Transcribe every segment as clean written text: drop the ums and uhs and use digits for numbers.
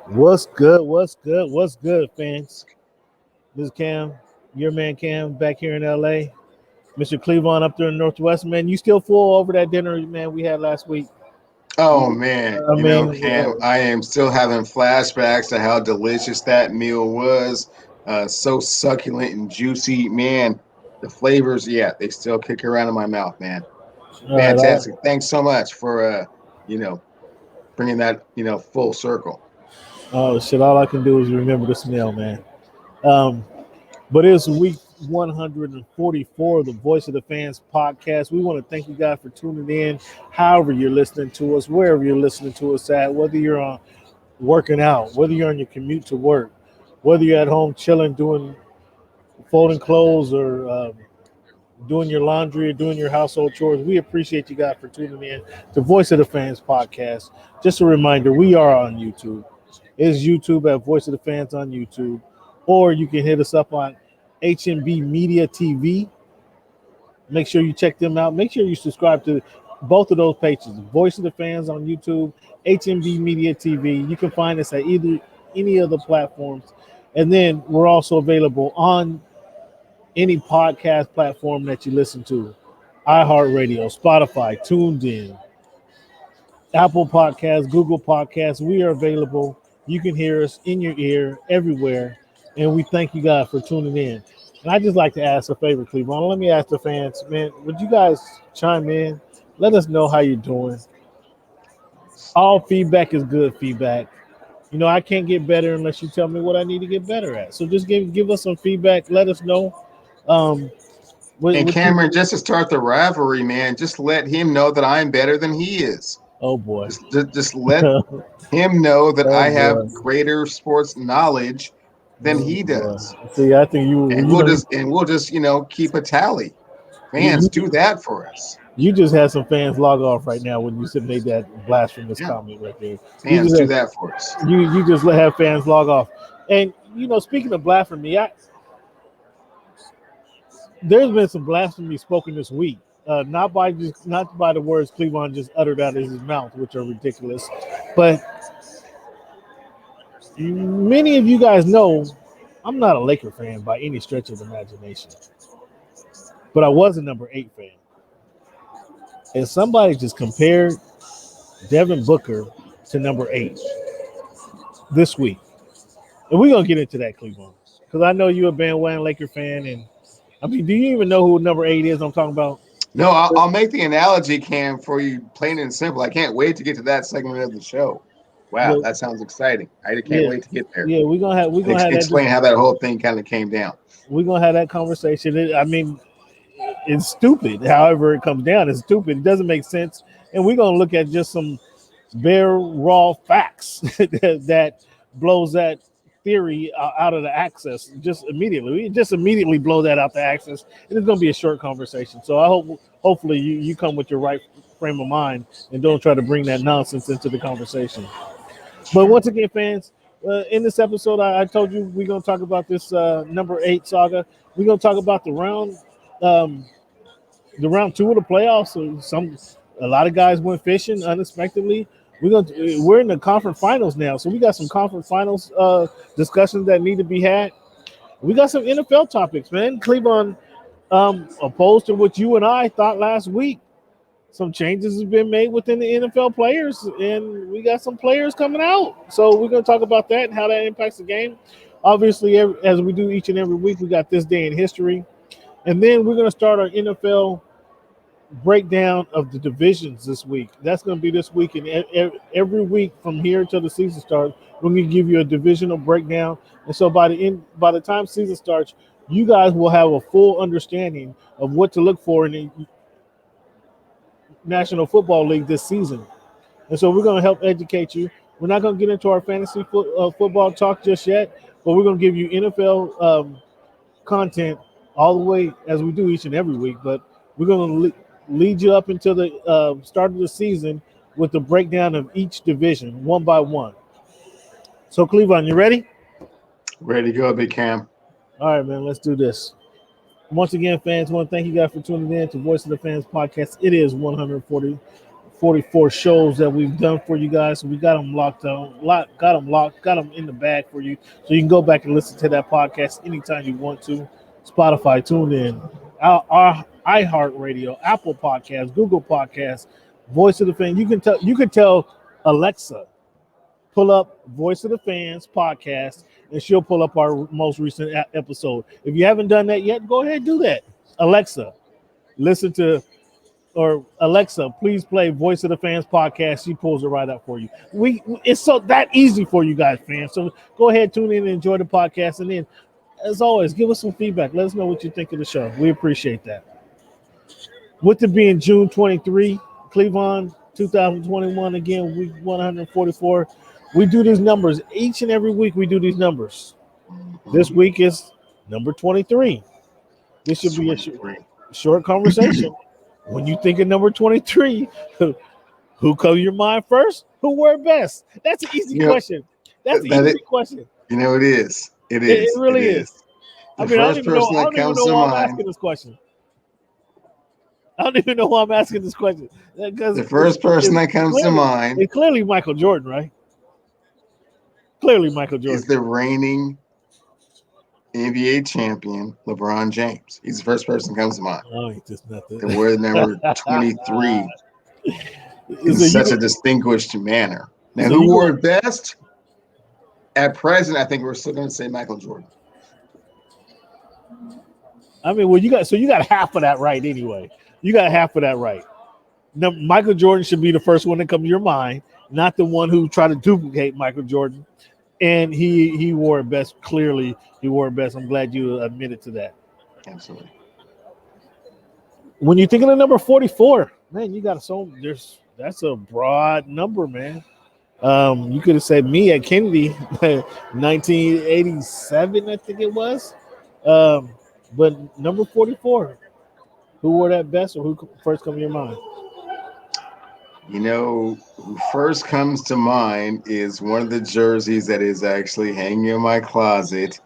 What's good? What's good? What's good, fans? This is Cam, your man Cam, back here in LA. Mr. Clevon up there in the Northwest, man. You still full over that dinner, man, we had last week? Oh man, I mean, Cam, I am still having flashbacks to how delicious that meal was. So succulent and juicy, man. The flavors, yeah, they still kick around in my mouth, man. all right. Fantastic. Thanks so much for you know, bringing that, full circle. Oh shit! All I can do is remember the smell, man. Um, but it's week 144 of the Voice of the Fans podcast. We want to thank you guys for tuning in. However you're listening to us, wherever you're listening to us at, whether you're on working out, whether you're on your commute to work, whether you're at home chilling, doing folding clothes, or doing your laundry or doing your household chores. We appreciate you guys for tuning in to Voice of the Fans podcast. Just a reminder, we are on YouTube. It's YouTube at Voice of the Fans on YouTube, or you can hit us up on HNB Media TV. Make sure you check them out. Make sure you subscribe to both of those pages, Voice of the Fans on YouTube, HNB Media TV. You can find us at either any of the platforms. And then we're also available on any podcast platform that you listen to, iHeartRadio, Spotify, Tuned In, Apple Podcasts, Google Podcasts. We are available. You can hear us in your ear everywhere. And we thank you guys for tuning in. And I just like to ask a favor, Clevon. Let me ask the fans, man, would you guys chime in? Let us know how you're doing. All feedback is good feedback. You know, I can't get better unless you tell me what I need to get better at. So just give us some feedback. Let us know. Um, And what you, Cameron, just to start the rivalry, man, just let him know that I'm better than he is. oh boy. Just let him know that Oh I boy. have greater sports knowledge than Oh he boy. does. See, I think And we'll just keep a tally. Fans, you do that for us. you just had some fans log off right now when you said made that blasphemous Yeah, comment right there. You fans, just do have, that for us. you just let have fans log off. And speaking of blasphemy, there's been some blasphemy spoken this week. Not by the words Cleveland just uttered out of his mouth, which are ridiculous, but many of you guys know I'm not a Laker fan by any stretch of the imagination, but I was a number 8 fan. And somebody just compared Devin Booker to number 8 this week. And we're going to get into that, Cleveland, because I know you're a bandwagon Laker fan. And I mean, do you even know who number 8 is I'm talking about? No, I'll make the analogy, Cam, for you, plain and simple. I can't wait to get to that segment of the show. Wow, Well, that sounds exciting. I can't yeah, wait to get there. yeah, we're gonna have Explain how that whole thing kind of came down. we're gonna have that conversation. I mean, it's stupid. However, it comes down, it's stupid. It doesn't make sense, and we're gonna look at just some bare raw facts that blows that theory out of the access just immediately. We just immediately blow that out the access, and it's going to be a short conversation. So hopefully, you come with your right frame of mind and don't try to bring that nonsense into the conversation. But once again, fans, in this episode, I told you we're going to talk about this number 8 saga. We're going to talk about um, the round 2 of the playoffs. So a lot of guys went fishing unexpectedly. We're in the conference finals now, so we got some conference finals discussions that need to be had. We got some NFL topics, man. Cleveland, opposed to what you and I thought last week, some changes have been made within the NFL players, and we got some players coming out. So we're going to talk about that and how that impacts the game. Obviously, as we do each and every week, we got this day in history, and then we're going to start our NFL breakdown of the divisions this week. That's going to be this week, and every week from here till the season starts, we're going to give you a divisional breakdown. And so by the time season starts, you guys will have a full understanding of what to look for in the National Football League this season. And so we're going to help educate you. We're not going to get into our fantasy football talk just yet, but we're going to give you NFL content all the way as we do each and every week. But we're going to lead you up until the start of the season with the breakdown of each division one by one. So, Clevon, you ready? Ready to go, Big Cam. All right, man, let's do this. Once again, fans, I want to thank you guys for tuning in to Voice of the Fans podcast. It is 144 144 shows that we've done for you guys. So we got them locked, got them in the bag for you. So you can go back and listen to that podcast anytime you want to. Spotify, tune in, our iHeartRadio, Apple Podcasts, Google Podcasts, Voice of the Fan. You can tell Alexa, pull up Voice of the Fans podcast, and she'll pull up our most recent episode. If you haven't done that yet, go ahead and do that. Alexa, listen to, or Alexa, please play Voice of the Fans podcast. She pulls it right up for you. It's so that easy for you guys, fans. So go ahead, tune in and enjoy the podcast. And then, as always, give us some feedback. Let us know what you think of the show. We appreciate that. With it being June 23, Clevon 2021, again, week 144. We do these numbers each and every week. We do these numbers. This week is number 23. This should be a short conversation. When you think of number 23, who comes to your mind first? Who wore it best? That's an easy question. That's an easy question. You know, it is. It is. It really is. The first person that comes to mind. I'm asking this question. I don't even know why I'm asking this question. The first person that comes to mind. It's clearly Michael Jordan, right? Clearly Michael Jordan. Is the reigning NBA champion, LeBron James. He's the first person that comes to mind. Oh, he's just nothing. To wear the number 23 in such a distinguished manner. Now, who wore it best? At present, I think we're still going to say Michael Jordan. I mean, well, you got half of that right anyway. You got half of that right. Now, Michael Jordan should be the first one that comes to your mind, not the one who tried to duplicate Michael Jordan. And he wore it best. Clearly, he wore it best. I'm glad you admitted to that. Absolutely. When you think of the number 44, man, you got that's a broad number, man. You could have said me at Kennedy, 1987, I think it was. But number 44, who wore that best, or who first come to your mind? You know, who first comes to mind is one of the jerseys that is actually hanging in my closet.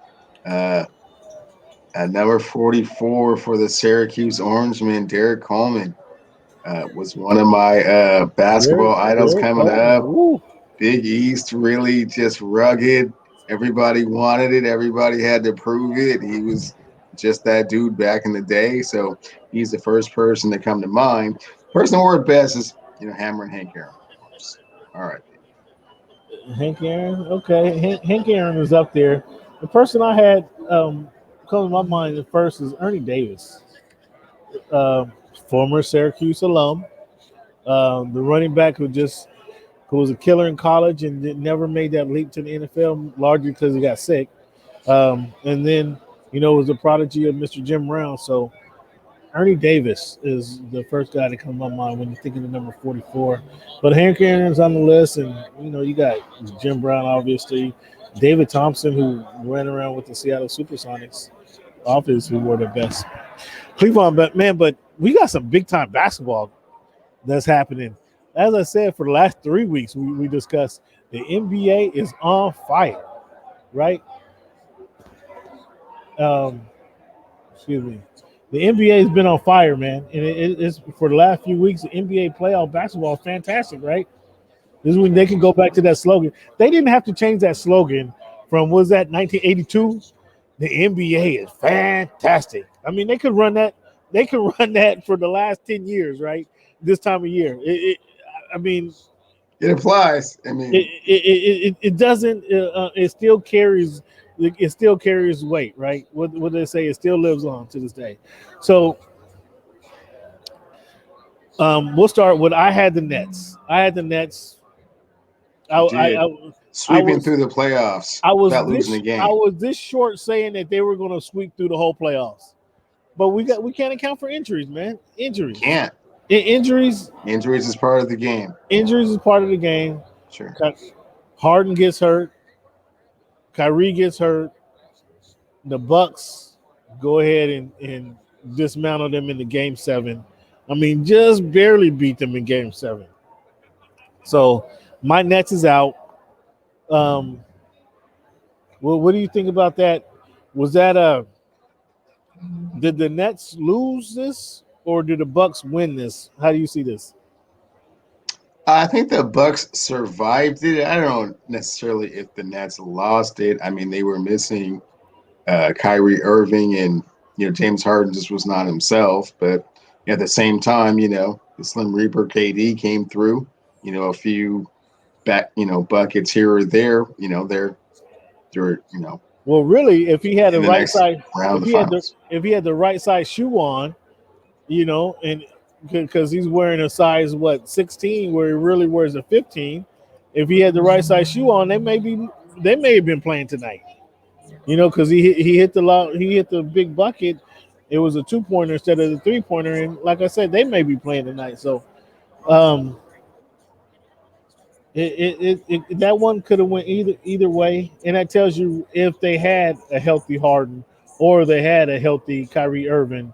At number 44 for the Syracuse Orangemen, Derek Coleman was one of my basketball idols coming up. Ooh. Big East, really just rugged. Everybody wanted it. Everybody had to prove it. He was just that dude back in the day. So he's the first person to come to mind. Person who wore it best is, Hammer and Hank Aaron. All right. Hank Aaron? Okay. Hank Aaron is up there. The person I had come to my mind at first is Ernie Davis, former Syracuse alum, the running back who was a killer in college and never made that leap to the NFL, largely because he got sick. And then, was a prodigy of Mr. Jim Brown. So Ernie Davis is the first guy to come to my mind when you think of the number 44. But Hank Aaron's on the list, and, you got Jim Brown, obviously. David Thompson, who ran around with the Seattle Supersonics, obviously wore the best. Clevon, but we got some big-time basketball that's happening. As I said, for the last 3 weeks, we discussed the NBA is on fire, right? Excuse me. The NBA has been on fire, man. And it's for the last few weeks, the NBA playoff basketball is fantastic, right? This is when they can go back to that slogan. They didn't have to change that slogan from, was that 1982? The NBA is fantastic. I mean, they could run that. They could run that for the last 10 years, right? This time of year. It applies. I mean, it doesn't. It still carries. It still carries weight, right? What they say, it still lives on to this day. So, we'll start with I had the Nets. Sweeping through the playoffs without losing the game. I was this short saying that they were going to sweep through the whole playoffs, but we can't account for injuries, man. Injuries. Can't. Injuries is part of the game. Injuries is part of the game. Sure. Harden gets hurt. Kyrie gets hurt. The Bucks go ahead and dismantle them in the Game 7. I mean, just barely beat them in Game 7. So my Nets is out. Well, what do you think about that? Was that did the Nets lose this, or did the Bucks win this? How do you see this? I think the Bucks survived it. I don't know necessarily if the Nets lost it. I mean, they were missing Kyrie Irving, and James Harden just was not himself. But at the same time, the Slim Reaper KD came through. A few buckets here or there. They're Well, really, if he had the right side, round of the finals. if he had the right size shoe on, and because he's wearing a size 16, where he really wears a 15. If he had the right size shoe on, they may have been playing tonight. Because he hit the big bucket. It was a 2-pointer instead of the 3-pointer, and like I said, they may be playing tonight. So, that one could have went either way, and that tells you if they had a healthy Harden or they had a healthy Kyrie Irving.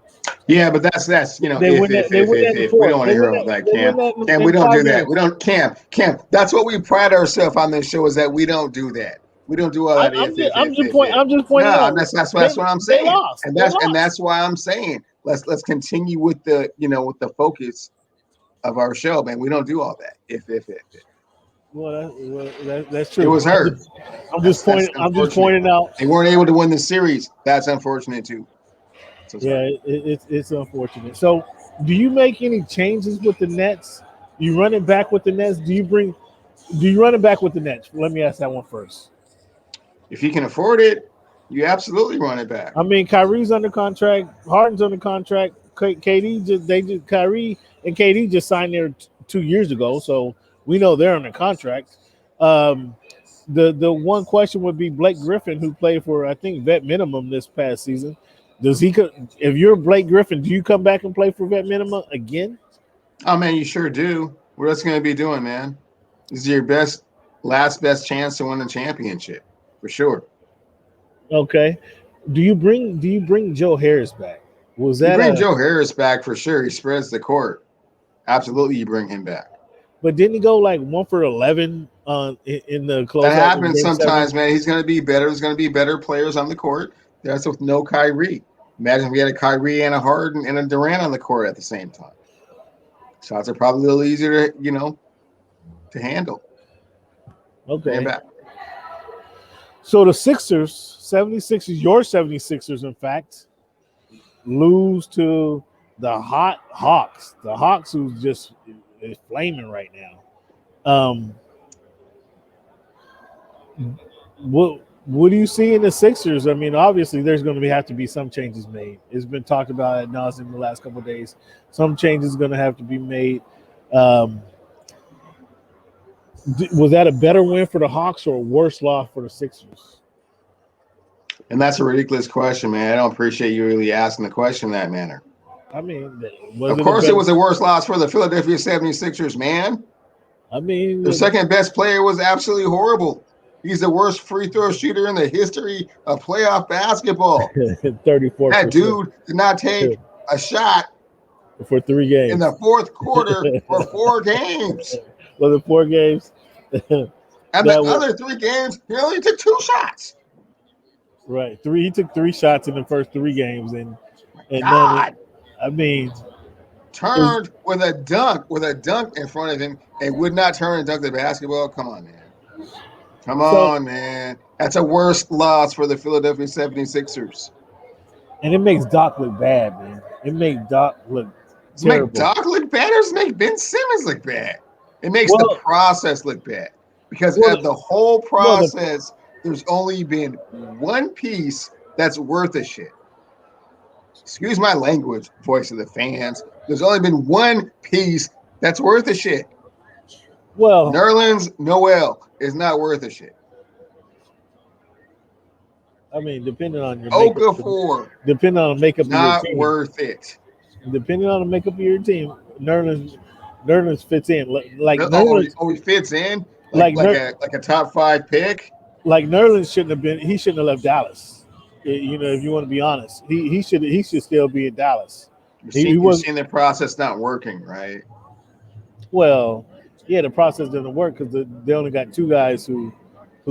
Yeah, but that's if we don't want to hear about that, Cam. And we don't do that. We don't, Cam. That's what we pride ourselves on this show, is that we don't do that. We don't do all that. I'm just pointing out. That's what I'm saying. And that's why I'm saying let's continue with the with the focus of our show, man. We don't do all that. If. Well, that's true. It was hurt. I'm just pointing out they weren't able to win the series. That's unfortunate too. So yeah, it's unfortunate. So, do you make any changes with the Nets? You run it back with the Nets? Do you run it back with the Nets? Let me ask that one first. If you can afford it, you absolutely run it back. I mean, Kyrie's under contract, Harden's under contract. Kyrie and KD just signed there 2 years ago, so we know they're under contract. The one question would be Blake Griffin, who played for, I think, vet minimum this past season. If you're Blake Griffin, do you come back and play for vet minimum again? Oh man, you sure do. What else going to be doing, man? This is your last best chance to win the championship, for sure. Okay. Do you bring Joe Harris back? You bring Joe Harris back for sure. He spreads the court. Absolutely, you bring him back. But didn't he go like 1 for 11 in the close? That happens sometimes, man. He's going to be better. There's going to be better players on the court. That's with no Kyrie. Imagine if we had a Kyrie and a Harden and a Durant on the court at the same time. Shots are probably a little easier to, to handle. Okay. So the Sixers, 76ers, your 76ers, in fact, lose to the hot Hawks. The Hawks, who just is flaming right now. What do you see in the Sixers? I mean, obviously, there's going to have to be some changes made. It's been talked about ad nauseum in the last couple of days. Some changes are going to have to be made. Was that a better win for the Hawks or a worse loss for the Sixers? And that's a ridiculous question, man. I don't appreciate you really asking the question in that manner. I mean, of course it was a worse loss for the Philadelphia 76ers, man. I mean, their second best player was absolutely horrible. He's the worst free throw shooter in the history of playoff basketball. 34%. That dude did not take a shot for 3 games in the fourth quarter for 4 games. Was it 4 games? And the other 3 games, he only took 2 shots. Right, 3. He took 3 shots in the first 3 games, and God. I mean, turned with a dunk in front of him, and would not turn and dunk the basketball. Come on, man. Come on, man. That's a worse loss for the Philadelphia 76ers. And it makes Doc look bad, man. It makes Doc look terrible. Make Doc look bad, or does it make Ben Simmons look bad? It makes the process look bad. Because at the whole process, there's only been one piece that's worth a shit. Excuse my language, voice of the fans. There's only been one piece that's worth a shit. Well, Nerlens Noel is not worth a shit. I mean, depending on your Okafor, depending on the makeup of your team, not worth it. Depending on the makeup of your team, Nerlens fits in. Like he fits in like a top 5 pick. Like Nerlens he shouldn't have left Dallas. If you want to be honest, he should still be in Dallas. You're seeing the process not working, right? Well, yeah, the process doesn't work because they only got 2 guys who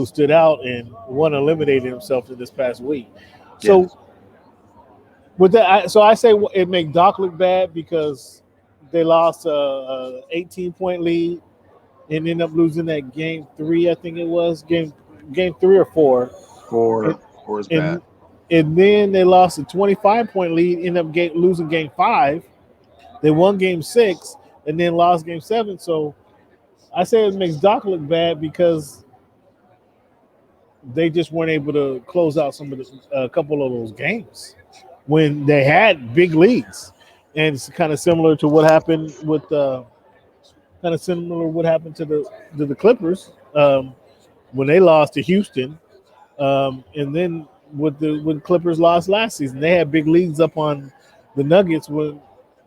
stood out, and one eliminated himself in this past week. So with that, I say it make Doc look bad because they lost a 18-point lead, and ended up losing that game 3. I think it was game 3 or 4. Four is bad. And then they lost a 25-point lead, ended up losing game 5. They won game 6 and then lost game 7. So I say it makes Doc look bad because they just weren't able to close out a couple of those games when they had big leads. And it's kind of similar to what happened with to the Clippers when they lost to Houston, and then when Clippers lost last season, they had big leads up on the Nuggets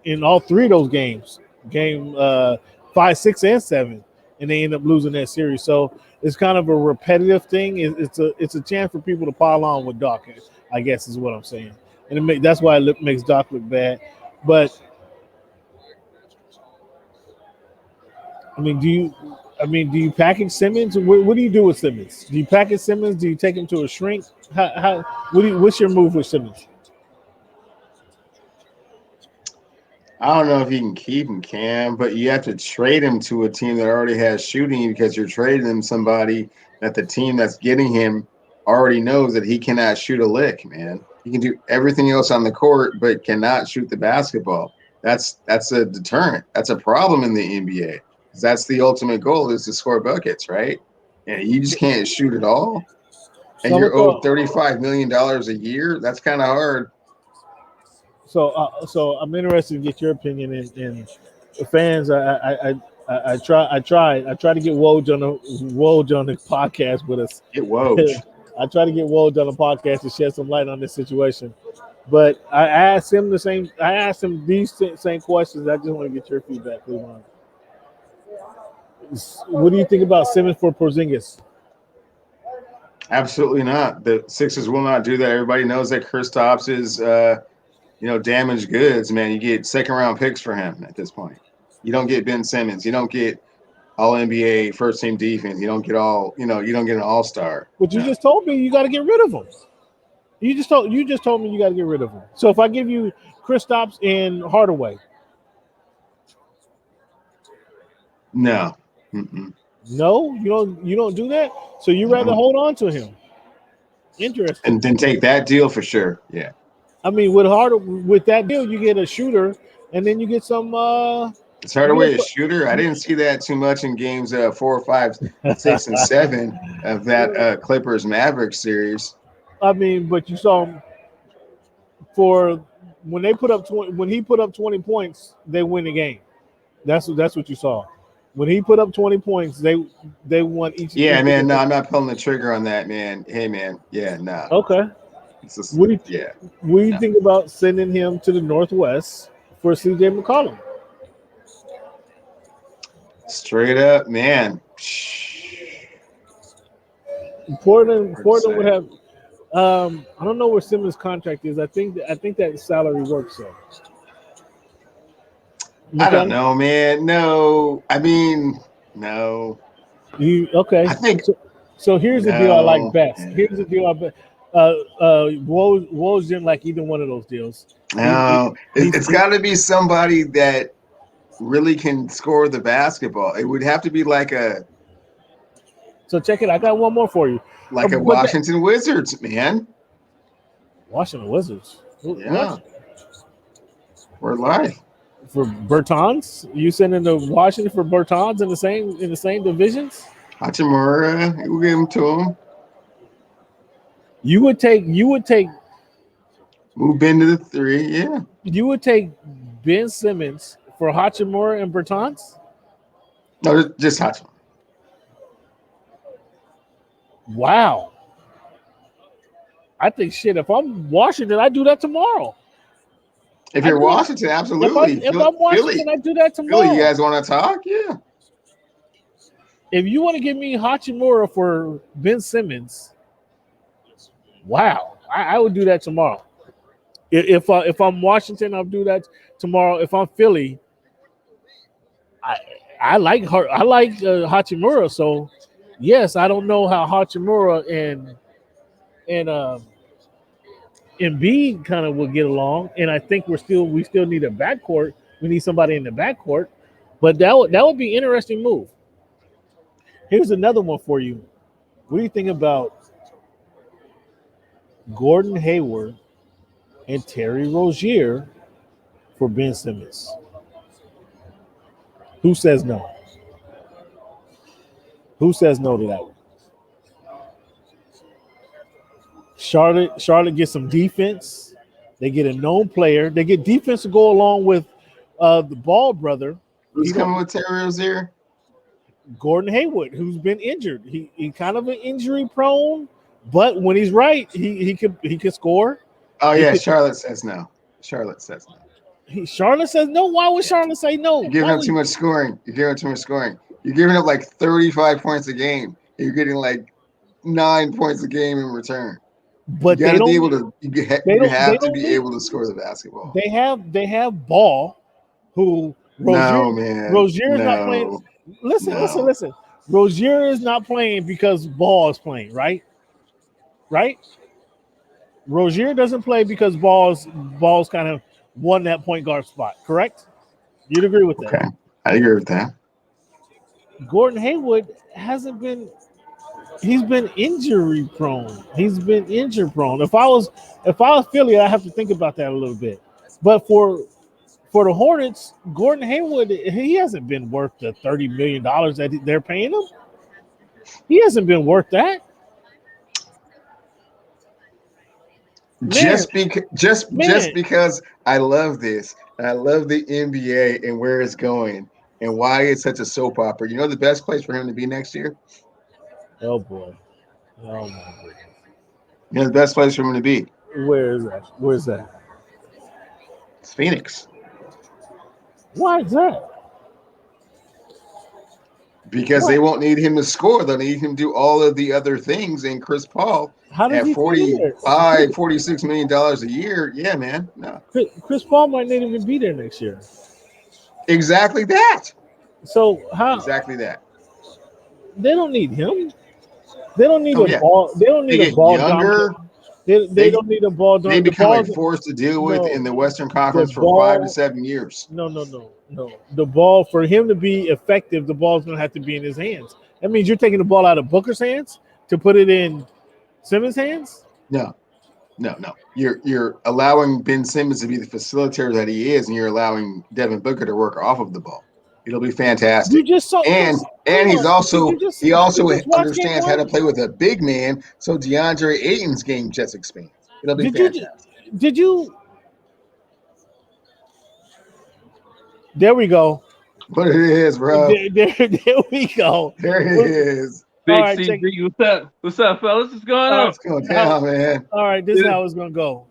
in all 3 of those games, game 5, 6, and 7, and they end up losing that series. So it's kind of a repetitive thing. It's a chance for people to pile on with Doc, I guess is what I'm saying, and that's why it makes Doc look bad. But I mean, do you package Simmons? What do you do with Simmons? Do you package Simmons? Do you take him to a shrink? What's your move with Simmons? I don't know if you can keep him, Cam, but you have to trade him to a team that already has shooting because you're trading him somebody that the team that's getting him already knows that he cannot shoot a lick, man. He can do everything else on the court, but cannot shoot the basketball. That's a deterrent. That's a problem in the NBA. That's the ultimate goal is to score buckets, right? And you just can't shoot at all. And you're owed $35 million a year. That's kind of hard. So I'm interested to get your opinion. And fans, I try to get Woj on the podcast with us. Get Woj. I try to get Woj on the podcast to shed some light on this situation. But I asked him these same questions. I just want to get your feedback, Clevon. What do you think about Simmons for Porzingis? Absolutely not. The Sixers will not do that. Everybody knows that Kristaps is damaged goods, man. You get second-round picks for him at this point. You don't get Ben Simmons. You don't get all-NBA first-team defense. You don't get you don't get an all-star. But you just told me you got to get rid of him. You just told me you got to get rid of him. So if I give you Kristaps and Hardaway. No. Mm-mm. No, you don't do that. So you rather hold on to him. Interesting. And then take that deal for sure. Yeah. I mean, with that deal, you get a shooter, and then you get some. It's Hardaway a shooter. I didn't see that too much in games 4, 5, 6, and 7 of that Clippers Mavericks series. I mean, but you saw him when he put up 20 points, they win the game. That's what you saw. When he put up 20 points, they won each. Yeah, man. No, I'm not pulling the trigger on that, man. Hey, man. Yeah, no. Okay. What do you think about sending him to the Northwest for CJ McCollum? Straight up, man. Portland would have. I don't know where Simmons' contract is. I think that salary works though. I don't know, man. No, I mean, no. Okay? I think so. Here's the deal I like best. Here's the deal I bet. Woj didn't like either one of those deals. No, it's got to be somebody that really can score the basketball. It would have to be like a. So check it. I got one more for you. Like a Washington Wizards, man. Washington Wizards. Yeah. We're live. For Bertans? You sending to Washington for Bertans in the same divisions? Hachimura, we'll give him to him. You would take move Ben to the 3, yeah. You would take Ben Simmons for Hachimura and Bertans? No, just Hachimura. Wow. I think if I'm Washington, I do that tomorrow. If you're Washington, absolutely. If I'm Washington, I do that tomorrow. Philly, you guys want to talk? Yeah. If you want to give me Hachimura for Ben Simmons, wow, I would do that tomorrow. If I'm Washington, I'll do that tomorrow. If I'm Philly, I like Hachimura. So yes, I don't know how Hachimura and Embiid kind of will get along, and I think we still need a backcourt. We need somebody in the backcourt, but that would be an interesting move. Here's another one for you. What do you think about Gordon Hayward and Terry Rozier for Ben Simmons? Who says no? Who says no to that one? Charlotte gets some defense. They get a known player. They get defense to go along with the Ball brother. Who's coming with Terry Rozier? Gordon Hayward, who's been injured. He kind of an injury prone, but when he's right, he can score. Oh yeah, Charlotte says no. Charlotte says no. Charlotte says no. Why would Charlotte say no? You're giving up too much scoring. You're giving up too much scoring. You're giving up like 35 points a game. You're getting like 9 points a game in return. But you got to be able to. You have to be able to score the basketball. They have Ball, who Rozier's not playing. Listen. Rozier is not playing because Ball is playing, right? Right? Rozier doesn't play because Ball's kind of won that point guard spot, correct? You'd agree with that? Okay, I agree with that. Gordon Hayward hasn't been. He's been injury prone. If I was Philly, I have to think about that a little bit. But for the Hornets, Gordon Hayward, he hasn't been worth the $30 million that they're paying him. He hasn't been worth that. Just because I love this, and I love the NBA and where it's going and why it's such a soap opera. You know the best place for him to be next year? Oh boy. Oh my goodness. You know the best place for him to be? Where is that? It's Phoenix. Why is that? Because they won't need him to score. They'll need him to do all of the other things. And Chris Paul at $46 million a year. Yeah, man. No. Chris Paul might not even be there next year. Exactly that. So how? Exactly that. They don't need him. They don't need a ball. They don't need a ball younger. They don't need a ball. They become like forced to deal with in the Western Conference for 5 to 7 years. No. The ball, for him to be effective, the ball's going to have to be in his hands. That means you're taking the ball out of Booker's hands to put it in Simmons' hands? No. You're allowing Ben Simmons to be the facilitator that he is, and you're allowing Devin Booker to work off of the ball. It'll be fantastic. He also understands how to play with a big man, so DeAndre Ayton's game just expands. It'll be fantastic. There we go. What it is, bro. There we go. There it is. Big CB, what's up, fellas? What's going on? What's going down, man? All right, this is how it's gonna go.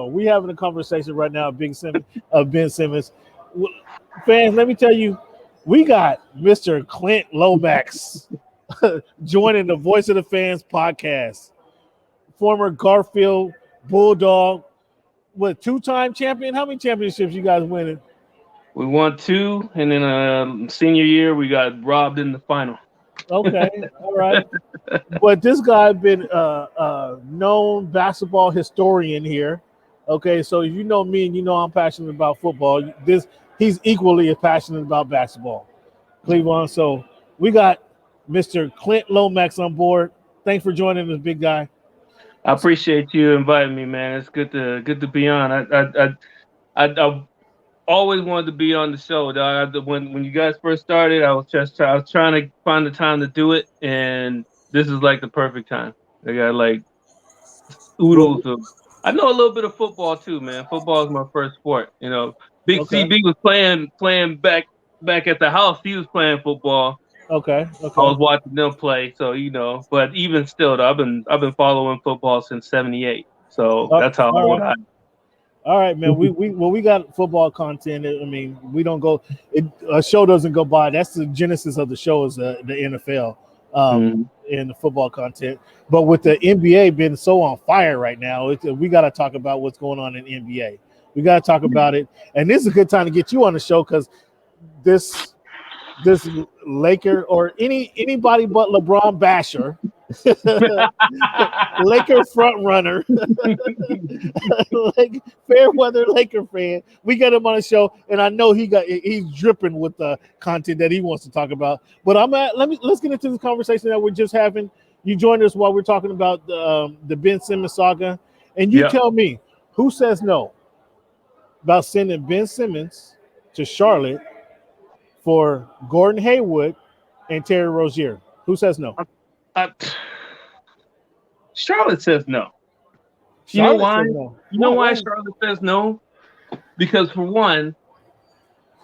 We having a conversation right now, Ben Simmons. Fans, let me tell you, we got Mr. Clint Lomax joining the Voice of the Fans podcast. Former Garfield Bulldog, two-time champion. How many championships you guys winning? We won 2, and then senior year we got robbed in the final. Okay, all right. But this guy been known basketball historian here. Okay, so if you know me and you know I'm passionate about football, he's equally as passionate about basketball. Clevon. So we got Mr. Clint Lomax on board. Thanks for joining us, big guy. I appreciate you inviting me, man. It's good to be on. I always wanted to be on the show, dog. When you guys first started, I was trying to find the time to do it, and this is like the perfect time. I got like oodles of. I know a little bit of football too, man. Football is my first sport. You know, Big CB was playing back at the house. He was playing football. Okay. I was watching them play, so But even still, though, I've been following football since '78. So that's how old I am. All right, man. We got football content. I mean, we don't go. A show doesn't go by. That's the genesis of the show is the NFL and the football content. But with the NBA being so on fire right now, we got to talk about what's going on in the NBA. We got to talk about it, and this is a good time to get you on the show because this this Laker or anybody but LeBron basher, Laker front runner, like fair weather Laker fan. We got him on the show, and I know he's dripping with the content that he wants to talk about. But let's get into this conversation that we're just having. You joined us while we're talking about the Ben Simmons saga, and you tell me who says no about sending Ben Simmons to Charlotte for Gordon Hayward and Terry Rozier. Who says no? Charlotte says no. You know why? No. You know why Charlotte says no? Because for one,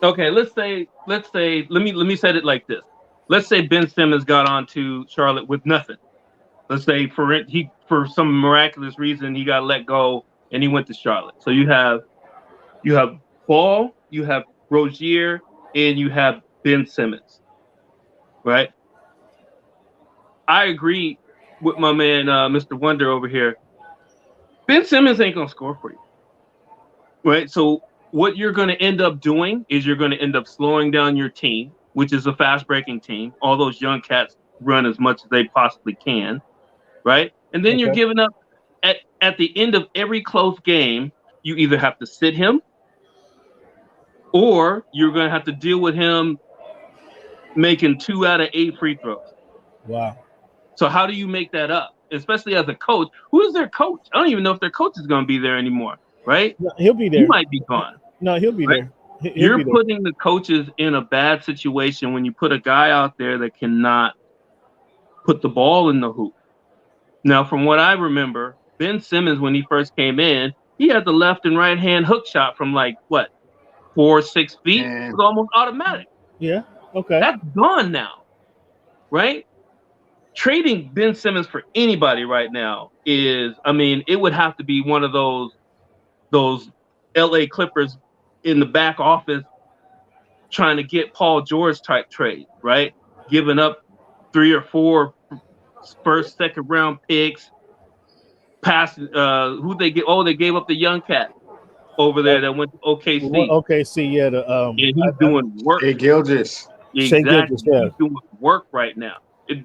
okay, let's say let me set it like this. Let's say Ben Simmons got on to Charlotte with nothing. Let's say for some miraculous reason he got let go and he went to Charlotte. So you have Ball, you have Rozier, and you have Ben Simmons, right? I agree with my man, Mr. Wonder over here. Ben Simmons ain't going to score for you, right? So what you're going to end up doing is you're going to end up slowing down your team, which is a fast-breaking team. All those young cats run as much as they possibly can, right? And then you're giving up at the end of every close game, you either have to sit him or you're going to have to deal with him making 2 out of 8 free throws. Wow. So how do you make that up? Especially as a coach. Who is their coach? I don't even know if their coach is going to be there anymore, right? No, he'll be there. He might be gone. No, he'll be there. You're putting the coaches in a bad situation when you put a guy out there that cannot put the ball in the hoop. Now, from what I remember, Ben Simmons, when he first came in, he had the left and right hand hook shot from 4 or 6 feet. It was almost automatic. Yeah. Okay. That's gone now, right? Trading Ben Simmons for anybody right now is, it would have to be one of those LA Clippers in the back office trying to get Paul George type trade, right? Giving up 3 or 4 first, second round picks, passing who they get. Oh, they gave up the young cat over there that went to OKC. OKC, yeah. And he's doing work. Hey, Gilgeous. Exactly. He's doing work right now.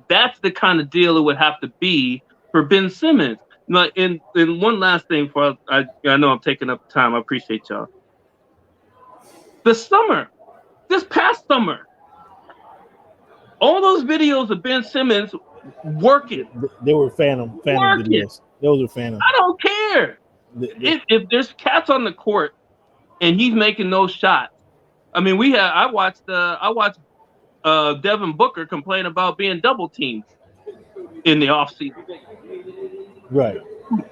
That's the kind of deal it would have to be for Ben Simmons. Now, and one last thing for I know I'm taking up time. I appreciate y'all. This past summer, all those videos of Ben Simmons working. They were phantom videos. Those are phantom. I don't care. If there's cats on the court and he's making those shots. I watched Devin Booker complain about being double teamed in the offseason. Right.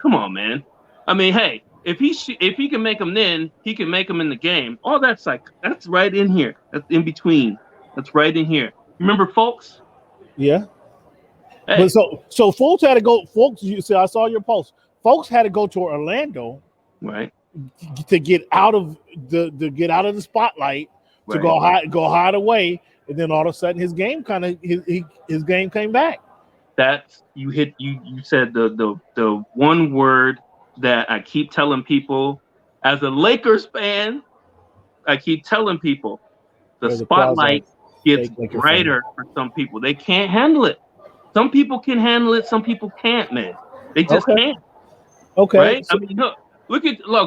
Come on, man. Hey, if he can make them then, he can make them in the game. All that's right in here. That's in between. That's right in here. Remember Folks? Yeah. Hey. But so Folks had to go. Folks, you see, I saw your post. Folks had to go to Orlando, right, to get out of the spotlight, to go hide away, and then all of a sudden his game his game came back. That's you said the one word that I keep telling people as a Lakers fan. I keep telling people the spotlight gets brighter for some people. They can't handle it. Some people can handle it. Some people can't, man. They just can't. Okay. Right? Look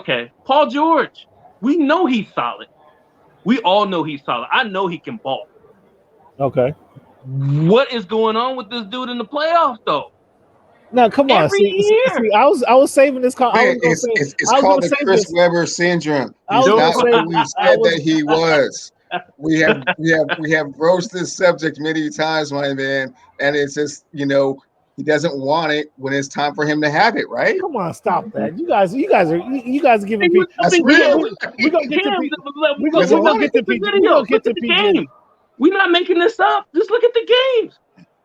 at Paul George. We know he's solid. We all know he's solid. I know he can ball. Okay. What is going on with this dude in the playoffs, though? Now, come on. See, I was saving this call. It's called the Chris Webber syndrome. He's not who we said that he was. We have broached this subject many times, my man, and it's just he doesn't want it when it's time for him to have it, right? Come on, stop that. You guys are giving people. That's real. We're gonna get to PG. We're not making this up. Just look at the games.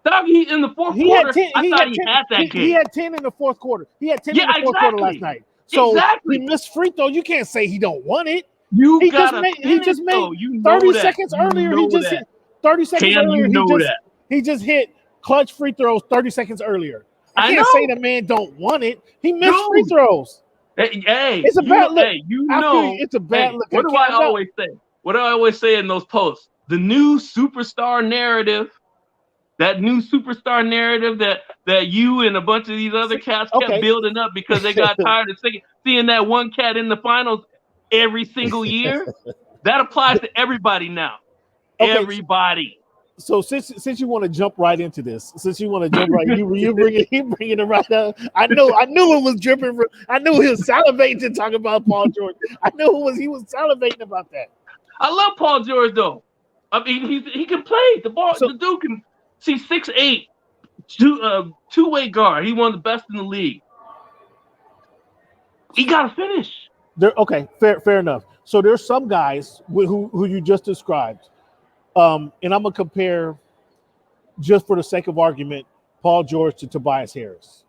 Dog, he in the fourth quarter. I thought he had that game. He had 10 in the fourth quarter. He had 10 in the fourth quarter last night. So he missed free throw. You can't say he don't want it. He just made 30 seconds earlier. He just hit 30 seconds earlier. He just hit clutch free throws 30 seconds earlier. I can't say the man don't want it. He missed free throws. Hey, it's a bad look. Hey, it's a bad look. What do I always say? What do I always say in those posts? the new superstar narrative. That new superstar narrative that you and a bunch of these other cats kept building up because they got tired of seeing that one cat in the finals every single year. That applies to everybody now. Okay, everybody. So since you want to jump right into this, you bringing it right up. I knew it was dripping. I knew he was salivating to talk about Paul George. I knew he was salivating about that. I love Paul George though. I mean, he can play the ball. The dude can. See, 6'8", two-way guard. He one of the best in the league. He got to finish. Fair enough. So there's some guys who you just described, and I'm gonna compare, just for the sake of argument, Paul George to Tobias Harris.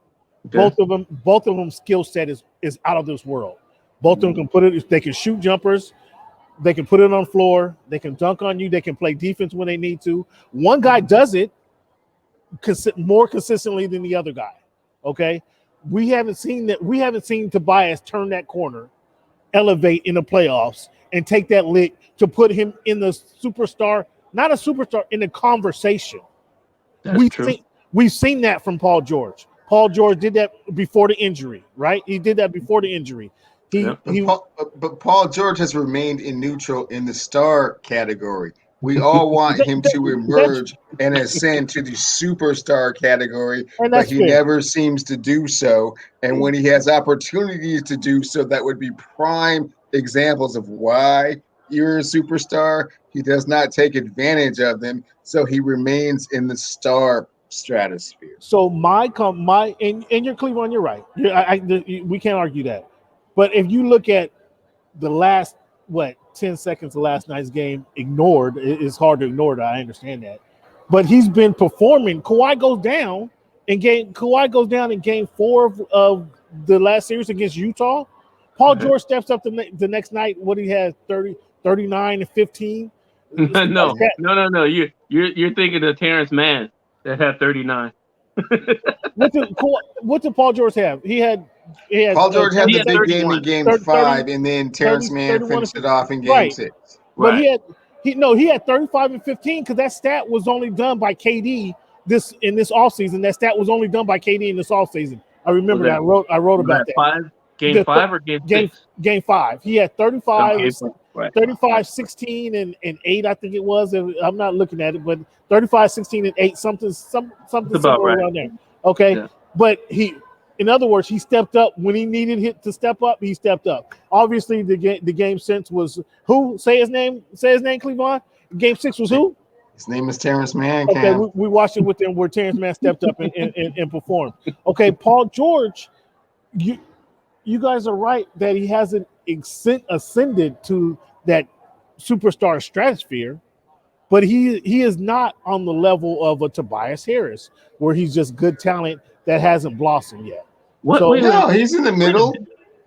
Okay. Both of them skill set is out of this world. Both of them can put it. They can shoot jumpers. They can put it on the floor. They can dunk on you. They can play defense when they need to. One guy does it more consistently than the other guy. Okay, we haven't seen that. We haven't seen Tobias turn that corner, elevate in the playoffs, and take that lick to put him in the superstar, not a superstar, in the conversation. That's true. We've seen that from Paul George. Paul George did that before the injury, right? He did that before the injury. But Paul George has remained in neutral in the star category. We all want him to emerge and ascend to the superstar category, but he never seems to do so. And when he has opportunities to do so, that would be prime examples of why you're a superstar. He does not take advantage of them, so he remains in the star stratosphere. So and you're Clevon, you're right. We can't argue that. But if you look at the last 10 seconds of last night's game, ignored, it's hard to ignore that. I understand that. But he's been performing. Kawhi goes down in game 4 of the last series against Utah. Paul George steps up the next night. What he has 39 and 15. No. You're thinking of Terrence Mann that had 39. What did Paul George have? Paul George had the big game in game 5, and then Terrence Mann finished it off in game 6. But he had 35 and 15 because that stat was only done by KD in this offseason. That stat was only done by KD in this offseason. I remember that. I wrote about that. Game 5 or game 6? Game 5. He had 35, 16, and 8, I think it was. I'm not looking at it, but 35, 16, and 8, something somewhere around there. Okay. Yeah. But in other words, he stepped up when he needed to step up. He stepped up. Obviously, the game since was who? Say his name, Clevon. Game 6 was who? His name is Terrence Mann. Okay, we watched it with them where Terrence Mann stepped up and performed. Okay, Paul George, you guys are right that he hasn't ascended to that superstar stratosphere, but he is not on the level of a Tobias Harris, where he's just good talent that hasn't blossomed yet. He's in the middle.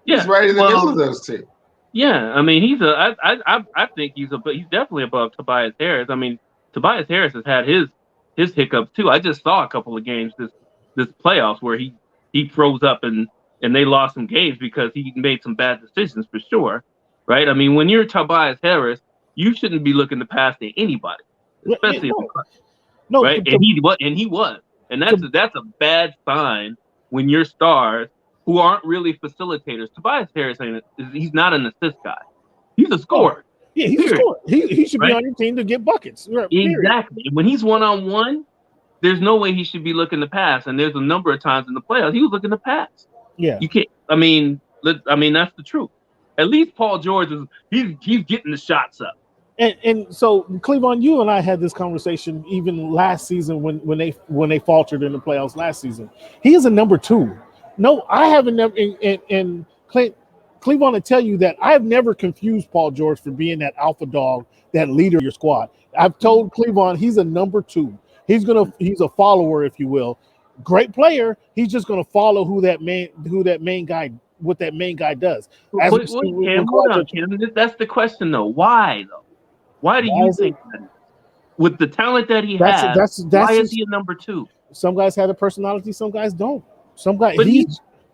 Yeah, he's right in the middle of those two. Yeah, I mean, I think he's definitely above Tobias Harris. I mean, Tobias Harris has had his hiccups too. I just saw a couple of games this playoffs where he froze up and they lost some games because he made some bad decisions for sure, right? I mean, when you're Tobias Harris, you shouldn't be looking to pass to anybody, especially right? And he was. And that's a bad sign when your stars who aren't really facilitators. Tobias Harris he's not an assist guy. He's a scorer. Yeah, he's a scorer. He should be on your team to get buckets. Exactly. When he's one-on-one, there's no way he should be looking to pass. And there's a number of times in the playoffs he was looking to pass. Yeah. You can't. I mean, that's the truth. At least Paul George he's getting the shots up. And so, Clevon, you and I had this conversation even last season when they faltered in the playoffs last season. He is a number 2. No, I haven't never. And Clevon, to tell you that I have never confused Paul George for being that alpha dog, that leader of your squad. I've told Clevon he's a number 2. He's a follower, if you will. Great player. He's just gonna follow what that main guy does. Hold on, Kim. That's the question, though. Why though? Why do you think that? With the talent that he has, why is he a number 2? Some guys have a personality, some guys don't. Some guys,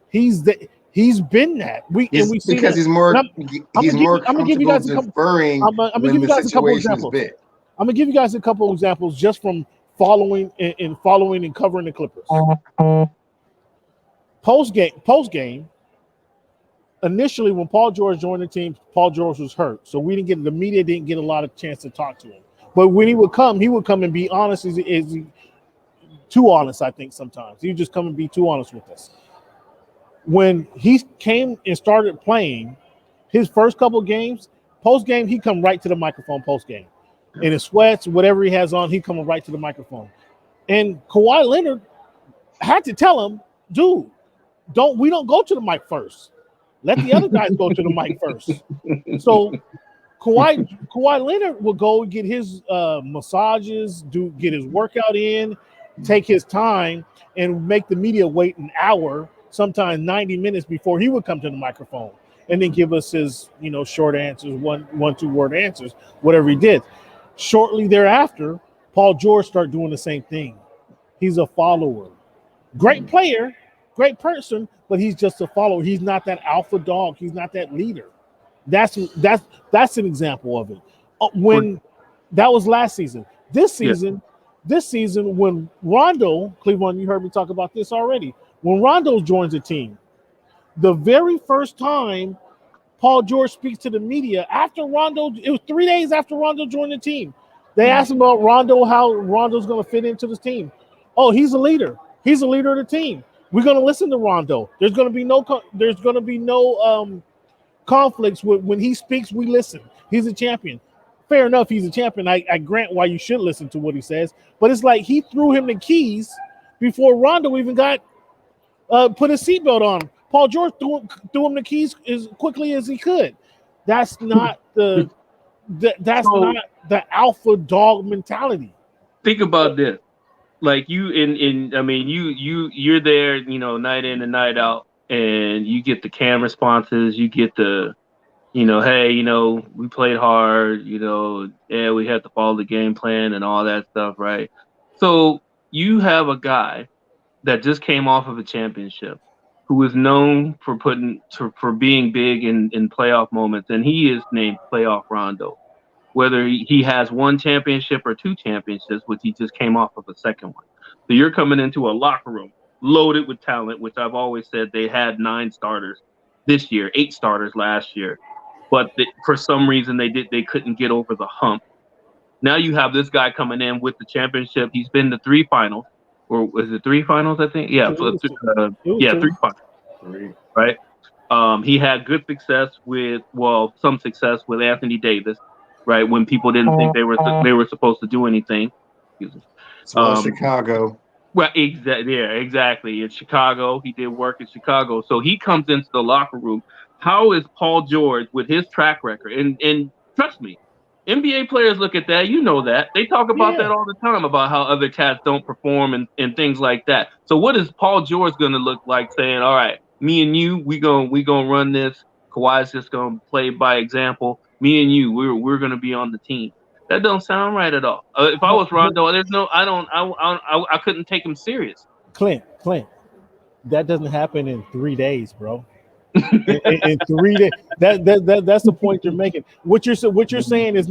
he's been that. We see because that. he's more comfortable deferring when the situation is big. I'm gonna give you guys a couple of examples just from following and covering the Clippers. Post game. Initially, when Paul George joined the team, Paul George was hurt, so the media didn't get a lot of chance to talk to him. But when he would come and be honest. Too honest, I think sometimes he would just come and be too honest with us. When he came and started playing, his first couple of games, post game, he come right to the microphone. Post game, in his sweats, whatever he has on, he coming right to the microphone. And Kawhi Leonard had to tell him, dude, we don't go to the mic first. Let the other guys go to the mic first. So Kawhi Leonard will go get his massages, get his workout in, take his time, and make the media wait an hour, sometimes 90 minutes before he would come to the microphone, and then give us his, short answers, one, 2-word answers, whatever he did. Shortly thereafter, Paul George started doing the same thing. He's a follower. Great player, great person, but he's just a follower. He's not that alpha dog. He's not that leader. That's an example of it. When that was last season. This season, when Rondo, Clevon, you heard me talk about this already. When Rondo joins the team, the very first time Paul George speaks to the media after Rondo, it was 3 days after Rondo joined the team. They asked him about Rondo, how Rondo's going to fit into this team. Oh, he's a leader. He's a leader of the team. We're going to listen to Rondo. There's going to be no conflicts when he speaks. We listen. He's a champion. Fair enough, he's a champion. I grant why you should listen to what he says, but it's like he threw him the keys before Rondo even got put his seatbelt on. Paul George threw him the keys as quickly as he could. That's not not the alpha dog mentality. Think about this. Like you're there, night in and night out, and you get the cam responses, you get the, hey, we played hard, we had to follow the game plan and all that stuff, right? So you have a guy that just came off of a championship who is known for being big in playoff moments, and he is named Playoff Rondo. Whether he has one championship or two championships, which he just came off of a second one. So you're coming into a locker room loaded with talent, which I've always said they had 9 starters this year, 8 starters last year. But for some reason they couldn't get over the hump. Now you have this guy coming in with the championship. He's been to 3 finals, or was it 3 finals? I think, yeah, 3 finals, 3. Right. He had good success some success with Anthony Davis, right? When people didn't think they were supposed to do anything. Chicago. Well, exactly. In Chicago, he did work in Chicago. So he comes into the locker room. How is Paul George with his track record? And trust me, NBA players look at that. That. They talk about that all the time, about how other cats don't perform and things like that. So what is Paul George going to look like saying, all right, me and you, we gonna run this. Kawhi's just going to play by example. Me and you, we're going to be on the team. That don't sound right at all. If I was Rondo, I couldn't take him serious. Clint, that doesn't happen in 3 days, bro. in 3 days, that's the point you're making. What you're saying is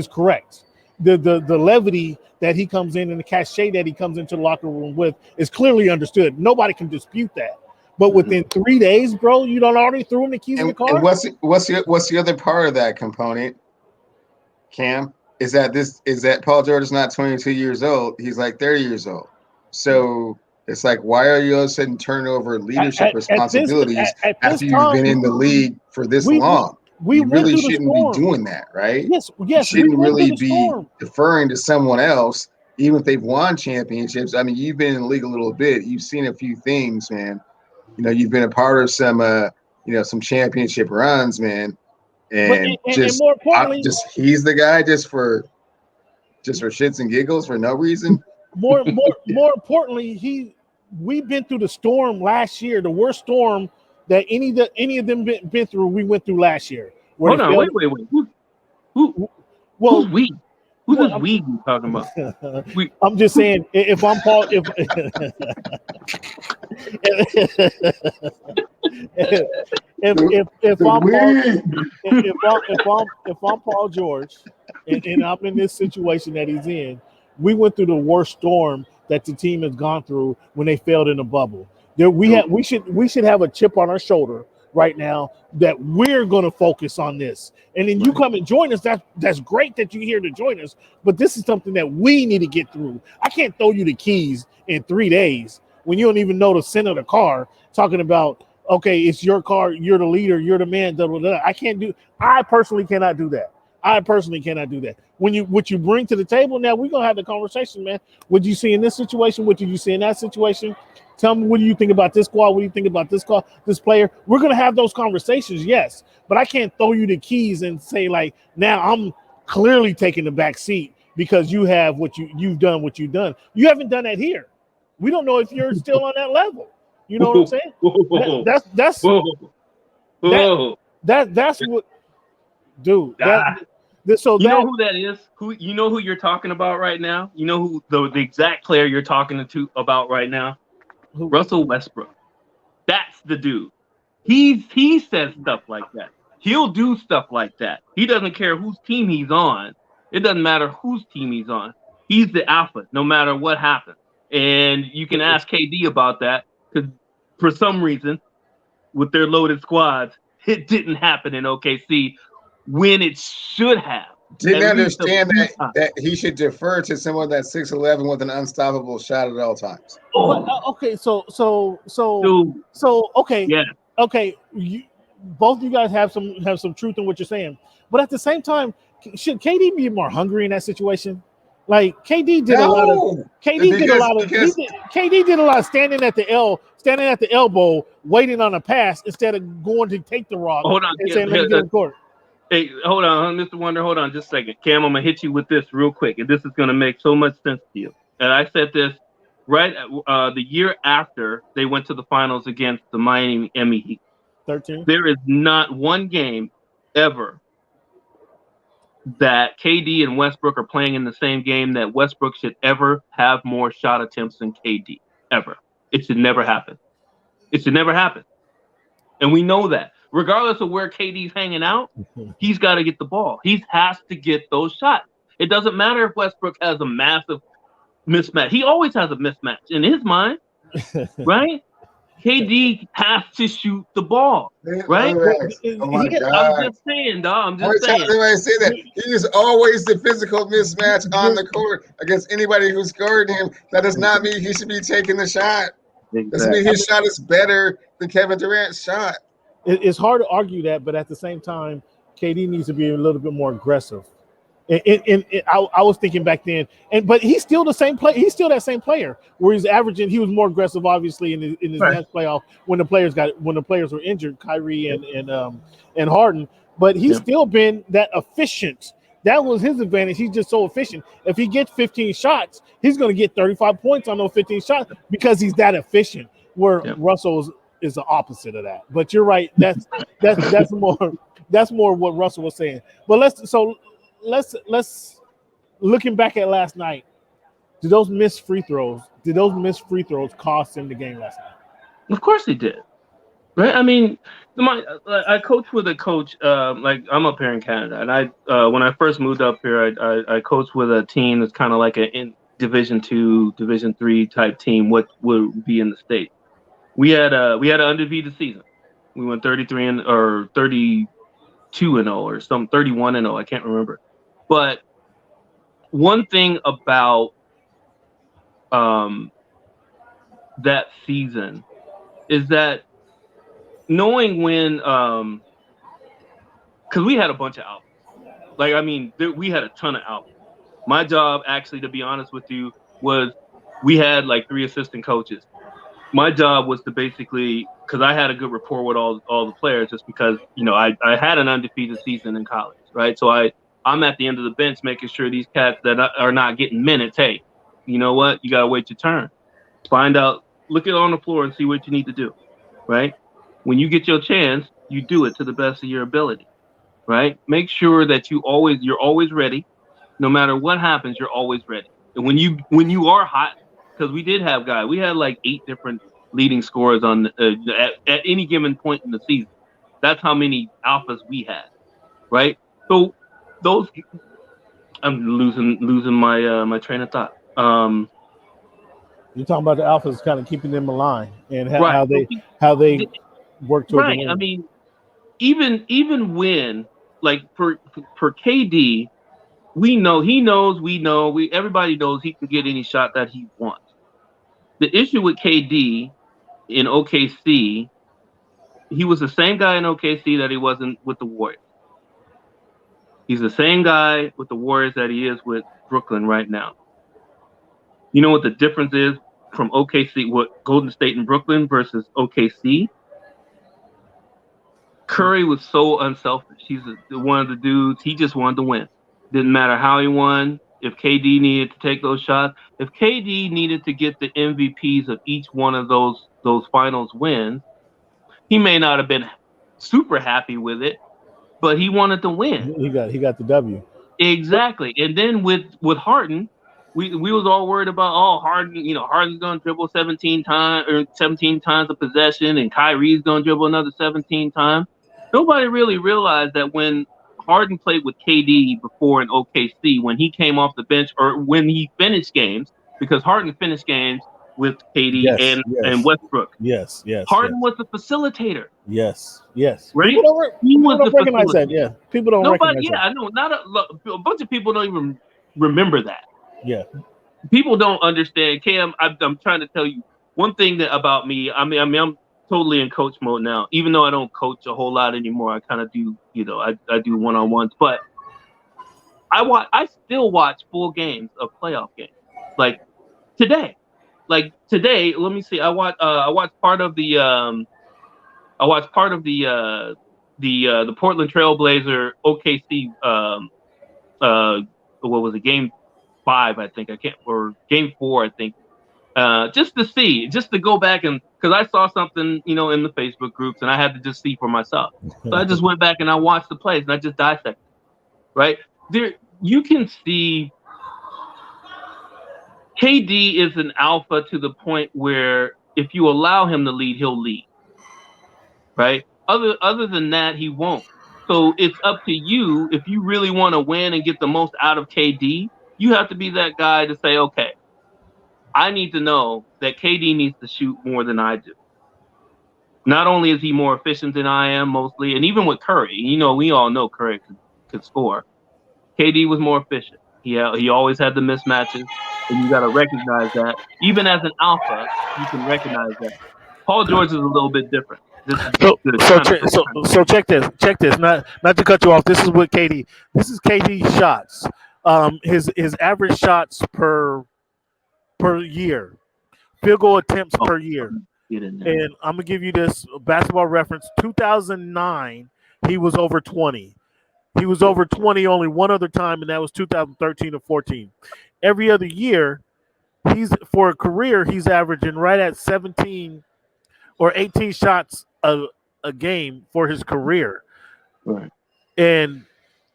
correct. The levity that he comes in and the cachet that he comes into the locker room with is clearly understood. Nobody can dispute that. But within 3 days, bro, you don't already threw him the keys in the car. And what's the other part of that component, Cam? Is that Paul George is not 22 years old? He's like 30 years old. So it's like, why are you all of a sudden turning over leadership responsibilities after you've been in the league for this long? You really shouldn't be doing that, right? Yes. You shouldn't really be deferring to someone else, even if they've won championships. I mean, you've been in the league a little bit. You've seen a few things, man. You've been a part of some championship runs, man. And more importantly, he's the guy just for shits and giggles for no reason. More importantly, we've been through the storm last year, the worst storm that any of them been through. We went through last year. Hold on, wait. Who's we? Who's this we you talking about? I'm just saying, if I'm Paul, if I'm Paul George, and I'm in this situation that he's in. We went through the worst storm that the team has gone through when they failed in the bubble. We should have a chip on our shoulder right now that we're going to focus on this. And then you come and join us. That's great that you're here to join us. But this is something that we need to get through. I can't throw you the keys in 3 days when you don't even know the center of the car, talking about, okay, it's your car, you're the leader, you're the man, blah, blah, blah. I personally cannot do that. What you bring to the table, now we're going to have the conversation, man. What do you see in this situation? What did you see in that situation? Tell me, what do you think about this squad? What do you think about this squad, this player? We're going to have those conversations, yes. But I can't throw you the keys and say, like, now I'm clearly taking the back seat because you have you've done what you've done. You haven't done that here. We don't know if you're still on that level. You know what I'm saying? That's what, dude. So you know who that is? You know who you're talking about right now? You know who the exact player you're talking about right now? Who? Russell Westbrook. That's the dude. He says stuff like that. He'll do stuff like that. He doesn't care whose team he's on. It doesn't matter whose team he's on. He's the alpha, no matter what happens. And you can ask KD about that, because for some reason, with their loaded squads, it didn't happen in OKC when it should have. Didn't understand that he should defer to someone that's 6'11" with an unstoppable shot at all times. Okay, so okay, yeah, okay. Both of you guys have some truth in what you're saying, but at the same time, should KD be more hungry in that situation? Like KD did a lot of standing at the elbow, waiting on a pass instead of going to take the rock. Hold on, and saying, let me get in court. Hey, hold on, Mr. Wonder. Hold on just a second. Cam, I'm going to hit you with this real quick, and this is going to make so much sense to you. And I said this right the year after they went to the finals against the Miami Heat. 13. There is not one game ever that KD and Westbrook are playing in the same game that Westbrook should ever have more shot attempts than KD, ever. It should never happen. It should never happen. And we know that. Regardless of where KD's hanging out, he's got to get the ball. He has to get those shots. It doesn't matter if Westbrook has a massive mismatch. He always has a mismatch in his mind, right? KD has to shoot the ball, right? Oh my God. I'm just saying, dog. I'm just saying. Everybody say that. He is always the physical mismatch on the court against anybody who's guarding him. That does not mean he should be taking the shot. Exactly. Doesn't mean his shot is better than Kevin Durant's shot. It's hard to argue that, but at the same time, KD needs to be a little bit more aggressive. I was thinking back then, but he's still the same player. He's still that same player where he's averaging. He was more aggressive, obviously, in his next playoff when the players were injured, Kyrie and Harden. But he's still been that efficient. That was his advantage. He's just so efficient. If he gets 15 shots, he's going to get 35 points on those 15 shots because he's that efficient. Where Russell is the opposite of that. But you're right. That's more what Russell was saying. But let's looking back at last night. Did those missed free throws cost him the game last night? Of course they did. Right? I mean, I coach with a coach. Like I'm up here in Canada, and when I first moved up here, I coached with a team that's kind of like in Division II, Division III type team. What would be in the States? We had an undefeated season. We went 32-0 or some 31-0. I can't remember. But one thing about that season is that knowing when, because we had a bunch of albums. Like, I mean, we had a ton of albums. My job, actually, to be honest with you, was we had like 3 assistant coaches. My job was to basically, because I had a good rapport with all the players, just because, you know, I had an undefeated season in college, right? So I'm at the end of the bench making sure these cats that are not getting minutes, hey, you know what? You got to wait your turn. Find out, look it on the floor and see what you need to do, right? When you get your chance, you do it to the best of your ability, right? Make sure that you're always ready. No matter what happens, you're always ready. And when you are hot, because we did have guys, we had like 8 different leading scorers on at any given point in the season. That's how many alphas we had, right? So those I'm losing my my train of thought. You're talking about the alphas kind of keeping them aligned and Right. how they work toward the Right. I win. mean, even when like for KD, everybody knows he can get any shot that he wants. The issue with KD in OKC, he was the same guy in OKC that he wasn't with the Warriors. He's the same guy with the Warriors that he is with Brooklyn right now. You know what the difference is from OKC, what Golden State and Brooklyn versus OKC? Curry was so unselfish. He's one of the dudes. He just wanted to win. Didn't matter how he won. If KD needed to take those shots, if KD needed to get the MVPs of each one of those finals wins, he may not have been super happy with it, but he wanted to win. He got the W. Exactly. And then with Harden, we was all worried about Harden, Harden's gonna dribble 17 times a possession, and Kyrie's gonna dribble another 17 times. Nobody really realized that when Harden played with KD before in OKC, when he came off the bench or when he finished games, because Harden finished games with KD and Westbrook. Yes. Harden was the facilitator. Yes. Right? People don't recognize that. Yeah. People don't recognize that. Yeah, I know. A bunch of people don't even remember that. Yeah. People don't understand. Cam, I'm trying to tell you one thing about me. I mean, I'm totally in coach mode now. Even though I don't coach a whole lot anymore, I kind of do. I do one-on-ones, but I still watch full games of playoff games. Like today, let me see. I watched part of the the Portland Trailblazer OKC what was it, game 5, I think, or game 4, I think, just to go back, and because I saw something in the Facebook groups and I had to just see for myself. So I just went back and I watched the plays and I just dissected. Right there, you can see KD is an alpha to the point where if you allow him to lead, he'll lead. Right. Other than that, he won't. So it's up to you. If you really want to win and get the most out of KD, you have to be that guy to say, okay, I need to know that KD needs to shoot more than I do. Not only is he more efficient than I am mostly, and even with Curry, we all know Curry could score. KD was more efficient. He always had the mismatches, and you got to recognize that. Even as an alpha, you can recognize that. Paul George is a little bit different. So check this. Not to cut you off. This is what KD. This is KD shots. His average shots per year, field goal attempts per year. And I'm gonna give you this basketball reference. 2009, he was over 20. He was over 20 only one other time, and that was 2013 or 14. Every other year, for a career, he's averaging right at 17 or 18 shots a game for his career. Right. And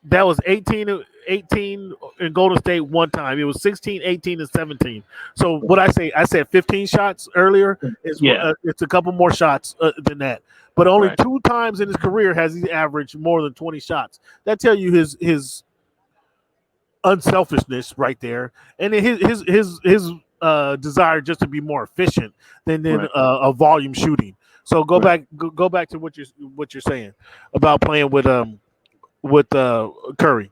that was 18 in Golden State one time. It was 16, 18, and 17. So what I said 15 shots earlier. It's a couple more shots than that. But only 2 times in his career has he averaged more than 20 shots. That tells you his unselfishness right there, and his desire just to be more efficient than a volume shooting. So go back to what you're saying about playing with Curry.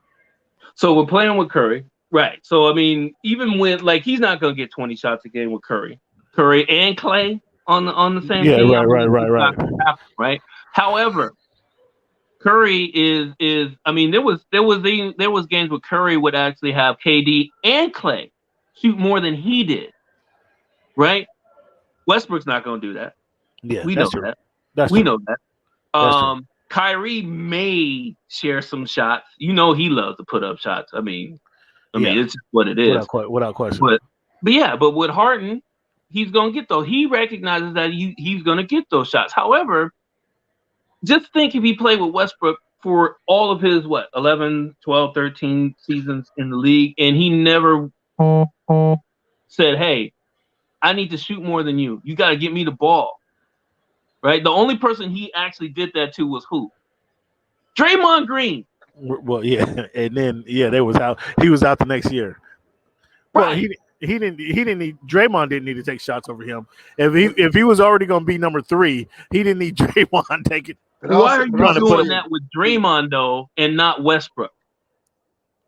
So we're playing with Curry, right? So I mean, even with he's not gonna get 20 shots a game with Curry and Clay on the same team. Yeah, right. Right. However, Curry is I mean, there was games where Curry would actually have KD and Clay shoot more than he did. Right? Westbrook's not gonna do that. Yeah, we know true. that. We know that. Kyrie may share some shots. He loves to put up shots. I mean, it's just what it is. Without question. But with Harden, he's gonna get those. He recognizes that he's gonna get those shots. However, just think if he played with Westbrook for all of his 11, 12, 13 seasons in the league, and he never said, "Hey, I need to shoot more than you. You got to get me the ball." Right? The only person he actually did that to was who? Draymond Green. Well, yeah, and then they was out. He was out the next year. Well, Right. he didn't need Draymond didn't need to take shots over him. If he was already going to be number 3, he didn't need Draymond taking. Why are you doing that with Draymond though, and not Westbrook?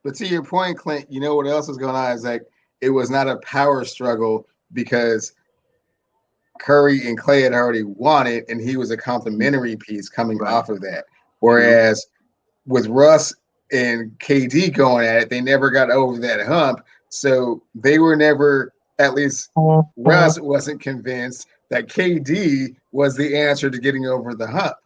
But to your point, Clint, you know what else is going on is like it was not a power struggle because Curry and Clay had already won it, and he was a complimentary piece coming off of that. Whereas with Russ and KD going at it, they never got over that hump. So they were never, at least Russ wasn't convinced that KD was the answer to getting over the hump.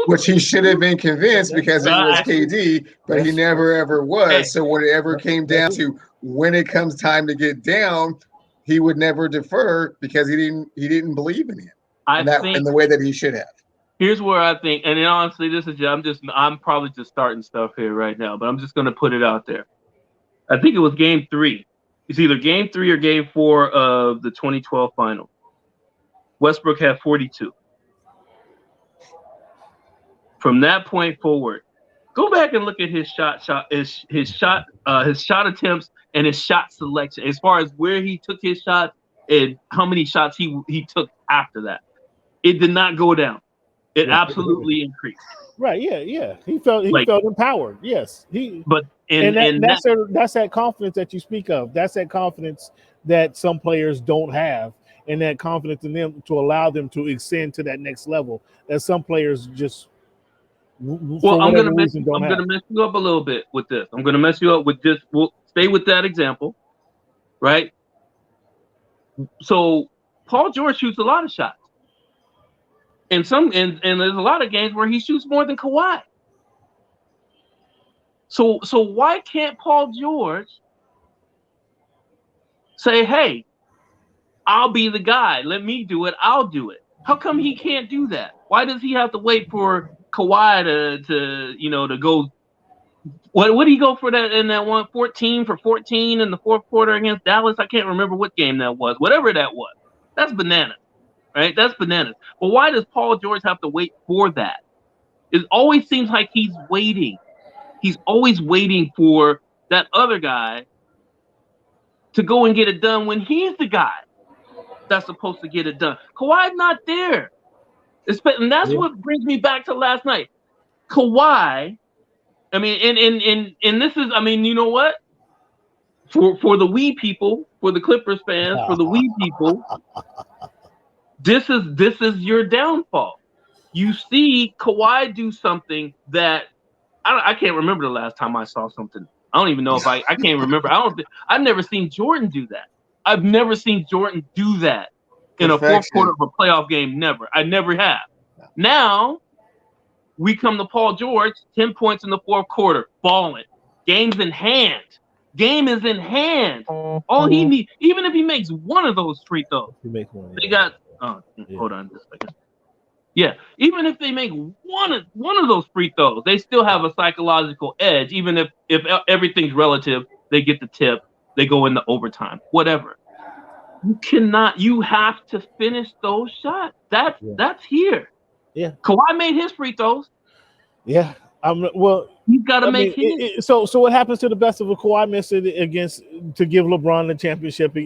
Which he should have been convinced because it was KD, but he never ever was. So when it ever came down to when it comes time to get down, he would never defer because he didn't believe in him in the way that he should have. Here's where I think, and honestly, I'm probably just starting stuff here right now, but I'm just going to put it out there. I think it was Game 3. It's either Game 3 or Game 4 of the 2012 final. Westbrook had 42. From that point forward, go back and look at his shot attempts and his shot selection as far as where he took his shot and how many shots he took after that. It did not go down. It absolutely increased. Right? Yeah. He felt empowered. Yes, that's that confidence that you speak of. That's that confidence that some players don't have, and that confidence in them to allow them to ascend to that next level. That some players just. Well, I'm gonna mess you up a little bit with this. I'm gonna mess you up with this. We'll stay with that example, right? So Paul George shoots a lot of shots. And there's a lot of games where he shoots more than Kawhi. So why can't Paul George say, "Hey, I'll be the guy. Let me do it. I'll do it." How come he can't do that? Why does he have to wait for Kawhi to go? What did he go for that in that one 14 for 14 in the fourth quarter against Dallas? I can't remember what game that was. Whatever that was, that's bananas. Right? That's bananas. But why does Paul George have to wait for that? It always seems like he's waiting. He's always waiting for that other guy to go and get it done when he's the guy that's supposed to get it done. Kawhi's not there. And that's what brings me back to last night. Kawhi, I mean, and this is, I mean, you know what? For the we people, for the Clippers fans, for the we people, This is your downfall. You see Kawhi do something that I can't remember the last time I saw something. I don't even know if I can't remember. I've never seen Jordan do that. I've never seen Jordan do that in a fourth quarter of a playoff game. Never. I never have. Now we come to Paul George, 10 points in the fourth quarter, balling. Game's in hand. Game is in hand. All he needs, even if he makes one of those free throws, they got. Hold on just a second. Yeah, even if they make one of those free throws, they still have a psychological edge. Even if everything's relative, they get the tip, they go into overtime, whatever. You have to finish those shots. That's here. Yeah. Kawhi made his free throws. Yeah. He's got to make his. So what happens to the best of a Kawhi missed it to give LeBron the championship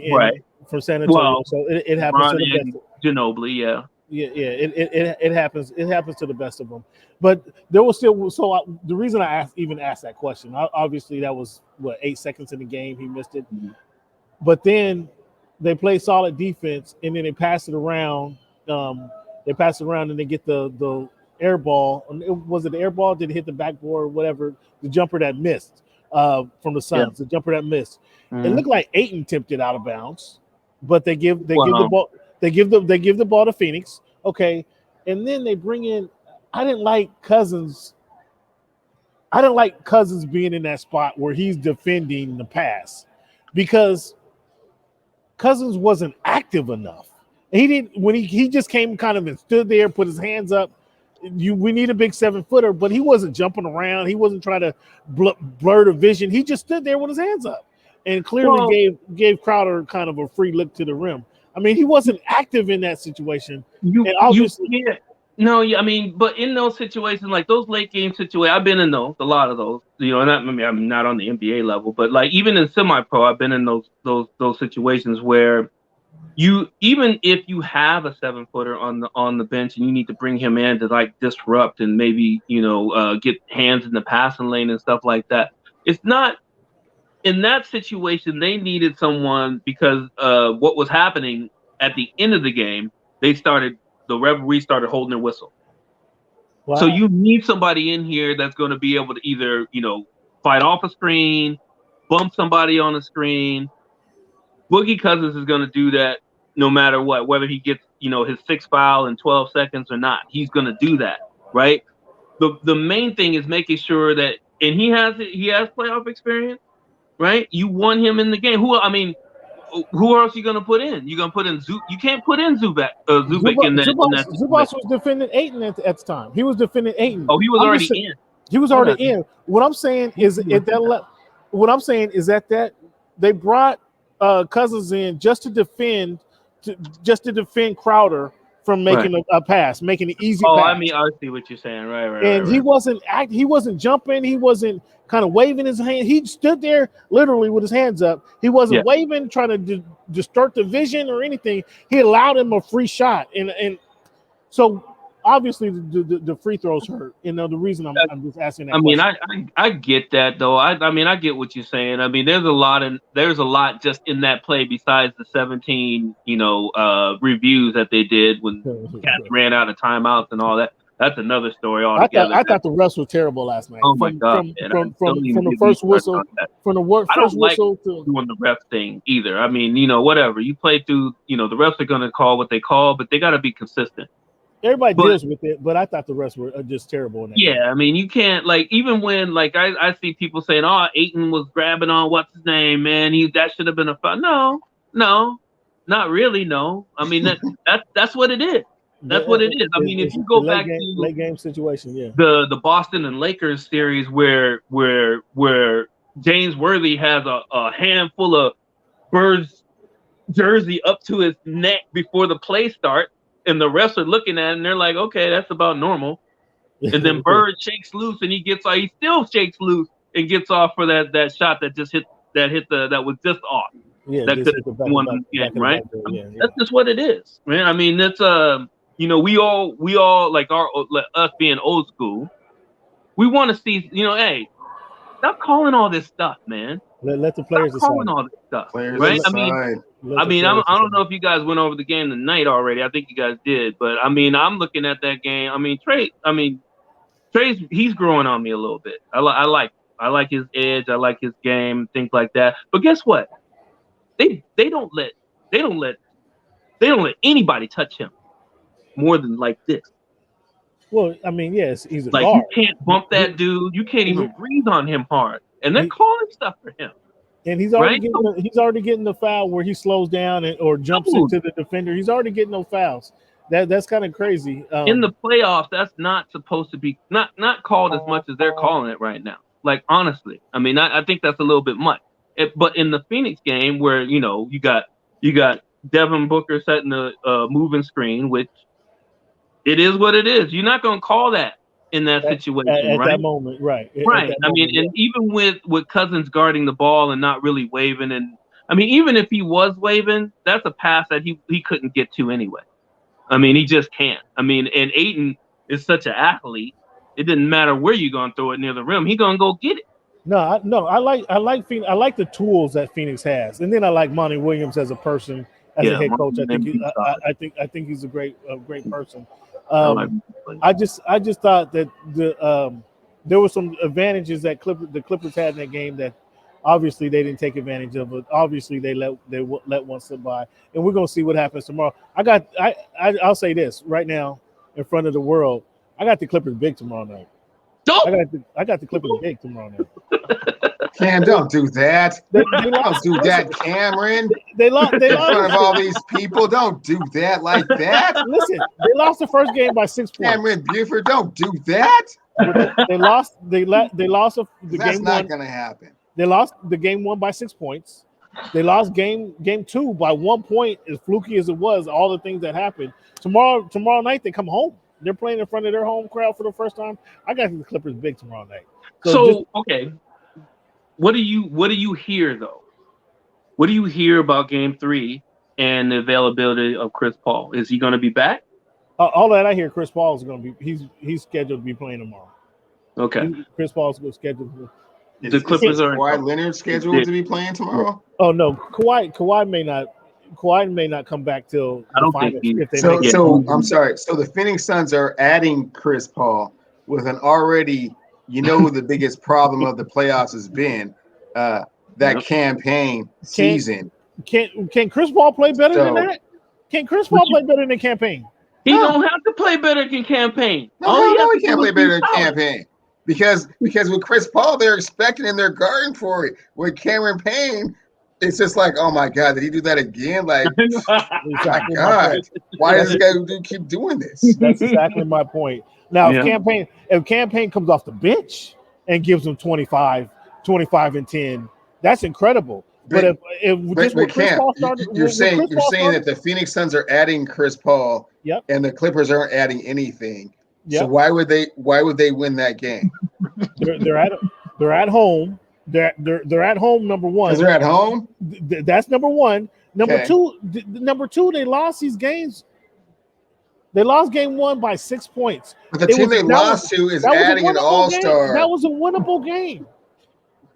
from San Antonio? Well, so it happens to the best. Ginobili, yeah. It happens. It happens to the best of them. But there was still the reason I even asked that question. Obviously, that was 8 seconds in the game he missed it. Mm-hmm. But then they play solid defense, and then they pass it around. And they get the air ball. Was it the air ball? Did it hit the backboard or whatever? The jumper that missed from the Suns. The jumper that missed. Mm-hmm. It looked like Ayton tipped it out of bounds, but they give the ball. They give the ball to Phoenix, okay, and then they bring in. I didn't like Cousins being in that spot where he's defending the pass because Cousins wasn't active enough. He didn't when he just came kind of and stood there, put his hands up. We need a big 7-footer, but he wasn't jumping around. He wasn't trying to blur the vision. He just stood there with his hands up and clearly gave Crowder kind of a free look to the rim. I mean, he wasn't active in that situation. You No, yeah, I mean, but in those situations, like those late game situations, I've been in those, a lot of those. I'm not on the NBA level, but like even in semi-pro, I've been in those situations where even if you have a 7-footer on the bench and you need to bring him in to like disrupt and maybe get hands in the passing lane and stuff like that, it's not in that situation. They needed someone because what was happening at the end of the game, the referee started holding their whistle. Wow. So you need somebody in here that's going to be able to either fight off a screen, bump somebody on the screen. Boogie Cousins is going to do that no matter what, whether he gets, his 6th foul in 12 seconds or not. He's going to do that, right? The main thing is making sure that, and he has playoff experience, right? You want him in the game. Who else are you going to put in? You're going to put in Zubak. You can't put in Zubak in that. Zubak was defending Ayton at the time. He was defending Ayton. Oh, he was already in. He was already in. What I'm saying is that they brought Cousins in just to defend Crowder from making a pass, making an easy pass. I mean, I see what you're saying. Right. And he wasn't jumping. He wasn't kind of waving his hand. He stood there literally with his hands up. He wasn't waving, trying to distort the vision or anything. He allowed him a free shot. And so obviously the free throws hurt. The reason I'm just asking that question. I get that though. I get what you're saying. I mean, there's a lot just in that play besides the 17, reviews that they did when Cats ran out of timeouts and all that. That's another story altogether. I thought the refs were terrible last night. Oh my God! From the first whistle, I don't like doing the ref thing either. I mean, whatever you play through, the refs are going to call what they call, but they got to be consistent. Everybody deals with it, but I thought the refs were just terrible in that game. I mean, you can't even when I see people saying, "Oh, Ayton was grabbing on what's his name, man. That should have been a foul." No, not really. No, I mean that's what it is. That's what it is. I mean, if you go back to late game situation, the Boston and Lakers series where James Worthy has a handful of Bird's jersey up to his neck before the play starts, and the refs are looking at it and they're like, okay, that's about normal. And then Bird shakes loose and he still shakes loose and gets off for that shot that just that was just off. Yeah, that could have won the game, right? That's just what it is, man. I mean, that's we all like us being old school. We want to see, hey, stop calling all this stuff, man. Let the players stop calling all this stuff, right? I don't know if you guys went over the game tonight already. I think you guys did, but I mean, I'm looking at that game. I mean, Trey's he's growing on me a little bit. I like his edge. I like his game, things like that. But guess what? They don't let anybody touch him more than like this. Well, I mean, yes, he's a guard. You can't bump that dude. You can't even breathe on him hard, and they're calling stuff for him. And he's already getting the foul where he slows down or jumps into the defender. He's already getting those fouls. That's kind of crazy. In the playoffs, that's not supposed to be not called as much as they're calling it right now. Like honestly, I mean, I think that's a little bit much. But in the Phoenix game, where you got Devin Booker setting a moving screen, which it is what it is. You're not going to call that in that situation, at right? That moment, right? Right. I mean, and even with Cousins guarding the ball and not really waving, and I mean, even if he was waving, that's a pass that he couldn't get to anyway. I mean, he just can't. I mean, and Ayton is such an athlete. It didn't matter where you're going to throw it near the rim. He's going to go get it. I like Phoenix. I like the tools that Phoenix has, and then I like Monty Williams as a person, as a head coach. I think he's a great person. I just thought that there were some advantages that the Clippers had in that game that obviously they didn't take advantage of, but obviously they let one slip by, and we're gonna see what happens tomorrow. I'll say this right now in front of the world. I got the Clippers big tomorrow night. I got the Clippers big tomorrow night. Cam, don't do that. Don't do that, Cameron. They lost in front of all these people. Don't do that like that. Listen, they lost the first game by 6 points. Cameron Buford, don't do that. They lost the game. That's not going to happen. They lost the game 1 by 6 points. They lost game 2 by 1 point. As fluky as it was, all the things that happened. Tomorrow night they come home. They're playing in front of their home crowd for the first time. I got the Clippers big tomorrow night. Okay, what do you hear though? What do you hear about Game 3 and the availability of Chris Paul? Is he going to be back? All that I hear, Chris Paul is going to be. He's scheduled to be playing tomorrow. Okay. Chris Paul's scheduled. The Clippers are Kawhi Leonard scheduled to be playing tomorrow. Oh no, Kawhi may not. Kawhi may not come back till the finals. So I'm sorry. So the Phoenix Suns are adding Chris Paul with an already, the biggest problem of the playoffs has been that campaign season. Can Chris Paul play better than that? Can Chris Paul play better than campaign? He don't have to play better than campaign. No, he can't play better than campaign. Because with Chris Paul, they're expecting and they're guarding for it. With Cameron Payne, it's just like, oh my God, did he do that again? Like, my God, why does this guy keep doing this? That's exactly my point. Now, if campaign comes off the bench and gives them 25 and 10, that's incredible. But Chris Paul started, you're saying that the Phoenix Suns are adding Chris Paul, and the Clippers aren't adding anything. Yep. So why would they win that game? They're at home. They're at home. Number one, because they're at home. That's number one. Number two, they lost these games. They lost game 1 by 6 points. But the team they lost to is adding an all-star. That was a winnable game.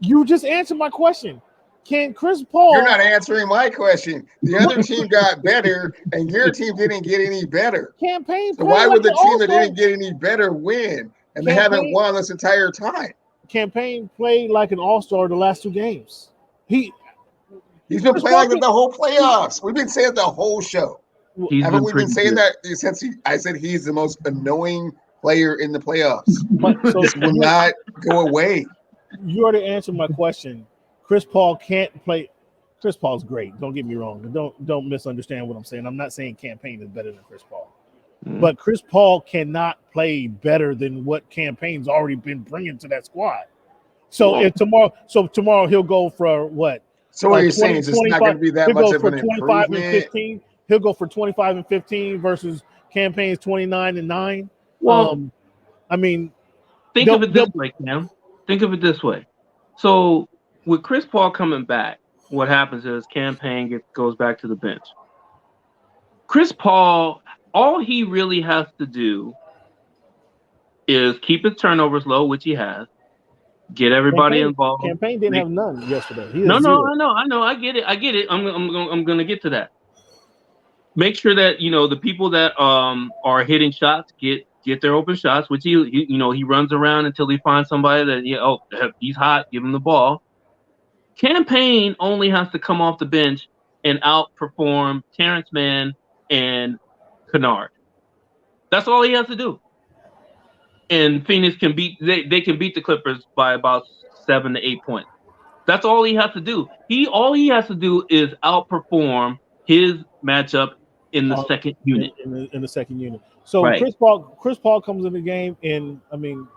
You just answered my question. Can Chris Paul? You're not answering my question. The other team got better, and your team didn't get any better. Campaign. So why would the team that didn't get any better win? And they haven't won this entire time. Campaign played like an all-star the last 2 games. He's been playing like that the whole playoffs. We've been saying the whole show. Haven't we been saying that since I said he's the most annoying player in the playoffs? This will not go away. You already answered my question. Chris Paul can't play. Chris Paul's great. Don't get me wrong. Don't misunderstand what I'm saying. I'm not saying campaign is better than Chris Paul. But Chris Paul cannot play better than what campaign's already been bringing to that squad. So tomorrow he'll go for what? So what you're saying is it's not going to be that much of an improvement. He'll go for 25 and 15 versus campaign's 29 and 9. Well, I mean, think of it this way, Cam. Think of it this way. So with Chris Paul coming back, what happens is campaign goes back to the bench. Chris Paul, all he really has to do is keep his turnovers low, which he has. Get everybody involved. Campaign didn't have none yesterday. No, I know. I get it. I'm gonna get to that. Make sure that the people that are hitting shots get their open shots, which he runs around until he finds somebody that he's hot, give him the ball. Campaign only has to come off the bench and outperform Terrence Mann and Kennard. That's all he has to do. And Phoenix can beat the Clippers by about 7 to 8 points. That's all he has to do. All he has to do is outperform his matchup in the second unit. In the second unit. So right. Chris Paul comes in the game, and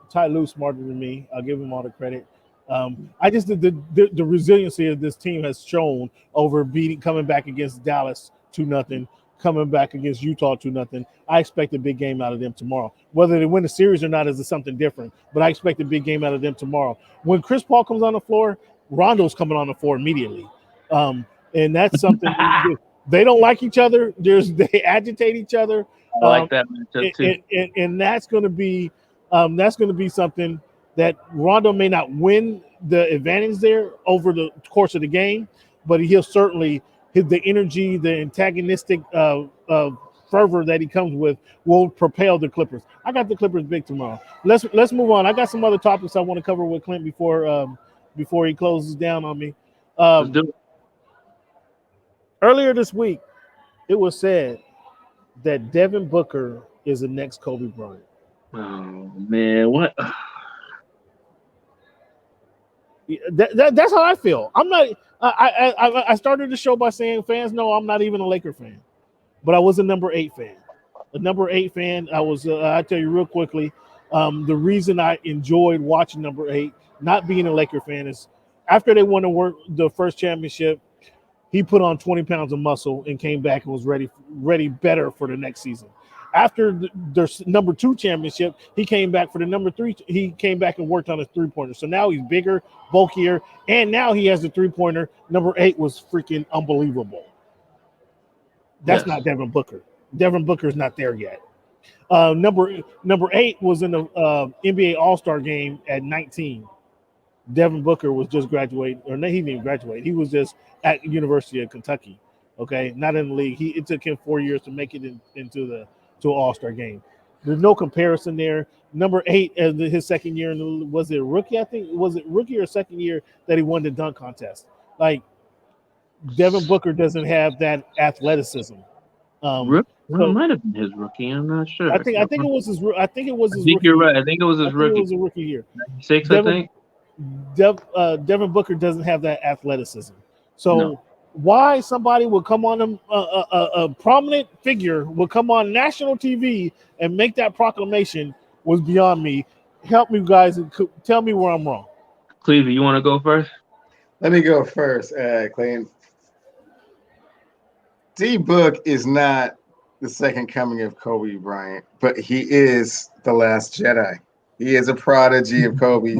Ty Lue's smarter than me. I'll give him all the credit. I just the resiliency of this team has shown over coming back against Dallas 2-0, coming back against Utah 2-0. I expect a big game out of them tomorrow. Whether they win the series or not is something different, but I expect a big game out of them tomorrow. When Chris Paul comes on the floor, Rondo's coming on the floor immediately, and that's something. They don't like each other. They agitate each other. I like that matchup too. And that's going to be something that Rondo may not win the advantage there over the course of the game, but he'll certainly the energy, the antagonistic fervor that he comes with will propel the Clippers. I got the Clippers big tomorrow. Let's move on. I got some other topics I want to cover with Clint before he closes down on me. Let's do it. Earlier this week, it was said that Devin Booker is the next Kobe Bryant. Oh man, what? That's how I feel. I'm not. I started the show by saying fans know I'm not even a Laker fan, but I was a number 8 fan. A number 8 fan. I was. I tell you real quickly, the reason I enjoyed watching number 8, not being a Laker fan, is after they won the first championship. He put on 20 pounds of muscle and came back and was ready better for the next season. After their number 2 championship, he came back for the number 3. He came back and worked on his 3-pointer. So now he's bigger, bulkier, and now he has the 3-pointer. Number 8 was freaking unbelievable. That's not Devin Booker. Devin Booker's not there yet. Number 8 was in the NBA All-Star game at 19. Devin Booker was just graduating, or no, he didn't even graduate. He was just at University of Kentucky. Okay, not in the league. It took him 4 years to make it into an All-Star game. There's no comparison there. Number 8, his second year, was it rookie? I think was it rookie or second year that he won the dunk contest. Like Devin Booker doesn't have that athleticism. It might have been his rookie. I'm not sure. I think it was his. I think it was his. I think you're right. I think it was his rookie. It was a rookie year. 6, I think. Devin Booker doesn't have that athleticism. So why somebody would come on a prominent figure would come on national TV and make that proclamation was beyond me. Help me, guys, and tell me where I'm wrong. Clevon, you want to go first? Let me go first, Clayton. D-Book is not the second coming of Kobe Bryant, but he is the last Jedi. He is a prodigy of Kobe.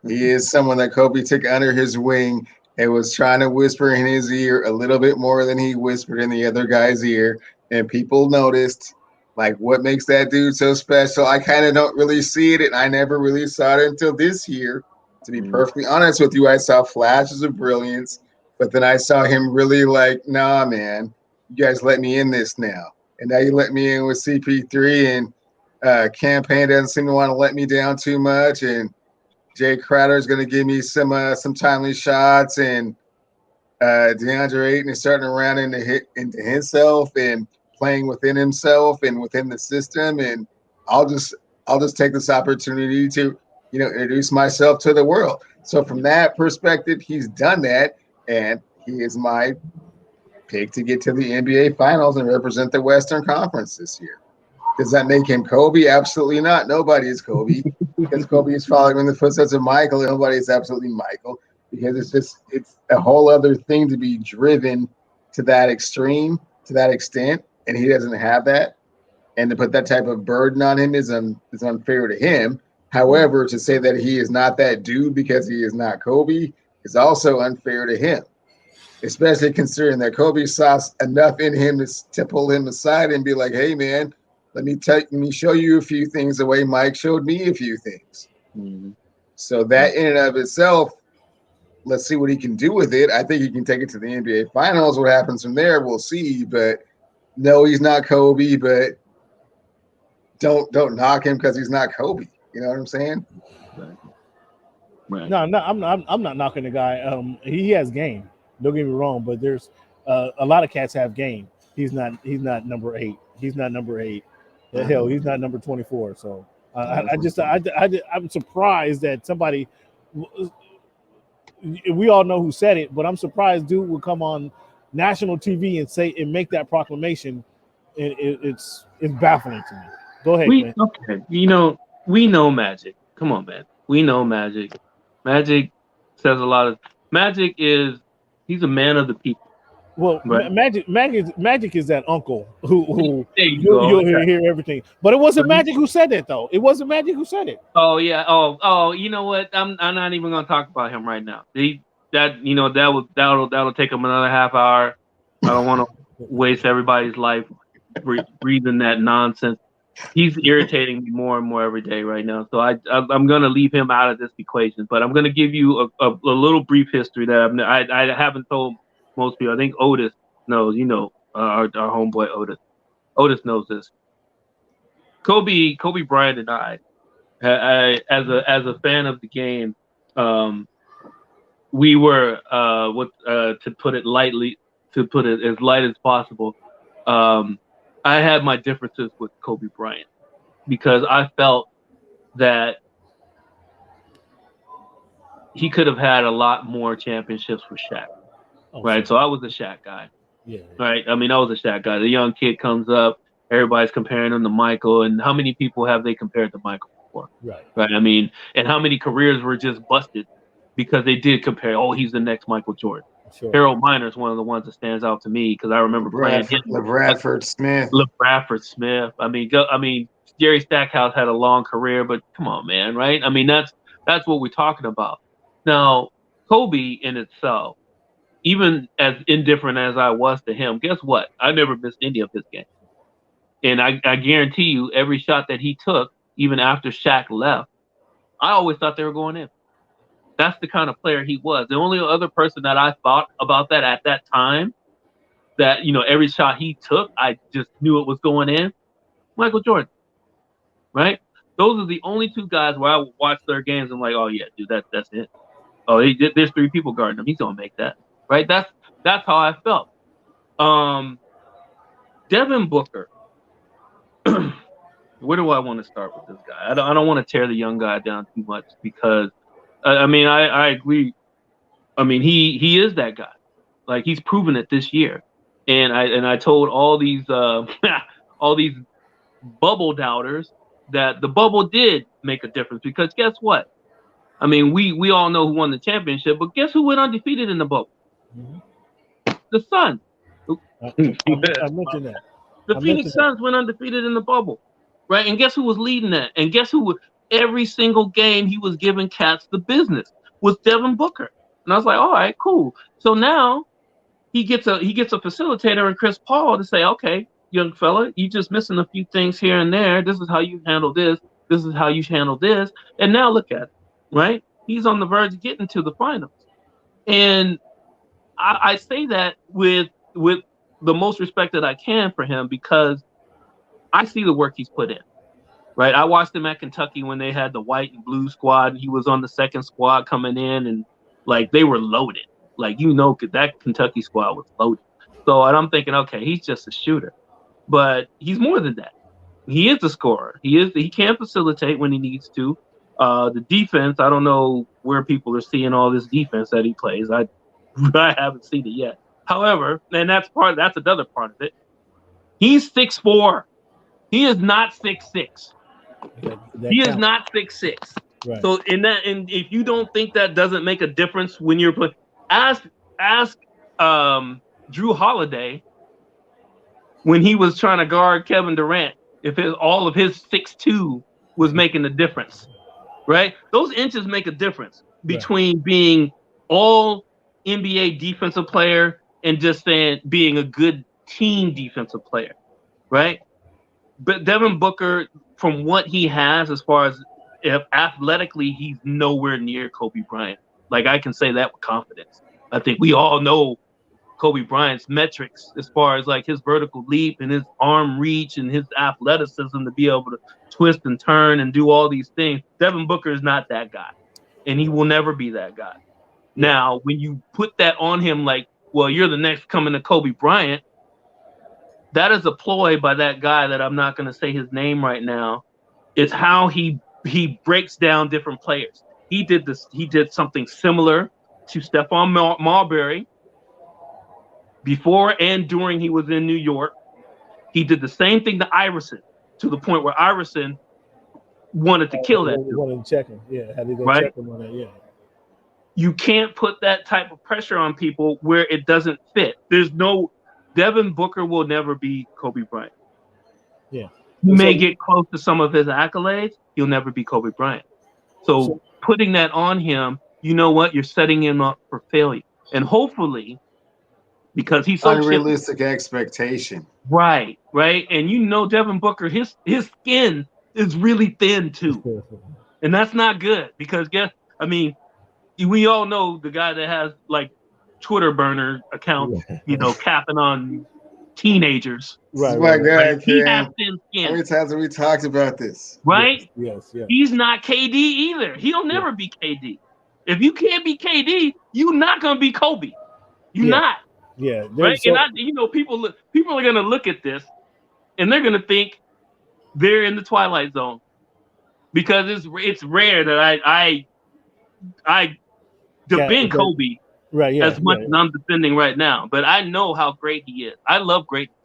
He is someone that Kobe took under his wing and was trying to whisper in his ear a little bit more than he whispered in the other guy's ear. And people noticed, like, what makes that dude so special? I kind of don't really see it, and I never really saw it until this year. To be perfectly honest with you, I saw flashes of brilliance, but then I saw him really like, nah, man, you guys let me in this now. And now you let me in with CP3, and campaign doesn't seem to want to let me down too much. And Jay Crowder is going to give me some timely shots, and DeAndre Ayton is starting to run into himself and playing within himself and within the system. And I'll just take this opportunity to, introduce myself to the world. So from that perspective, he's done that, and he is my pick to get to the NBA Finals and represent the Western Conference this year. Does that make him Kobe? Absolutely not. Nobody is Kobe because Kobe is following in the footsteps of Michael. Nobody is absolutely Michael because it's a whole other thing to be driven to that extreme, to that extent, and he doesn't have that. And to put that type of burden on him is unfair to him. However, to say that he is not that dude because he is not Kobe is also unfair to him, especially considering that Kobe saw enough in him to pull him aside and be like, hey, man, let me show you a few things the way Mike showed me a few things. Mm-hmm. So that in and of itself, let's see what he can do with it. I think he can take it to the NBA Finals. What happens from there, we'll see. But no, he's not Kobe, but don't knock him because he's not Kobe. You know what I'm saying? Right. No, I'm not knocking the guy. He has game. Don't get me wrong, but there's a lot of cats have game. He's not number 8. He's not number 8. Hell, he's not number 24. So I'm surprised that somebody. We all know who said it, but I'm surprised dude would come on national TV and say and make that proclamation. It's baffling to me. Go ahead, man. Okay, we know Magic. Come on, man. We know Magic. Magic says a lot of. Magic he's a man of the people. Well, right? Magic is that uncle who you'll hear everything. But it wasn't Magic who said that, though. It wasn't Magic who said it. Oh yeah. Oh. You know what? I'm not even gonna talk about him right now. That'll take him another half hour. I don't want to waste everybody's life breathing that nonsense. He's irritating me more and more every day right now. So I'm going to leave him out of this equation. But I'm going to give you a little brief history that I haven't told most people. I think Otis knows. Our homeboy Otis. Otis knows this. Kobe Bryant and I as a fan of the game, we were to put it as light as possible. I had my differences with Kobe Bryant because I felt that he could have had a lot more championships with Shaq, right? So I was a Shaq guy, right? I mean, I was a Shaq guy. The young kid comes up, everybody's comparing him to Michael, and how many people have they compared to Michael before? Right? I mean, and how many careers were just busted because they did compare, oh, he's the next Michael Jordan. Sure. Harold Miner is one of the ones that stands out to me because I remember playing him. LeBradford Smith. LeBradford Smith. I mean, Jerry Stackhouse had a long career, but come on, man, right? I mean, that's what we're talking about. Now, Kobe in itself, even as indifferent as I was to him, guess what? I never missed any of his games. And I guarantee you, every shot that he took, even after Shaq left, I always thought they were going in. That's the kind of player he was. The only other person that I thought about that at that time, that, you know, every shot he took, I just knew it was going in, Michael Jordan, right? Those are the only two guys where I would watch their games and I'm like, oh yeah, dude, that's it. Oh, there's three people guarding him. He's gonna make that, right? That's how I felt. Devin Booker. Where do I want to start with this guy? I don't want to tear the young guy down too much because, I mean, I agree. I mean, he is that guy. Like, he's proven it this year. And I told all these all these bubble doubters that the bubble did make a difference, because guess what? I mean, we all know who won the championship, but guess who went undefeated in the bubble? Mm-hmm. The Suns. I mentioned that. The Phoenix Suns went undefeated in the bubble, right? And guess who was leading that? And guess who? Every single game he was giving cats the business was Devin Booker. And I was like, all right, cool. So now he gets a facilitator in Chris Paul to say, okay, young fella, you just missing a few things here and there. This is how you handle this. This is how you handle this. And now look at it, right? He's on the verge of getting to the finals. And I say that with the most respect that I can for him, because I see the work he's put in, right? I watched him at Kentucky when they had the white and blue squad, and he was on the second squad coming in, and like, they were loaded. Like, you know, that Kentucky squad was loaded. So, and I'm thinking, okay, he's just a shooter, but he's more than that. He is a scorer. He can facilitate when he needs to. The defense, I don't know where people are seeing all this defense that he plays. I haven't seen it yet. However, and that's another part of it. He's 6'4". He is not 6'6". He is not 6'6". Right. So and if you don't think that doesn't make a difference when you're playing, ask Drew Holiday when he was trying to guard Kevin Durant, if all of his 6'2" was making the difference, right? Those inches make a difference between being all NBA defensive player and just being a good team defensive player, right? But Devin Booker, from what he has, as far as athletically, he's nowhere near Kobe Bryant. Like, I can say that with confidence. I think we all know Kobe Bryant's metrics as far as like his vertical leap and his arm reach and his athleticism to be able to twist and turn and do all these things. Devin Booker is not that guy, and he will never be that guy. Now, when you put that on him, like, well, you're the next coming to Kobe Bryant, that is a ploy by that guy that I'm not going to say his name right now. It's how he breaks down different players. He did something similar to Stephon Marbury before and during he was in New York. He did the same thing to Iverson, to the point where Iverson wanted to kill that dude. Wanted to check him. Yeah, had to go check him on that. Yeah. You can't put that type of pressure on people where it doesn't fit. Devin Booker will never be Kobe Bryant. Yeah. He may get close to some of his accolades. He'll never be Kobe Bryant. So putting that on him, you know what? You're setting him up for failure. And hopefully, because he's so unrealistic expectation. Right. And you know, Devin Booker, his skin is really thin too. And that's not good, because we all know the guy that has like Twitter burner accounts, capping on teenagers. Right. My God, he has thin skin. How many times have we talked about this? Right? Yes. He's not KD either. He'll never be KD. If you can't be KD, you're not gonna be Kobe. You're not. Yeah. Right. And people are gonna look at this and they're gonna think they're in the Twilight Zone, because it's rare that I defend Kobe as much as I'm defending right now. But I know how great he is. I love greatness.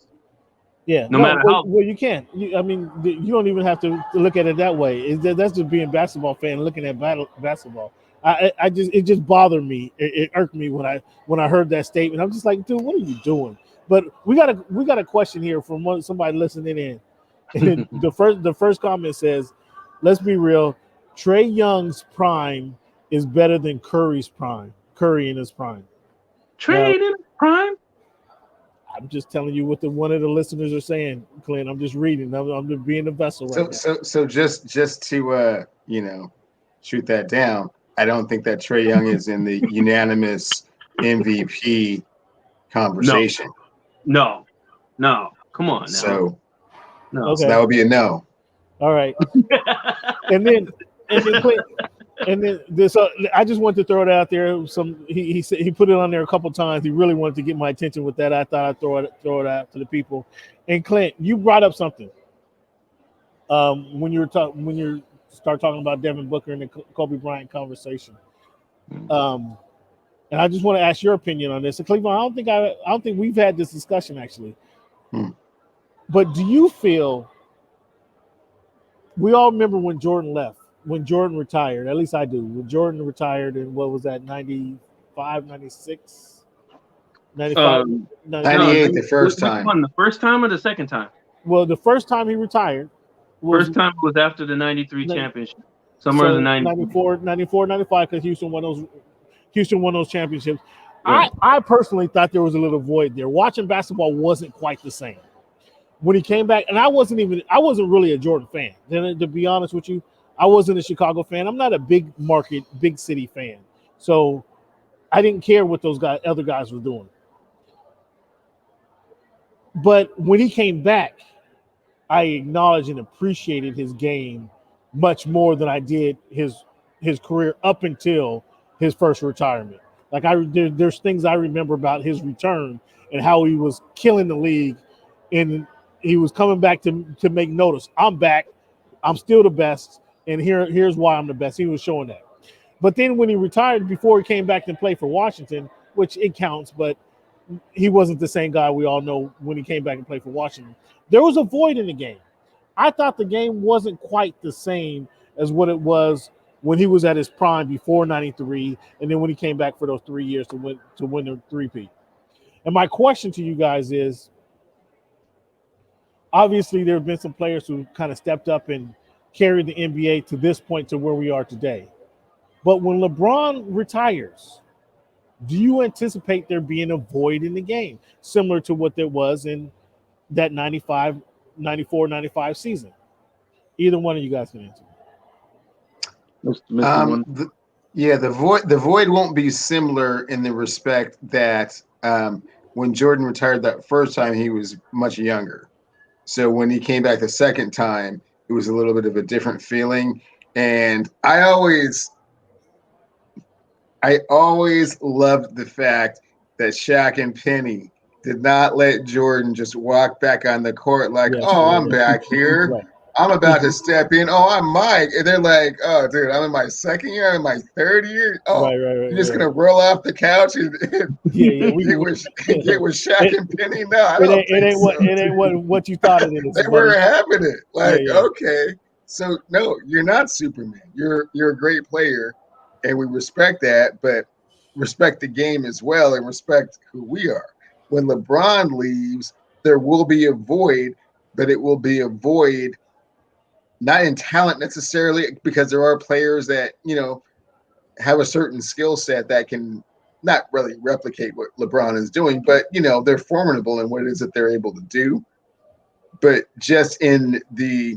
Yeah, no matter how. Well, you can't. You don't even have to look at it that way. That's just being a basketball fan looking at basketball. it just bothered me. It irked me when I heard that statement. I'm just like, dude, what are you doing? But we got a question here from somebody listening in. And the first comment says, let's be real, Trae Young's prime is better than Curry's prime. Curry in his prime. Trae in his prime? I'm just telling you what one of the listeners are saying, Clint. I'm just reading. I'm just being a vessel right now. So just to shoot that down, I don't think that Trae Young is in the unanimous MVP conversation. No. Come on now. So okay. So that would be a no. All right. and then Clint, and then this. I just wanted to throw it out there. He said he put it on there a couple times. He really wanted to get my attention with that. I thought I'd throw it out to the people. And Clint, you brought up something. When you start talking about Devin Booker and the Kobe Bryant conversation. And I just want to ask your opinion on this. And Clevon, I don't think we've had this discussion actually. But do you feel, we all remember when Jordan left, when Jordan retired, at least I do. When Jordan retired in, what was that, 95, 96? 95, 98 the first time. The first time or the second time? Well, the first time he retired. First time was after the 93 championship. Somewhere in the 94, 95, because Houston won those championships. Yeah. I personally thought there was a little void there. Watching basketball wasn't quite the same. When he came back, and I wasn't really a Jordan fan. Then, to be honest with you, I wasn't a Chicago fan. I'm not a big market, big city fan. So I didn't care what those other guys were doing. But when he came back, I acknowledged and appreciated his game much more than I did his career up until his first retirement. Like there's things I remember about his return and how he was killing the league, and he was coming back to make notice. I'm back. I'm still the best, and here's why I'm the best. He was showing that. But then when he retired, before he came back to play for Washington, which it counts, but he wasn't the same guy we all know when he came back and played for Washington. There was a void in the game. I thought the game wasn't quite the same as what it was when he was at his prime before 93, and then when he came back for those 3 years to win the three-peat. And my question to you guys is, obviously there have been some players who kind of stepped up and carried the NBA to this point to where we are today. But when LeBron retires, do you anticipate there being a void in the game, similar to what there was in that 94, 95 season? Either one of you guys can answer. The void won't be similar in the respect that when Jordan retired that first time, he was much younger. So when he came back the second time, it was a little bit of a different feeling. And I always loved the fact that Shaq and Penny did not let Jordan just walk back on the court like, I'm back here. Right. I'm about to step in. Oh, I'm Mike. And they're like, oh, dude, I'm in my second year. I'm in my third year. Oh, right, you're just going to roll off the couch and get with Shaq and Penny? No, it ain't what you thought it is. They weren't having it. Like, okay. So, no, you're not Superman. You're a great player, and we respect that, but respect the game as well and respect who we are. When LeBron leaves, there will be a void, but it will be a void not in talent necessarily, because there are players that, have a certain skill set that can not really replicate what LeBron is doing, but, they're formidable in what it is that they're able to do. But just in the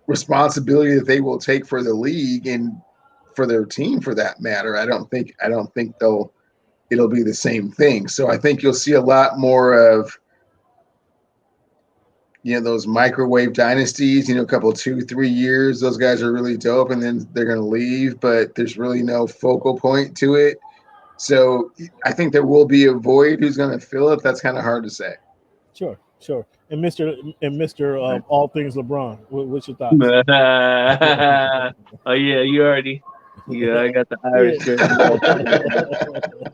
responsibility that they will take for the league and for their team, for that matter, I don't think it'll be the same thing. So I think you'll see a lot more of, those microwave dynasties, a couple 2-3 years, those guys are really dope, and then they're going to leave, but there's really no focal point to it. So I think there will be a void. Who's going to fill it? That's kind of hard to say. Sure. And Mr. All Things LeBron, what's your thoughts? Oh yeah, you already. Yeah, I got the Irish shirt.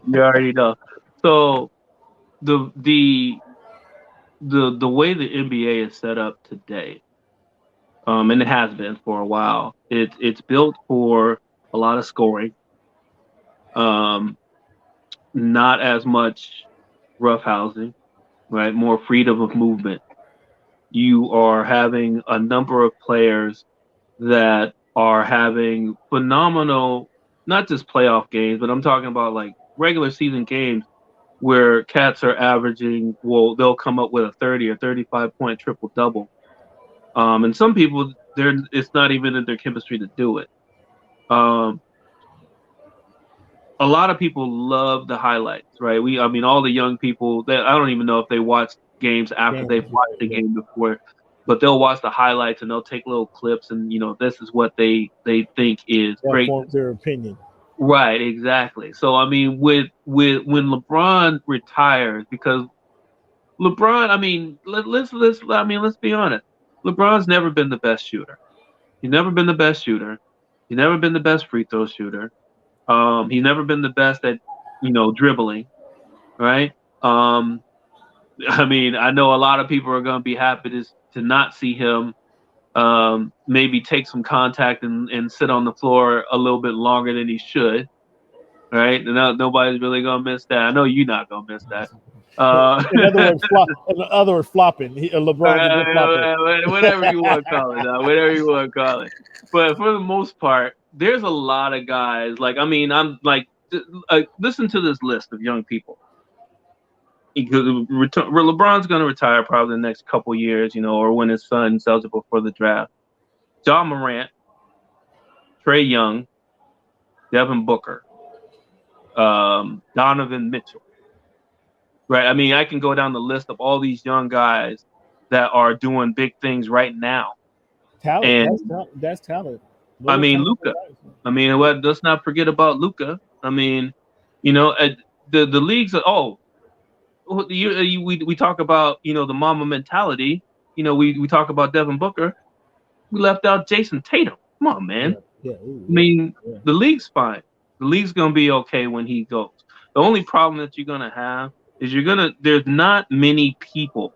You already know. So the way the NBA is set up today, and it has been for a while, it's built for a lot of scoring. Not as much roughhousing, right? More freedom of movement. You are having a number of players that are having phenomenal, not just playoff games, but I'm talking about like regular season games where cats are averaging, well, they'll come up with a 30 or 35 point triple double. And some people, it's not even in their chemistry to do it. A lot of people love the highlights, right? I mean, all the young people that I don't even know if they watch games after they've watched the game before, but they'll watch the highlights and they'll take little clips and this is what they think is great. Forms their opinion. Right, exactly. So I mean, with when LeBron retires, because LeBron, I mean, let's be honest. LeBron's never been the best shooter. He's never been the best shooter. He's never been the best free throw shooter. He's never been the best at, dribbling, right? I mean, I know a lot of people are going to be happy to not see him maybe take some contact and sit on the floor a little bit longer than he should, right? Nobody's really going to miss that. I know you're not going to miss that. In other words, flopping. LeBron flopping. Whatever you want to call it. Whatever you want to call it. But for the most part, there's a lot of guys. Like, I mean, I'm like, listen to this list of young people. LeBron's going to retire probably the next couple years, or when his son's eligible for the draft. John Morant, Trae Young, Devin Booker, Donovan Mitchell. Right. I mean, I can go down the list of all these young guys that are doing big things right now. Talent. That's talent. I mean, Luka. I mean, let's not forget about Luka. I mean, the leagues. We talk about the mama mentality. We talk about Devin Booker. We left out Jason Tatum. Come on, man. Yeah. I mean, the league's fine. The league's gonna be okay when he goes. The only problem that you're gonna have is there's not many people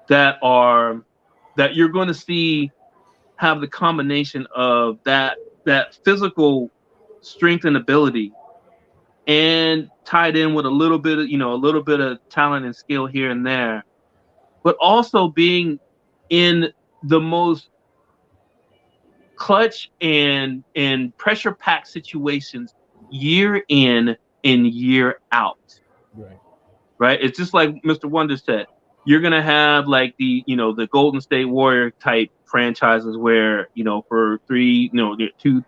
that you're going to see have the combination of that physical strength and ability and tied in with a little bit of talent and skill here and there, but also being in the most clutch and pressure packed situations year in and year out. Right. It's just like Mr. Wonder said, you're going to have like the Golden State Warrior type franchises where, for 2,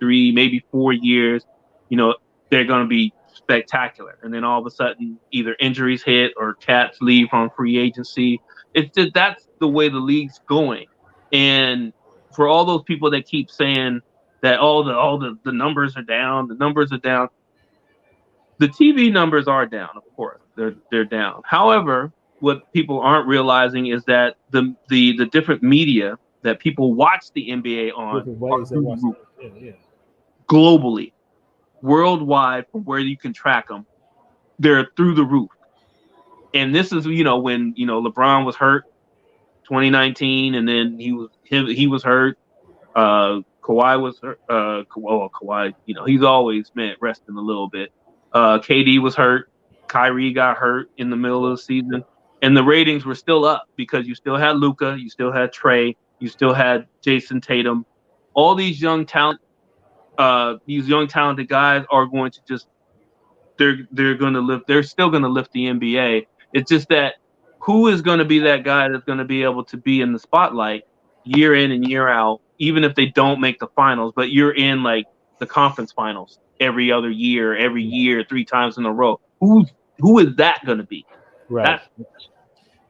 3, maybe 4 years, they're going to be spectacular. And then all of a sudden either injuries hit or cats leave on free agency. It's just, that's the way the league's going. And for all those people that keep saying that all the numbers are down, the TV numbers are down, of course. They're down. However, what people aren't realizing is that the different media that people watch the NBA on globally, worldwide, from where you can track them, they're through the roof. And this is when LeBron was hurt, 2019, and then he was hurt. Kawhi was hurt. Kawhi, he's always resting a little bit. KD was hurt. Kyrie got hurt in the middle of the season, and the ratings were still up because you still had Luka, you still had Trae, you still had Jason Tatum. All these young talented guys are going to just they're still going to lift the NBA. It's just that who is going to be that guy that's going to be able to be in the spotlight year in and year out, even if they don't make the finals, but you're in like the conference finals every other year, 3 times in a row. Who is that going to be? Right.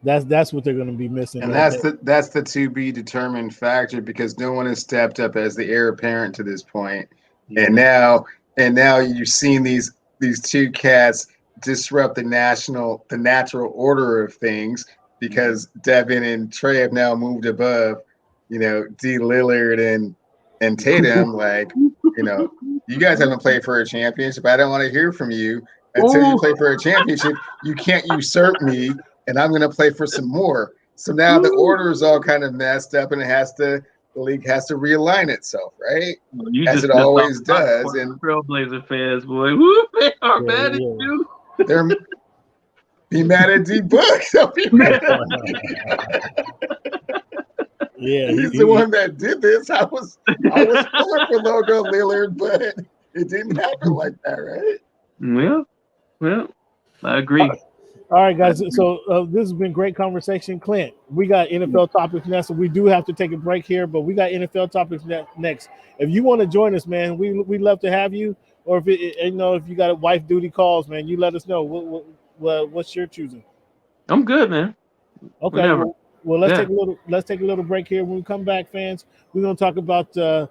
That's what they're going to be missing. And that's the to be determined factor, because no one has stepped up as the heir apparent to this point. Yeah. And now you've seen these two cats disrupt the natural order of things, because Devin and Trae have now moved above, D. Lillard and Tatum. Like, you guys haven't played for a championship. I don't want to hear from you until you play for a championship. You can't usurp me, and I'm going to play for some more. So now the order is all kind of messed up, and it has to the league has to realign itself, right? Well, you As just it always does. And Trailblazer fans, boy, woo, they are mad at yeah. you. they're be mad at D Book. So be mad Yeah, He's the one that did this. I was pulling for Logo Lillard, but it didn't happen like that, right? Well, I agree. All right, guys. So this has been great conversation, Clint. We got NFL topics next. So we do have to take a break here, but we got NFL topics next. If you want to join us, man, we love to have you. Or if if you got a wife duty calls, man, you let us know. What's your choosing? I'm good, man. Okay. Whenever. Well, let's take a little break here. When we come back, fans, we're gonna talk about the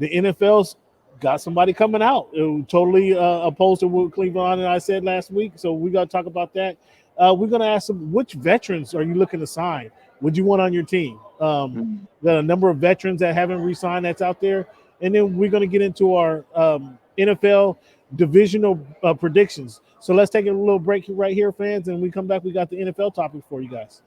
NFL's got somebody coming out. Totally opposed to what Clevon and I said last week. So we got to talk about that. We're going to ask them, which veterans are you looking to sign? Would you want on your team? The number of veterans that haven't re-signed that's out there. And then we're going to get into our NFL divisional predictions. So let's take a little break right here, fans. And when we come back, we got the NFL topics for you guys.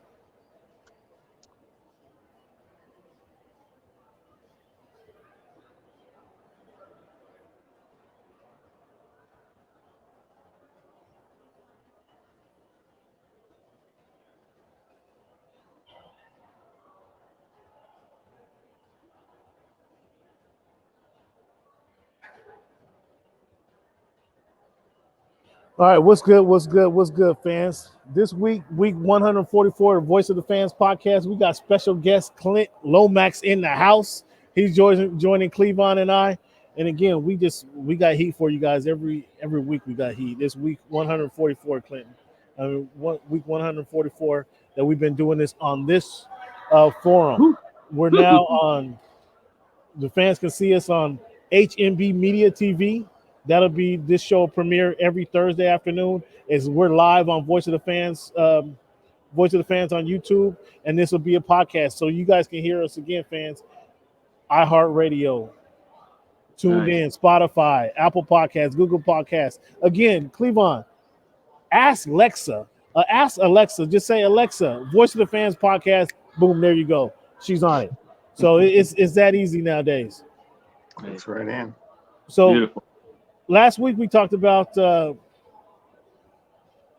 All right, what's good, fans? This week 144, Voice of the Fans podcast. We got special guest Clint Lomax in the house. He's joining Clevon and I. And again, we got heat for you guys every week. We got heat. This week 144, Clinton. Week 144 that we've been doing this on this forum. We're now on. The fans can see us on HNB Media TV. That'll be this show premiere every Thursday afternoon. As we're live on Voice of the Fans on YouTube, and this will be a podcast, so you guys can hear us again, fans. iHeartRadio, tuned in, Spotify, Apple Podcasts, Google Podcasts. Again, Clevon, ask Alexa. Just say Alexa, Voice of the Fans podcast. Boom, there you go. She's on it. So it's that easy nowadays. That's right in. So. Beautiful. Last week we talked about the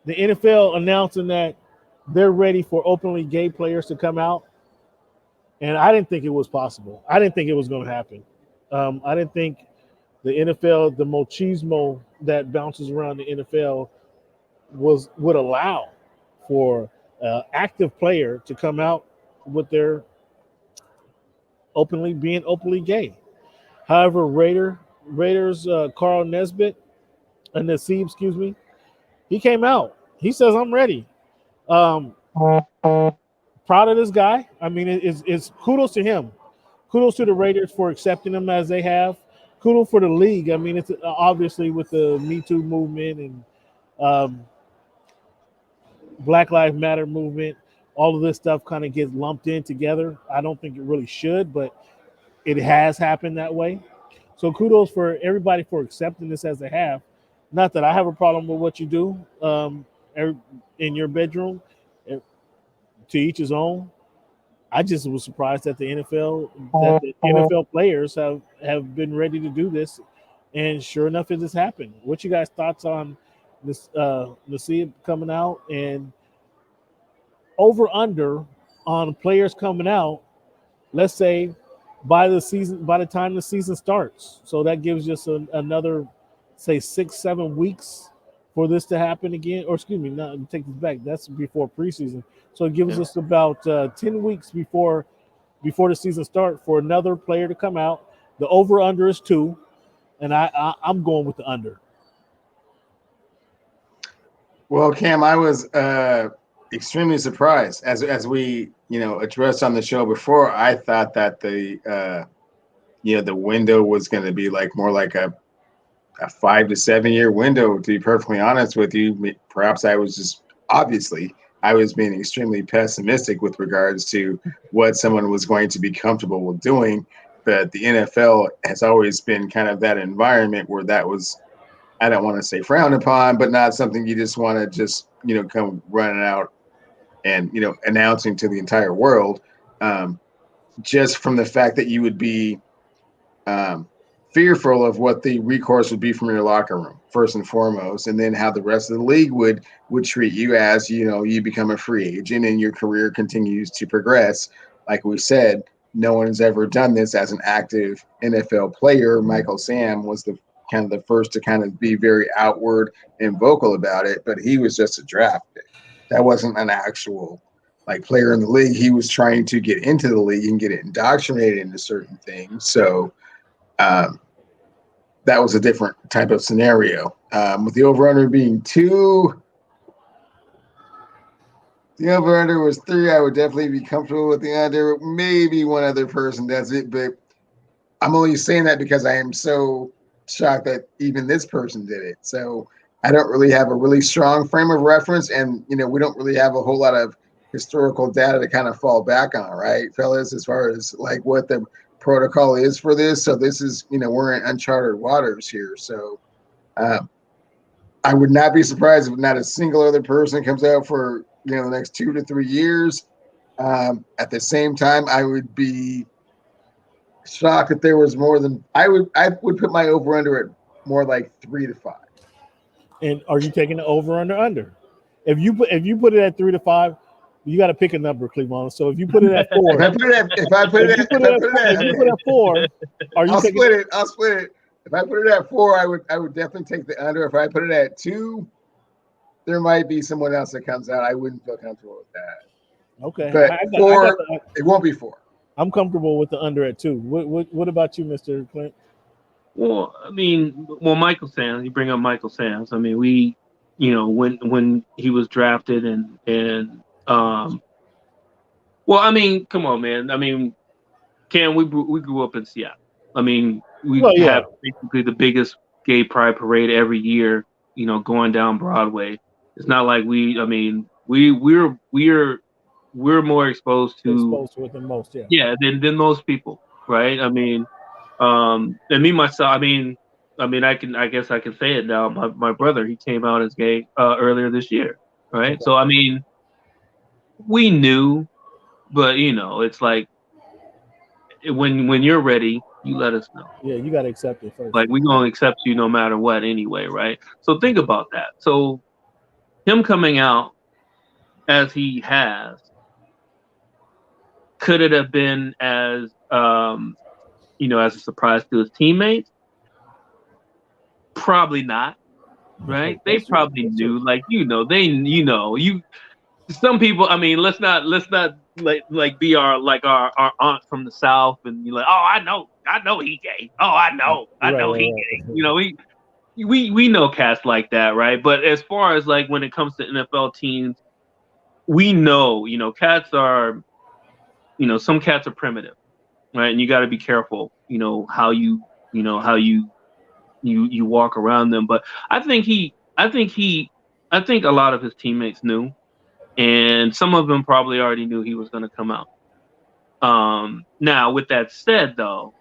NFL announcing that they're ready for openly gay players to come out, and I didn't think it was possible. I didn't think it was going to happen. I didn't think the NFL, the machismo that bounces around the NFL, would allow for active player to come out with their being openly gay. However, Raiders Carl Nesbitt and Nasib, he came out. He says, I'm ready. Proud of this guy. I mean, it's kudos to him. Kudos to the Raiders for accepting him as they have. Kudos for the league. I mean, it's obviously with the Me Too movement and Black Lives Matter movement, all of this stuff kind of gets lumped in together. I don't think it really should, but it has happened that way. So kudos for everybody for accepting this as they have. Not that I have a problem with what you do in your bedroom. To each his own. I just was surprised that the NFL players have been ready to do this, and sure enough, it has happened. What you guys' thoughts on this? Nasib coming out and over under on players coming out. Let's say by the time the season starts. So that gives us another, say, 6-7 weeks for this to happen again. Or excuse me, take this back. That's before preseason. So it gives us about 10 weeks before the season starts for another player to come out. The over-under is 2, and I'm going with the under. Well, Cam, I was extremely surprised as we addressed on the show before. I thought that the window was going to be more like a 5 to 7 year window. To be perfectly honest with you, perhaps I was being extremely pessimistic with regards to what someone was going to be comfortable with doing. But the NFL has always been kind of that environment where that was, I don't want to say frowned upon, but not something you just want to come running out and announcing to the entire world. just from the fact that you would be fearful of what the recourse would be from your locker room, first and foremost, and then how the rest of the league would treat you as, you become a free agent and your career continues to progress. Like we said, no one has ever done this as an active NFL player. Michael Sam was the first to kind of be very outward and vocal about it, but he was just a draft pick. That wasn't an actual player in the league. He was trying to get into the league and get indoctrinated into certain things. So that was a different type of scenario. With the over-under being 2, the over-under was 3. I would definitely be comfortable with the under. Maybe one other person does it, but I'm only saying that because I am so shocked that even this person did it. So I don't really have a really strong frame of reference, and we don't really have a whole lot of historical data to kind of fall back on, right, fellas, as far as what the protocol is for this. So this is, we're in uncharted waters here. So I would not be surprised if not a single other person comes out for the next 2 to 3 years. At the same time, I would be shocked if there was more than I would put my over under at more like 3 to 5. And are you taking the over under? If you put it at 3 to 5, you got to pick a number, Clevon. So if you put it at 4, if I put it at 4, are you I'll taking? I'll split it. If I put it at 4, I would definitely take the under. If I put it at 2, there might be someone else that comes out. I wouldn't feel comfortable with that. Okay, but 4, it won't be 4. I'm comfortable with the under at 2. What about you, Mr. Clint? Well, I mean, Michael Sams. You bring up Michael Sams. I mean, we, when he was drafted and well, I mean, come on, man. I mean, Cam, we grew up in Seattle. I mean, we have basically the biggest gay pride parade every year. Going down Broadway. It's not like we're more exposed to it than most, than most people, right? I mean, and me myself. I mean, I guess I can say it now. My brother, he came out as gay earlier this year, right? Okay. So I mean, we knew, but it's like when you're ready, you let us know. Yeah, you got to accept it first. Like, we're gonna accept you no matter what anyway, right? So think about that. So him coming out as he has, could it have been as as a surprise to his teammates? Probably not, right? They probably knew, some people. I mean, let's not be our aunt from the South and you're like, oh, I know he gay. Oh, I know he gay. We know cats like that, right? But as far as when it comes to NFL teams, we know, cats are, some cats are primitive, right? And you got to be careful, how you walk around them. But I think a lot of his teammates knew, and some of them probably already knew he was going to come out. Now, with that said, though,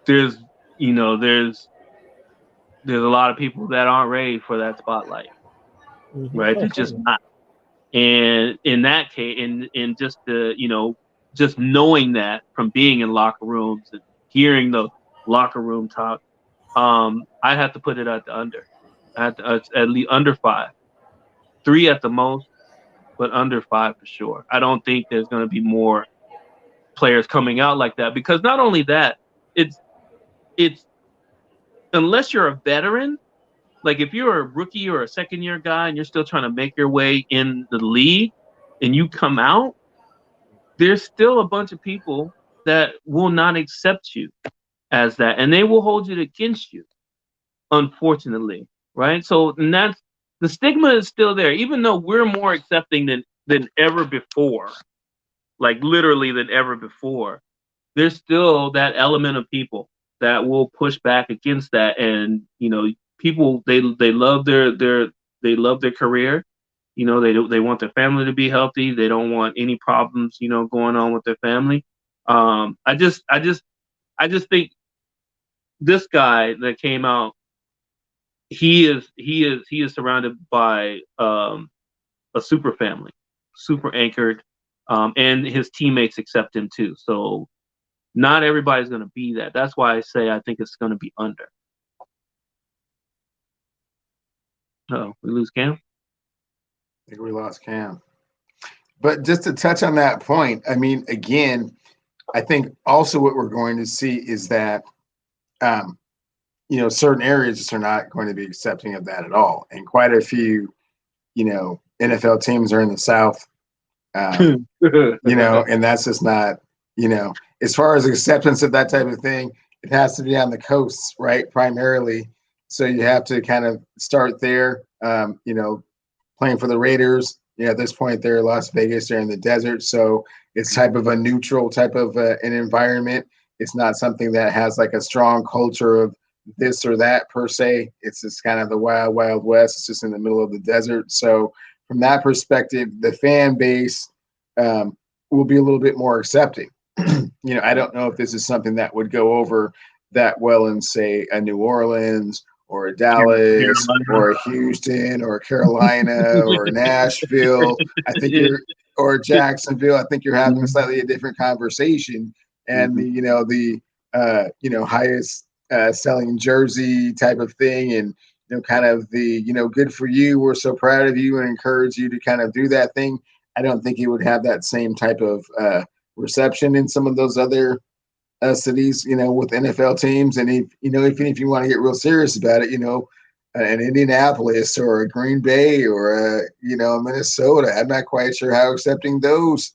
there's a lot of people that aren't ready for that spotlight, right? They're just not. And in that case, in just just knowing that from being in locker rooms and hearing the locker room talk, I have to put it at the under. I have to at least under 5, 3 at the most, but under 5 for sure. I don't think there's going to be more players coming out like that, because not only that, it's unless you're a veteran, like if you're a rookie or a second year guy and you're still trying to make your way in the league and you come out, there's still a bunch of people that will not accept you as that, and they will hold it against you, unfortunately, right? So, and that's, the stigma is still there, even though we're more accepting than ever before, like literally than ever before. There's still that element of people that will push back against that, and people, they love their career. They want their family to be healthy. They don't want any problems, going on with their family. I just think this guy that came out, he is surrounded by a super family, super anchored. and his teammates accept him too. So not everybody's going to be that. That's why I say I think it's going to be under. Oh, we lose Cam? I think we lost Cam. But just to touch on that point, I mean, again, I think also what we're going to see is that, certain areas just are not going to be accepting of that at all. And quite a few, NFL teams are in the South, and that's just not, as far as acceptance of that type of thing, it has to be on the coasts, right? Primarily. So you have to kind of start there, playing for the Raiders. At this point, they're Las Vegas, they're in the desert. So it's type of a neutral type of an environment. It's not something that has like a strong culture of this or that per se. It's just kind of the wild, wild west. It's just in the middle of the desert. So from that perspective, the fan base will be a little bit more accepting. I don't know if this is something that would go over that well in, say, a New Orleans or a Dallas or a Houston or Carolina or Nashville. I think or Jacksonville. I think you're having slightly a different conversation. And the highest selling jersey type of thing, and kind of the good for you. We're so proud of you and encourage you to kind of do that thing. I don't think it would have that same type of reception in some of those other cities, with NFL teams. And even if you want to get real serious about it, an Indianapolis or a Green Bay or Minnesota, I'm not quite sure how accepting those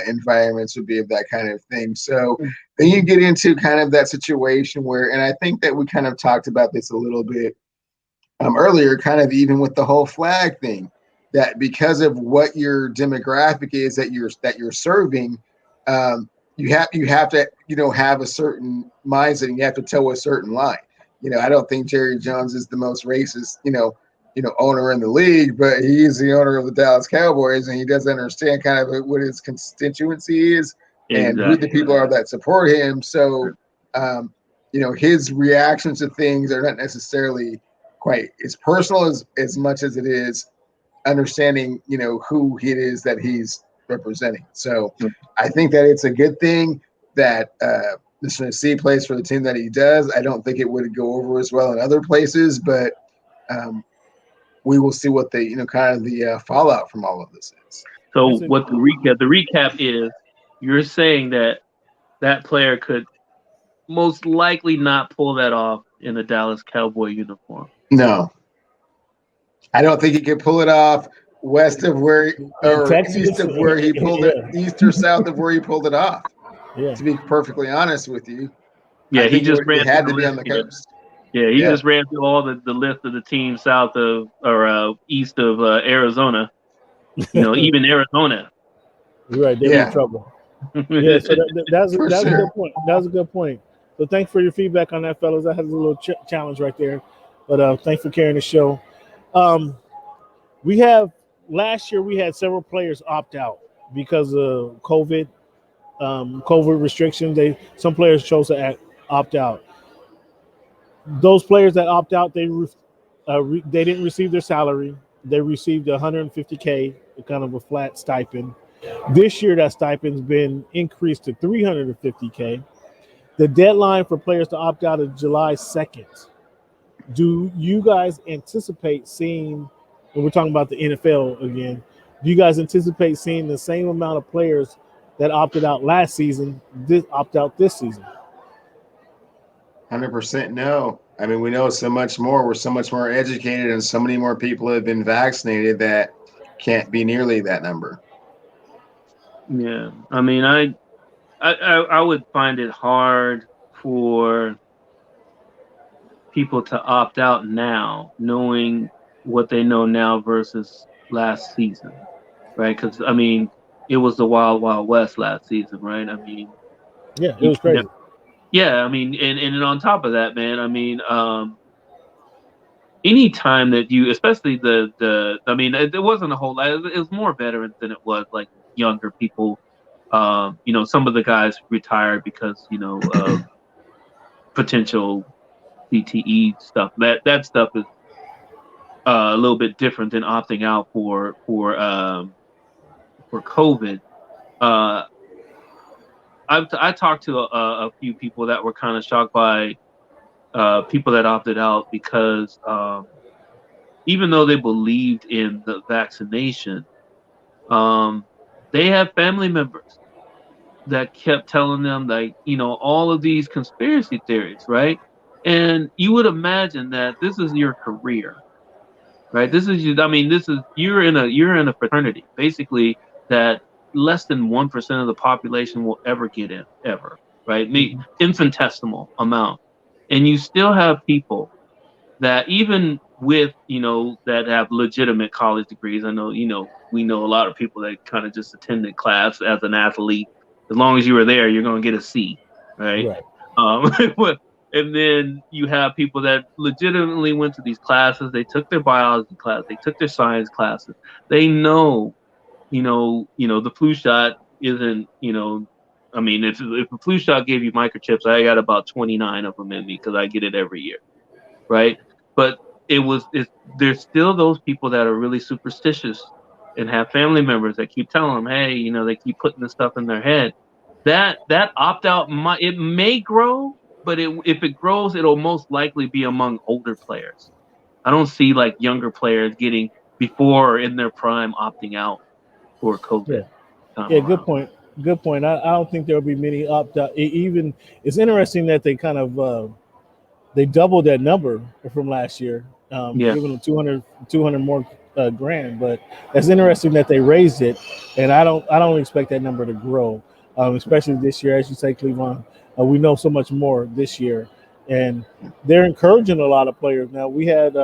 environments would be of that kind of thing. So then you get into kind of that situation where, and I think that we kind of talked about this a little bit earlier, kind of even with the whole flag thing, that because of what your demographic is that you're serving, you have to have a certain mindset, and you have to toe a certain line. I don't think Jerry Jones is the most racist owner in the league, but he's the owner of the Dallas Cowboys, and he doesn't understand kind of what his constituency is and who the people are that support him. So his reactions to things are not necessarily quite as personal as much as it is understanding who it is that he's representing. So I think that it's a good thing that the Tennessee plays for the team that he does. I don't think it would go over as well in other places, but we will see what the kind of the fallout from all of this is. So what the recap is, you're saying that player could most likely not pull that off in a Dallas Cowboy uniform. No, I don't think he could pull it off west of where or east of where he pulled it, east or south of where he pulled it off. Yeah. To be perfectly honest with you. Yeah, he just had to be on the coast. Yeah, he just ran through all the list of the teams south of or east of Arizona. Even Arizona. You're right, they're in trouble. Yeah, so that's a good point. That was a good point. So thanks for your feedback on that, fellas. That has a little challenge right there. But thanks for carrying the show. Last year we had several players opt out because of COVID restrictions. Some players chose to opt out. Those players that opt out, they didn't receive their salary. They received $150K, kind of a flat stipend. This year, that stipend's been increased to $350K. The deadline for players to opt out is July 2nd. Do you guys anticipate seeing, and we're talking about the NFL again, do you guys anticipate seeing the same amount of players that opted out last season opt out this season? 100% no. I mean, we know so much more. We're so much more educated, and so many more people have been vaccinated that can't be nearly that number. Yeah, I mean, I would find it hard for people to opt out now, knowing what they know now versus last season, right? Because I mean, it was the wild, wild west last season, right? I mean, yeah, it was crazy. Yeah, I mean, and on top of that, man, I mean, any time that you, especially I mean, it wasn't a whole lot. It was more veterans than it was like younger people. Some of the guys retired because of potential CTE stuff. That stuff is a little bit different than opting out for COVID. I talked to a few people that were kind of shocked by people that opted out because even though they believed in the vaccination, they have family members that kept telling them, like, all of these conspiracy theories, right? And you would imagine that this is your career, right? You're in a fraternity, basically, that less than 1% of the population will ever get in, ever, right? Infinitesimal amount. And you still have people that even with, that have legitimate college degrees. I know, we know a lot of people that kind of just attended class as an athlete. As long as you were there, you're going to get a C, right? Right. And then you have people that legitimately went to these classes. They took their biology class. They took their science classes. They know, the flu shot isn't, I mean, if a flu shot gave you microchips, I got about 29 of them in me because I get it every year, right? But there's still those people that are really superstitious and have family members that keep telling them, hey, they keep putting this stuff in their head. That opt out it may grow, but if it grows, it'll most likely be among older players. I don't see like younger players getting before or in their prime opting out for COVID. Yeah, good point. Good point. I don't think there'll be many opt out. Even it's interesting that they kind of they doubled that number from last year, giving them 200 more grand. But it's interesting that they raised it, and I don't expect that number to grow, especially this year, as you say, Clevon. We know so much more this year, and they're encouraging a lot of players. Now we had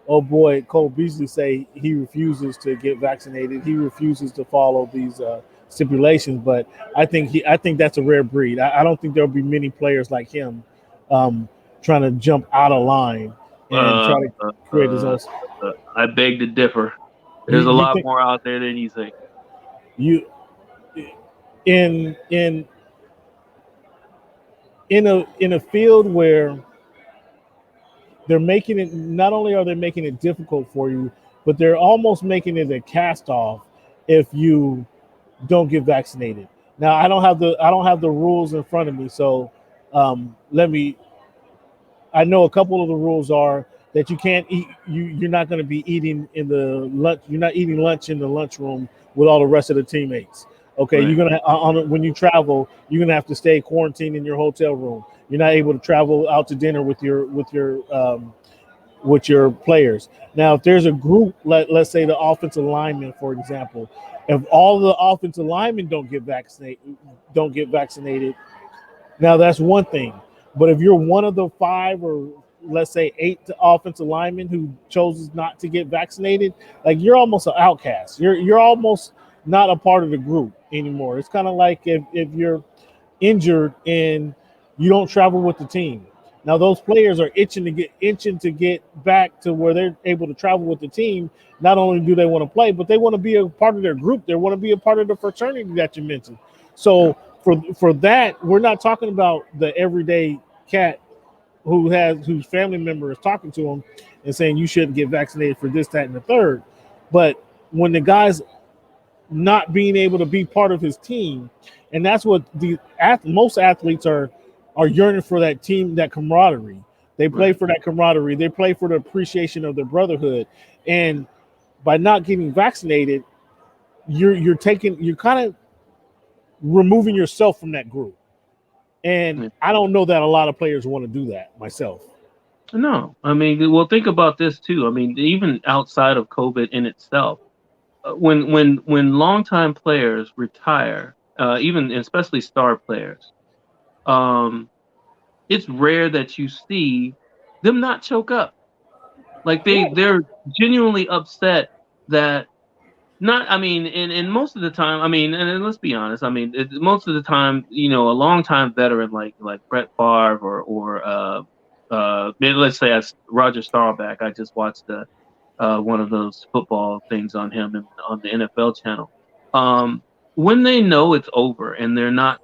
Cole Beasley say he refuses to get vaccinated. He refuses to follow these stipulations. But I think that's a rare breed. I don't think there'll be many players like him trying to jump out of line and try to create his own. I beg to differ. There's a lot more out there than you think. You in a field where they're making it, not only are they making it difficult for you, but they're almost making it a cast off if you don't get vaccinated. Now I don't have the rules in front of me, so I know a couple of the rules are that you can't eat. You're not going to be eating in the lunch. You're not eating lunch in the lunchroom with all the rest of the teammates. Okay, right. You're gonna when you travel, you're gonna have to stay quarantined in your hotel room. You're not able to travel out to dinner with your players. Now, if there's a group, let's say the offensive linemen, for example, if all the offensive linemen don't get vaccinated, now that's one thing. But if you're one of the 5 or let's say 8 offensive linemen who chose not to get vaccinated, like you're almost an outcast. You're almost not a part of the group anymore. It's kind of like if you're injured and you don't travel with the team. Now those players are itching to get back to where they're able to travel with the team. Not only do they want to play, but they want to be a part of their group. They want to be a part of the fraternity that you mentioned. So for that, we're not talking about the everyday cat whose family member is talking to him and saying you shouldn't get vaccinated for this, that, and the third. But when the guy's not being able to be part of his team, and that's what most athletes are yearning for, that team, that camaraderie. They play for that camaraderie. They play for the appreciation of their brotherhood. And by not getting vaccinated, you're kind of removing yourself from that group. And I don't know that a lot of players want to do that myself. No, I mean, well, think about this too. I mean, even outside of COVID in itself, when longtime players retire, even especially star players, it's rare that you see them not choke up. Like they're genuinely upset that not. I mean, and most of the time, I mean, and let's be honest. I mean, most of the time, a longtime veteran like Brett Favre or let's say Roger Staubach. I just watched one of those football things on him on the NFL channel. When they know it's over and they're not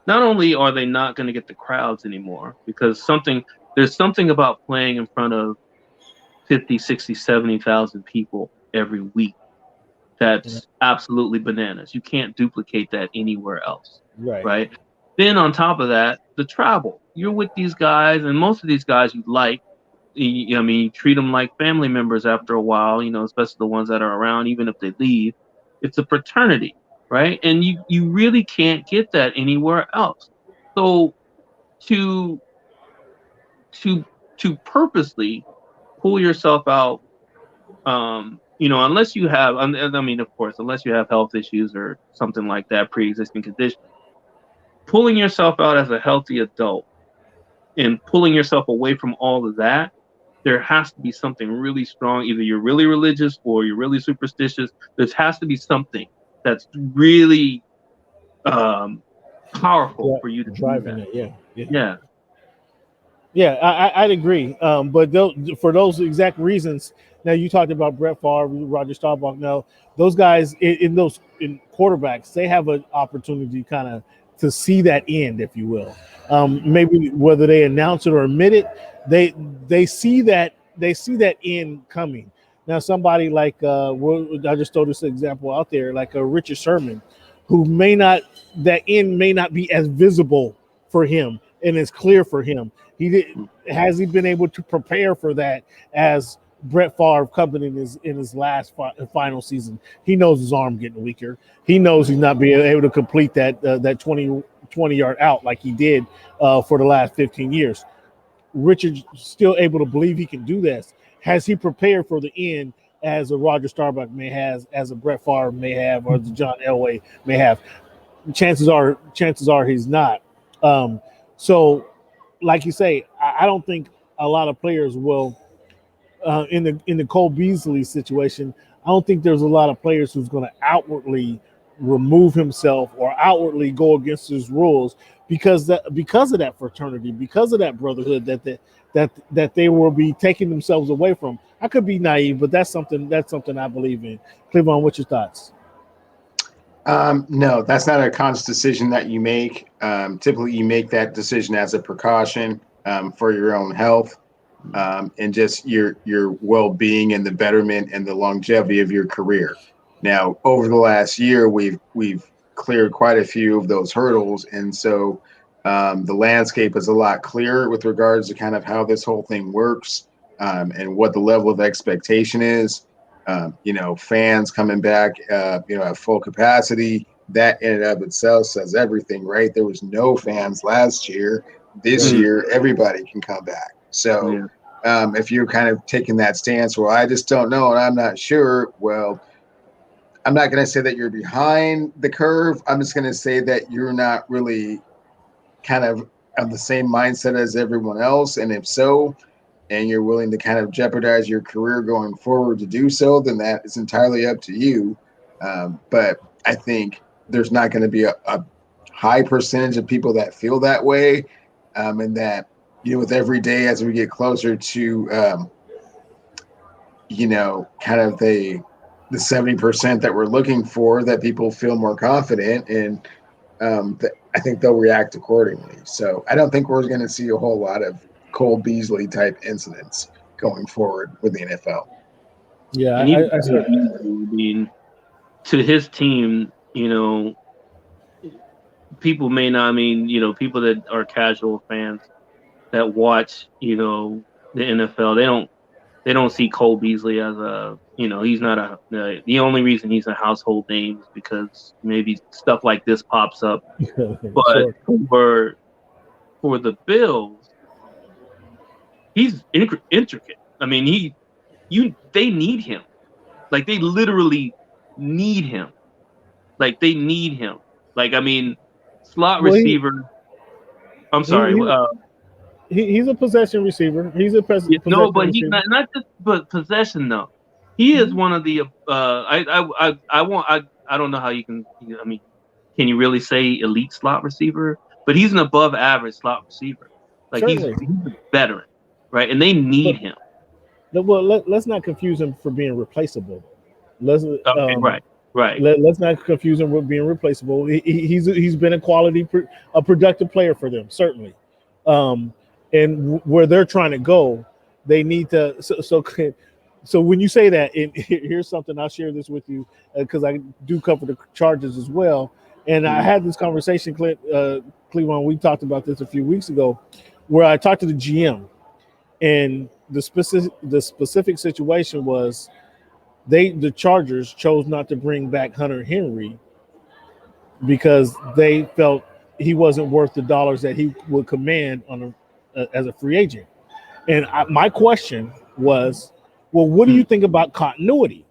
only are they not going to get the crowds anymore, because there's something about playing in front of 50, 60, 70,000 people every week That's absolutely bananas. You can't duplicate that anywhere else. Right. Right. Then on top of that, the travel. You're with these guys, and most of these guys you like. I mean, you treat them like family members after a while, especially the ones that are around, even if they leave. It's a fraternity, right? And you really can't get that anywhere else. So to to purposely pull yourself out, unless you have, I mean, of course, unless you have health issues or something like that, pre-existing condition, pulling yourself out as a healthy adult and pulling yourself away from all of that, there has to be something really strong. Either you're really religious or you're really superstitious. There has to be something that's really powerful for you to driving do that. it. Yeah, I'd agree. But for those exact reasons, now you talked about Brett Favre, Roger Staubach. Now those guys in quarterbacks, they have an opportunity kind of to see that end, if you will. Maybe whether they announce it or admit it, they see that end coming. Now somebody like I just throw this example out there, like a Richard Sherman, who that end may not be as visible for him and as clear for him. Has he been able to prepare for that as Brett Favre coming in his last final season? He knows his arm getting weaker. He knows he's not being able to complete that 20-yard out like he did for the last 15 years. Richard's still able to believe he can do this. Has he prepared for the end as a Roger Staubach may have, as a Brett Favre may have, or the John Elway may have? Chances are he's not. So, like you say, I don't think a lot of players will in the Cole Beasley situation. I don't think there's a lot of players who's going to outwardly remove himself or outwardly go against his rules because of that fraternity, because of that brotherhood that they will be taking themselves away from. I could be naive, but that's something I believe in. Clevon, what's your thoughts? No, that's not a conscious decision that you make. Typically, you make that decision as a precaution for your own health and just your well-being and the betterment and the longevity of your career. Now, over the last year, we've cleared quite a few of those hurdles, and so the landscape is a lot clearer with regards to kind of how this whole thing works and what the level of expectation is. Fans coming back, at full capacity, that in and of itself says everything, right? There was no fans last year. This year, everybody can come back. So if you're kind of taking that stance, well, I just don't know and I'm not sure, well, I'm not going to say that you're behind the curve. I'm just going to say that you're not really kind of the same mindset as everyone else. And if so, and you're willing to kind of jeopardize your career going forward to do so, then that is entirely up to you. But I think there's not going to be a high percentage of people that feel that way. And that, with every day as we get closer to, kind of the 70% that we're looking for, that people feel more confident, and I think they'll react accordingly. So I don't think we're going to see a whole lot of Cole Beasley type incidents going forward with the NFL. Yeah, I mean, to his team, people may not. I mean, people that are casual fans that watch, the NFL, they don't see Cole Beasley as a, he's not the only reason he's a household name is because maybe stuff like this pops up. But sure. for the Bills, he's intricate. I mean, they need him. Like, they literally need him. Like, they need him. Like, I mean, slot receiver. I'm sorry. He's a possession receiver. He's a possession no, but receiver. He not just but possession though. He is one of the. I don't know how you can. I mean, can you really say elite slot receiver? But he's an above average slot receiver. Like he's a veteran, right? And they need him. Well, let's not confuse him for being replaceable. Right. Let's not confuse him with being replaceable. He's been a productive player for them, certainly. And where they're trying to go, they need to. So So when you say that, and here's something, I'll share this with you because I do cover the Chargers as well. And I had this conversation, Clevon, we talked about this a few weeks ago, where I talked to the GM, and the specific situation was the Chargers chose not to bring back Hunter Henry because they felt he wasn't worth the dollars that he would command as a free agent. And my question was, well, what do you think about continuity?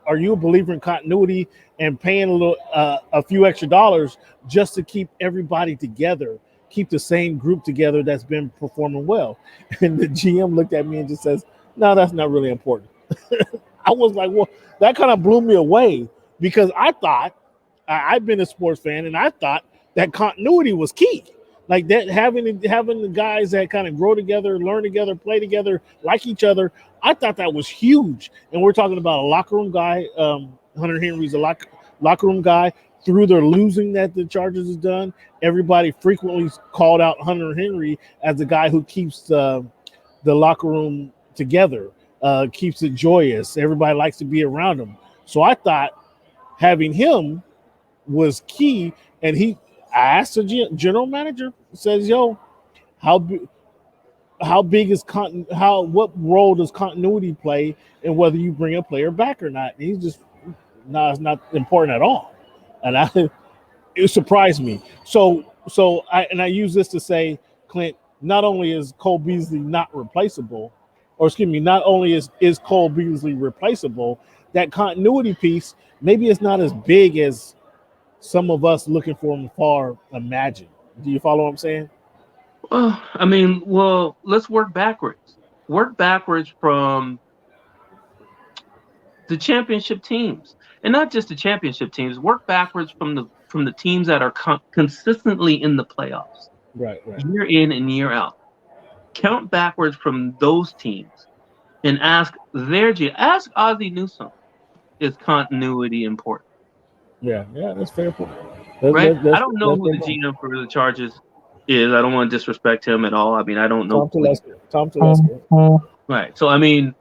Are you a believer in continuity and paying a few extra dollars just to keep everybody together, keep the same group together that's been performing well? And the GM looked at me and just says, no, that's not really important. I was like, well, that kind of blew me away because I thought, I've been a sports fan, and I thought that continuity was key. Like that, having the guys that kind of grow together, learn together, play together, like each other. I thought that was huge. And we're talking about a locker room guy. Hunter Henry's a locker room guy. Through their losing that the Chargers has done, everybody frequently called out Hunter Henry as the guy who keeps the locker room together, keeps it joyous. Everybody likes to be around him. So I thought having him was key. And I asked the general manager, says, "Yo, how big is what role does continuity play in whether you bring a player back or not?" And he's just, no, it's not important at all. And it surprised me. So I use this to say, Clint, not only is Cole Beasley not replaceable, or excuse me, not only is Cole Beasley replaceable, that continuity piece maybe it's not as big as some of us looking for him far imagine. Do you follow what I'm saying? Let's work backwards. Work backwards from the championship teams, and not just the championship teams. Work backwards from the teams that are consistently in the playoffs, right, year in and year out. Count backwards from those teams, and ask Ozzie Newsome, is continuity important? Yeah, that's fair point. Right? I don't know who the GM for the Chargers is. I don't want to disrespect him at all. I mean, I don't know. Tom Telesco. Right. So, I mean,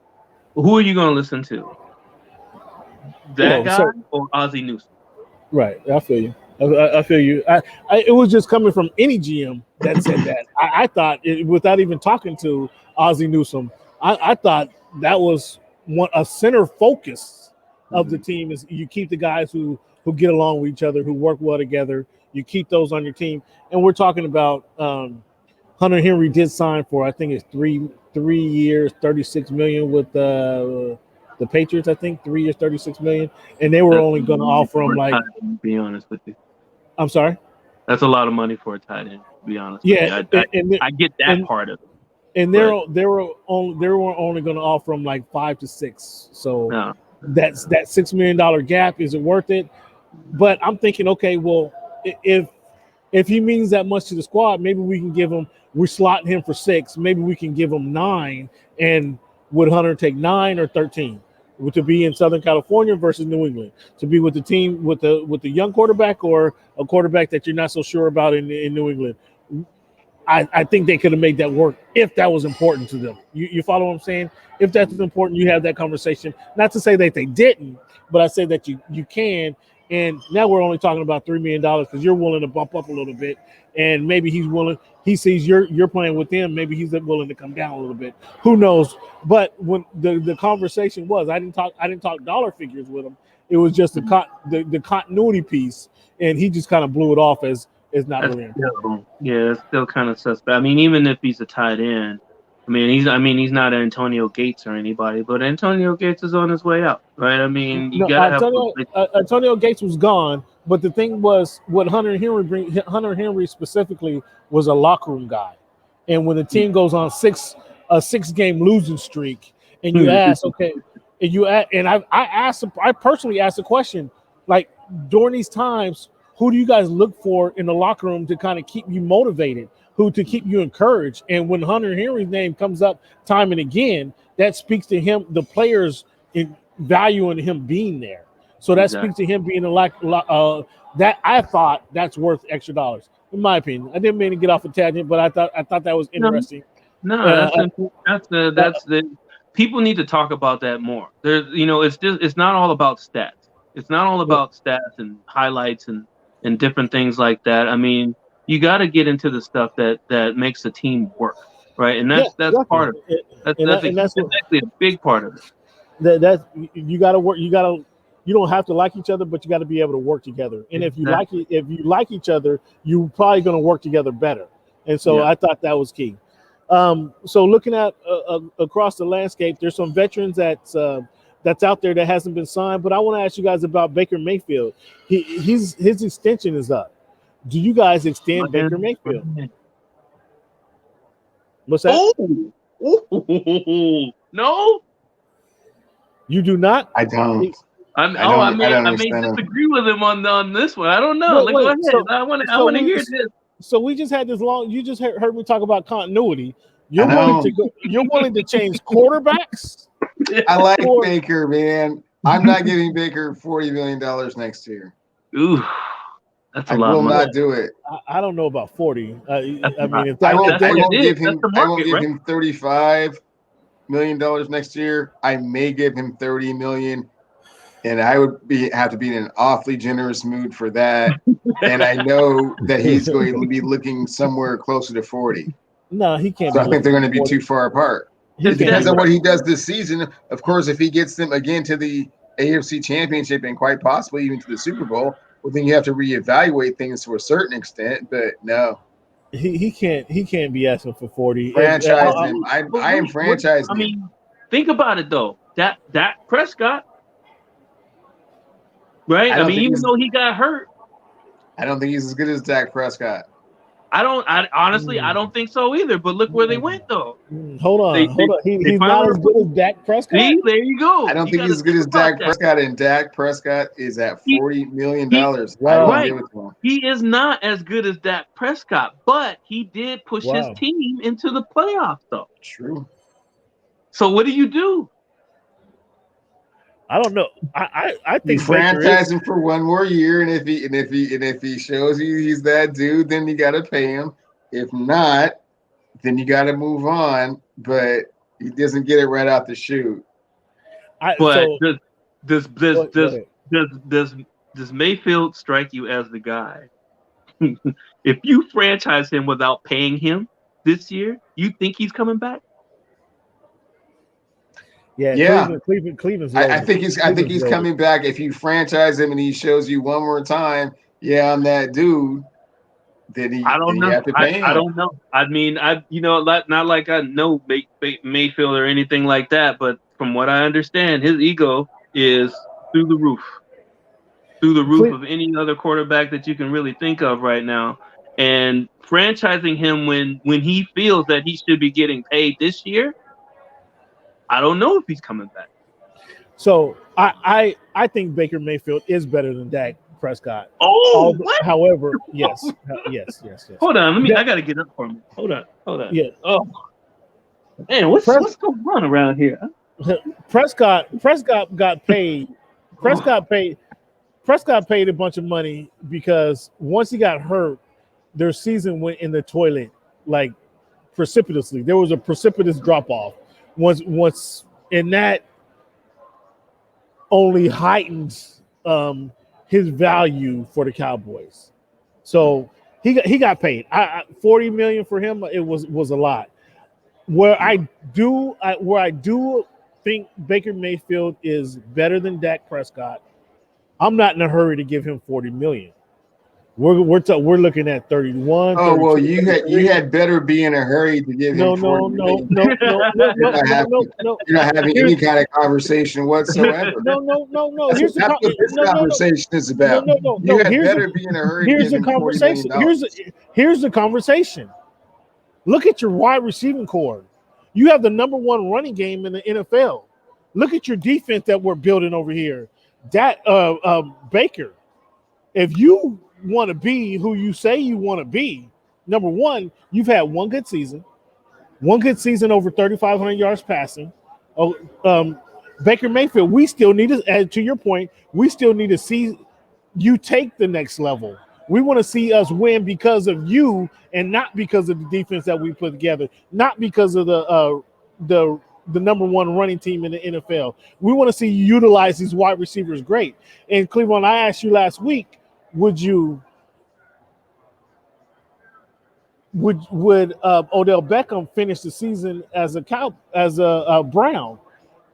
who are you going to listen to? That guy or Ozzie Newsome? Right. I feel you. I feel you. It was just coming from any GM that said that. I thought, without even talking to Ozzie Newsome, I thought that was a center focus of the team is you keep the guys who get along with each other, who work well together. You keep those on your team. And we're talking about Hunter Henry did sign for, I think it's three years, $36 million with the Patriots. I think 3 years, $36 million, and they were only going to offer him like. To be honest with you, I'm sorry. That's a lot of money for a tight end. To be honest. Yeah, with you. I get that part of it. And they were only going to offer him like 5 to 6. So. No. That $6 million gap, is it worth it? But I'm thinking, okay, well, if he means that much to the squad, maybe we can give him. We're slotting him for 6. Maybe we can give him 9. And would Hunter take 9 or 13? To be in Southern California versus New England, to be with the team with the young quarterback or a quarterback that you're not so sure about in New England. I think they could have made that work if that was important to them. You follow what I'm saying? If that's important, you have that conversation. Not to say that they didn't, but I say that you can. And now we're only talking about $3 million because you're willing to bump up a little bit. And maybe he's willing. He sees you're playing with them. Maybe he's willing to come down a little bit. Who knows? But when the conversation was, I didn't talk dollar figures with him. It was just the continuity piece, and he just kind of blew it off as not really important. Yeah, it's still kind of suspect. I mean, even if he's a tight end, he's not Antonio Gates or anybody, but Antonio Gates is on his way out, right? I mean, you gotta Antonio Gates was gone, but the thing was, what Hunter Henry specifically was a locker room guy, and when the team goes on a 6-game losing streak, and you ask, okay, and I personally asked the question, like during these times, who do you guys look for in the locker room to kind of keep you motivated, to keep you encouraged? And when Hunter Henry's name comes up time and again, that speaks to him, the players in valuing him being there. So that speaks to him being that I thought that's worth extra dollars, in my opinion. I didn't mean to get off a tangent, but I thought that was interesting. That's people need to talk about that more. There's, it's not all about stats. It's not all about stats and highlights and different things like that. I mean, you got to get into the stuff that makes the team work, right? And that's part of it. That's actually a big part of it. That you got to work. You don't have to like each other, but you got to be able to work together. And if you like each other, you're probably going to work together better. And so I thought that was key. So looking at across the landscape, there's some veterans that's out there that hasn't been signed. But I want to ask you guys about Baker Mayfield. His extension is up. Do you guys extend Baker Mayfield? What's that? No. You do not? I don't. I may disagree with him on this one. I don't know. Go ahead. So, I want to hear this. So we just had this long. You just heard me talk about continuity. You're willing to change quarterbacks? I like Baker, man. I'm not giving Baker $40 million next year. Ooh, that's a lot. I will not do it. I don't know about 40. I mean, I won't give him $35 million next year. I may give him $30 million, and I would have to be in an awfully generous mood for that. And I know that he's going to be looking somewhere closer to 40. No, he can't. So I think they're going to be too far apart. Because of what he does this season, of course, if he gets them again to the AFC Championship and quite possibly even to the Super Bowl, well, then you have to reevaluate things to a certain extent. But no, he can't be asking for 40. Franchise him. I am franchising him. I mean, think about it though. Dak Prescott, right? I mean, even though he got hurt, I don't think he's as good as Dak Prescott. I honestly don't think so either. But look where they went though. Hold on. He's not as good as Dak Prescott. See, there you go. I don't think he's as good as Dak Prescott, and Dak Prescott is at $40 million. Right. He is not as good as Dak Prescott, but he did push his team into the playoffs though. True. So what do you do? I don't know. I think you franchise him for one more year, and if he shows you he's that dude, then you got to pay him. If not, then you got to move on. But he doesn't get it right out the chute. Does Mayfield strike you as the guy? If you franchise him without paying him this year, you think he's coming back? Yeah. Cleveland's I think he's coming back. If you franchise him and he shows you one more time, I'm that dude. Then you have to pay him. I don't know. I mean, not like I know Mayfield or anything like that, but from what I understand, his ego is through the roof of any other quarterback that you can really think of right now. And franchising him when he feels that he should be getting paid this year, I don't know if he's coming back. So I think Baker Mayfield is better than Dak Prescott. What? However, yes. Hold on, I got to get up for me. Hold on. Yeah. Oh, man, what's going on around here? Prescott got paid. Prescott paid a bunch of money because once he got hurt, their season went in the toilet like precipitously. There was a precipitous drop off. Once and that only heightens his value for the Cowboys. So he got paid. $40 million for him. It was a lot. Where I do think Baker Mayfield is better than Dak Prescott, I'm not in a hurry to give him $40 million. We're looking at 31. Oh, well, you had better be in a hurry to give him $40 million. No. You're not having any kind of conversation whatsoever. No. That's what this conversation is about. No. You had better be in a hurry to give him $40 million. Here's the conversation. Look at your wide receiving core. You have the number one running game in the NFL. Look at your defense that we're building over here. Baker, if you want to be who you say you want to be, number one, you've had one good season over 3,500 yards passing. Baker Mayfield, we still need to add to your point. We still need to see you take the next level. We want to see us win because of you and not because of the defense that we put together, not because of the the number one running team in the NFL. We want to see you utilize these wide receivers great. And Clevon, I asked you last week, would Odell Beckham finish the season as a Brown?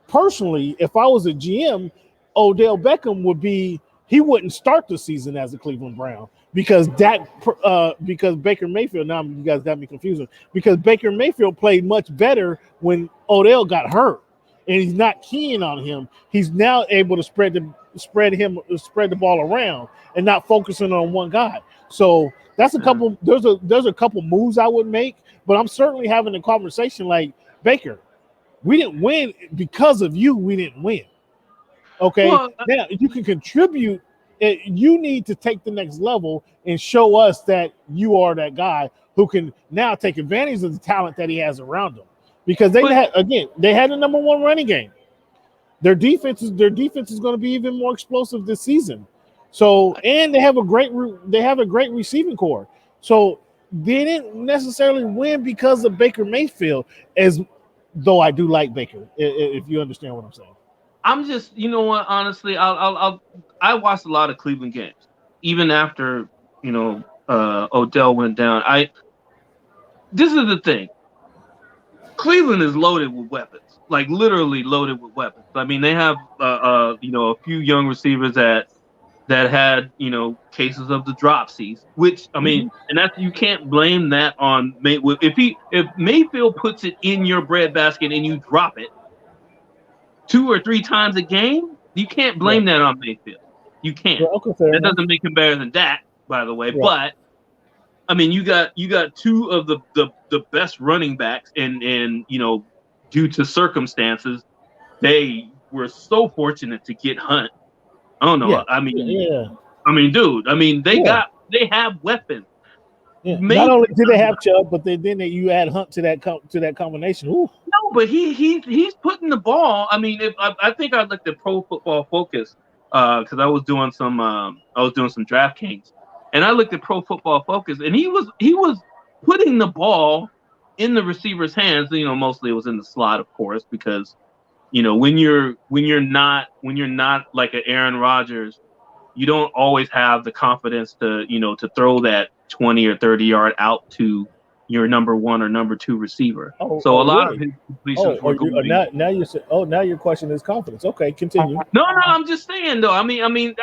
Personally, if I was a GM, Odell Beckham he wouldn't start the season as a Cleveland Brown because Baker Mayfield. Now you guys got me confused because Baker Mayfield played much better when Odell got hurt, and he's not keying on him. He's now able to spread the ball around and not focusing on one guy. So that's a couple. There's a couple moves I would make, but I'm certainly having a conversation like Baker. We didn't win because of you. We didn't win. Okay. Well, now you can contribute. You need to take the next level and show us that you are that guy who can now take advantage of the talent that he has around him. Because they had the number one running game. Their defense is going to be even more explosive this season. So, and they have a great receiving core. So they didn't necessarily win because of Baker Mayfield, as though I do like Baker, if you understand what I'm saying. I'm just, you know what, honestly, I watched a lot of Cleveland games, even after, Odell went down. This is the thing. Cleveland is loaded with weapons, like literally loaded with weapons. I mean, they have, a few young receivers that had, cases of the dropsies, which, I mean, and that's, you can't blame that on Mayfield. If Mayfield puts it in your breadbasket and you drop it 2 or 3 times a game, you can't blame that on Mayfield. You can't. That doesn't make him better than Dak, by the way. Right. But I mean, you got 2 of the best running backs, and due to circumstances, they were so fortunate to get Hunt. I don't know. Yeah. I mean, dude. I mean, they have weapons. Yeah. Not only did they have Chubb, but then you add Hunt to that combination. Ooh. No, but he's putting the ball. I mean, I think I looked at Pro Football Focus because I was doing some DraftKings, and I looked at Pro Football Focus, and he was putting the ball in the receiver's hands. Mostly it was in the slot, of course, because when you're not like an Aaron Rodgers, you don't always have the confidence to throw that 20 or 30 yard out to your number 1 or number 2 receiver. A lot of his completions were going. Now you said, now your question is confidence. Okay, continue. No, I'm just saying though. I did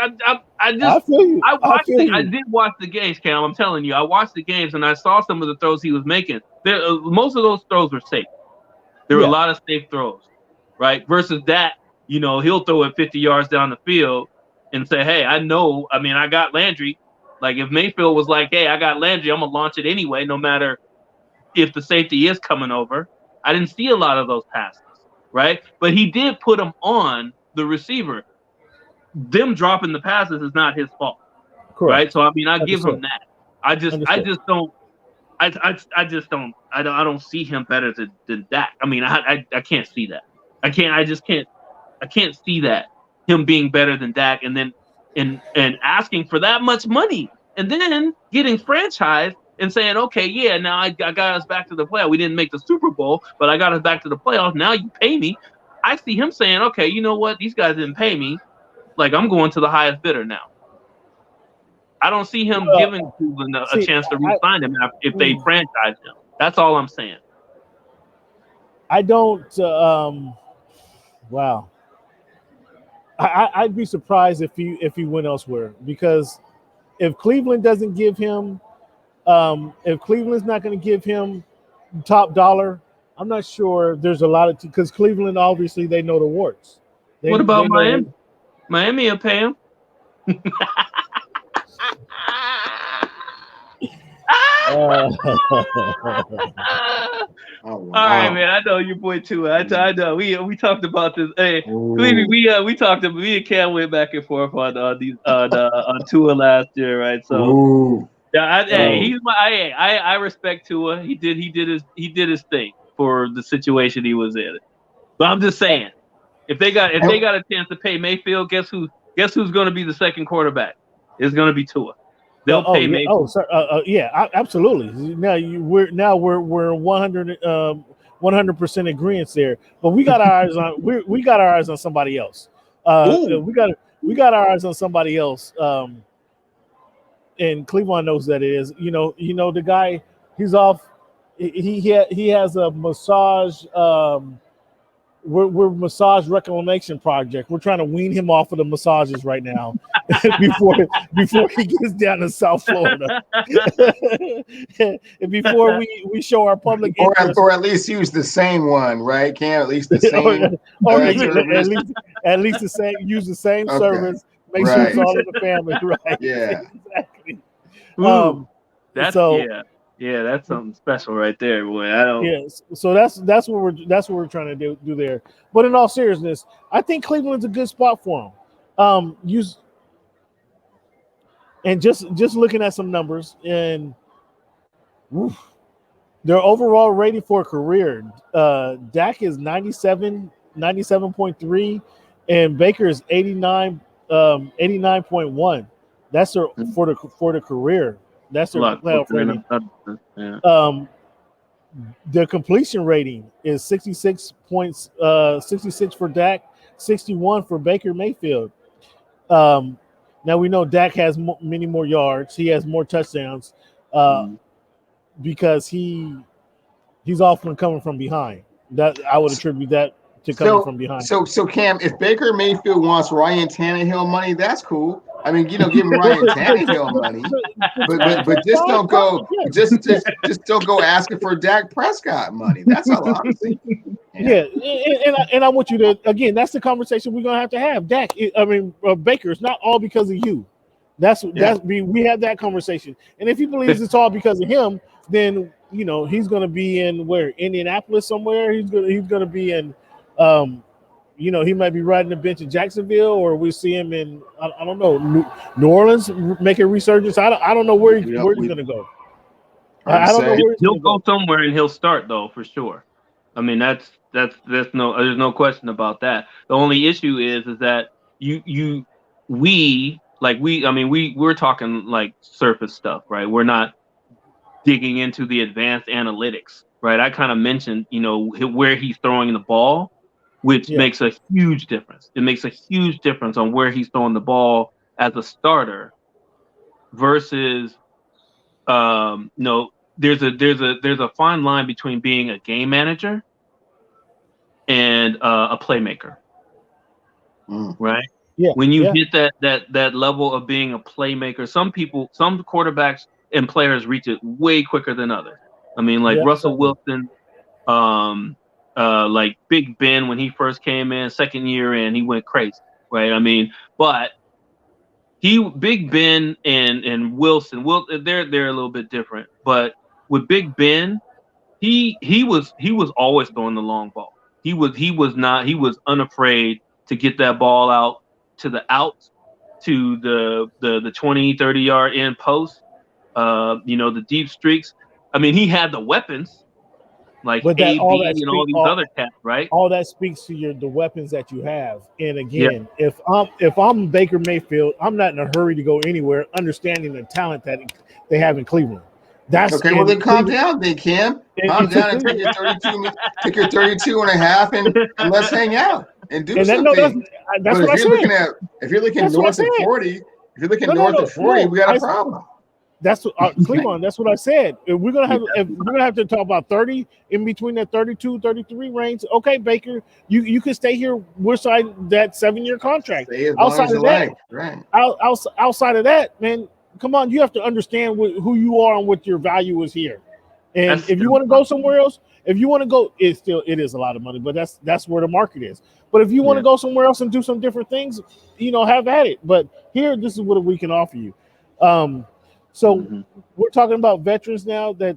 watch the games, Cam. I'm telling you, I watched the games and I saw some of the throws he was making. Most of those throws were safe. There were a lot of safe throws, right? Versus that, he'll throw it 50 yards down the field and say, hey, I got Landry. Like if Mayfield was like, hey, I got Landry, I'm going to launch it anyway, no matter if the safety is coming over. I didn't see a lot of those passes, right? But he did put them on the receiver. Them dropping the passes is not his fault, correct. Right? So, I mean, I give him that. I don't see him better than Dak. I mean, I can't see that. I can't see that, him being better than Dak and asking for that much money and then getting franchised and saying, okay, yeah, now I got us back to the playoff. We didn't make the Super Bowl, but I got us back to the playoffs. Now you pay me. I see him saying, okay, you know what? These guys didn't pay me. Like, I'm going to the highest bidder now. I don't see him giving Cleveland a chance to re-sign him if they franchise him. That's all I'm saying. I don't wow. I'd be surprised if he went elsewhere, because if Cleveland doesn't give him, if Cleveland's not going to give him top dollar, I'm not sure there's a lot of, because Cleveland, obviously they know the warts. What about Miami? Miami will pay him. Oh, wow. All right, man. I know your boy too. I know. We talked about this. Hey, we talked about. Me and Cam went back and forth on these on Tua last year, right? So yeah, I respect Tua. He did his thing for the situation he was in. But I'm just saying, if they got a chance to pay Mayfield, guess who's going to be the second quarterback? It's going to be Tua. They'll pay Mayfield. Yeah, absolutely. Now we're 100. 100% agreement there. But we got our eyes on we got our eyes on somebody else. We got our eyes on somebody else. And Clevon knows that it is. You know the guy. He's off. He has a massage. We're massage reclamation project. We're trying to wean him off of the massages right now before he gets down to South Florida. And before we show our public interest, or at least use the same one, right? Can't at least the same or at least the same, use the same service. Make sure it's all in the family, right? Yeah, exactly. That's Yeah, that's something special right there, boy. I don't. Yes, so that's what we're trying to do there. But in all seriousness, I think Cleveland's a good spot for him. Just looking at some numbers, and their overall rating for a career, Dak is 97.3, and Baker is 89.1. That's for the career. That's their playoff rating. Yeah. Their completion rating is 66 for Dak, 61 for Baker Mayfield. Now we know Dak has many more yards. He has more touchdowns because he's often coming from behind. That I would attribute that to coming from behind. So Cam, if Baker Mayfield wants Ryan Tannehill money, that's cool. I mean, give him Ryan Tannehill money, but just don't go, just don't go asking for Dak Prescott money. That's all I'm saying. Yeah, and I want you to, again, that's the conversation we're gonna have to have. Dak, Baker, it's not all because of you. We had that conversation, and if he believes it's all because of him, then he's gonna be in Indianapolis somewhere. He's gonna be in. He might be riding the bench in Jacksonville, or we see him in I don't know, New Orleans making a resurgence. I don't know where he's going to go. I don't know where he'll go somewhere, and he'll start though for sure. I mean, there's no question about that. The only issue is that we're talking like surface stuff, right? We're not digging into the advanced analytics, right? I kind of mentioned where he's throwing the ball, which makes a huge difference. It makes a huge difference on where he's throwing the ball as a starter versus, there's a fine line between being a game manager and a playmaker, right? Yeah. When you hit that level of being a playmaker, some quarterbacks and players reach it way quicker than others. I mean, like Russell Wilson, like Big Ben when he first came in, second year in, he went crazy, right? I mean, but Big Ben and Wilson, they're a little bit different. But with Big Ben, he was always throwing the long ball. He was unafraid to get that ball out to the 20, 30 yard end post. The deep streaks. I mean, he had the weapons. Like AB and all these other cats, right? All that speaks to the weapons that you have. And again, if I'm Baker Mayfield, I'm not in a hurry to go anywhere, understanding the talent that they have in Cleveland. That's okay. Well, then calm down, then Cam. Calm down and take your 32 and a half, and let's hang out and do something. That's what I said. If you're looking north of 40, we got a problem. That's what Clevon. That's what I said. If we're gonna have to talk about 30 in between that 32, 33 range. Okay, Baker, you can stay here. We're signing that 7-year contract. Outside of that, right? Outside of that, man, come on. You have to understand who you are and what your value is here. And if you want to go somewhere else, it is a lot of money, but that's where the market is. But if you want to go somewhere else and do some different things, have at it. But here, this is what we can offer you. So we're talking about veterans now that,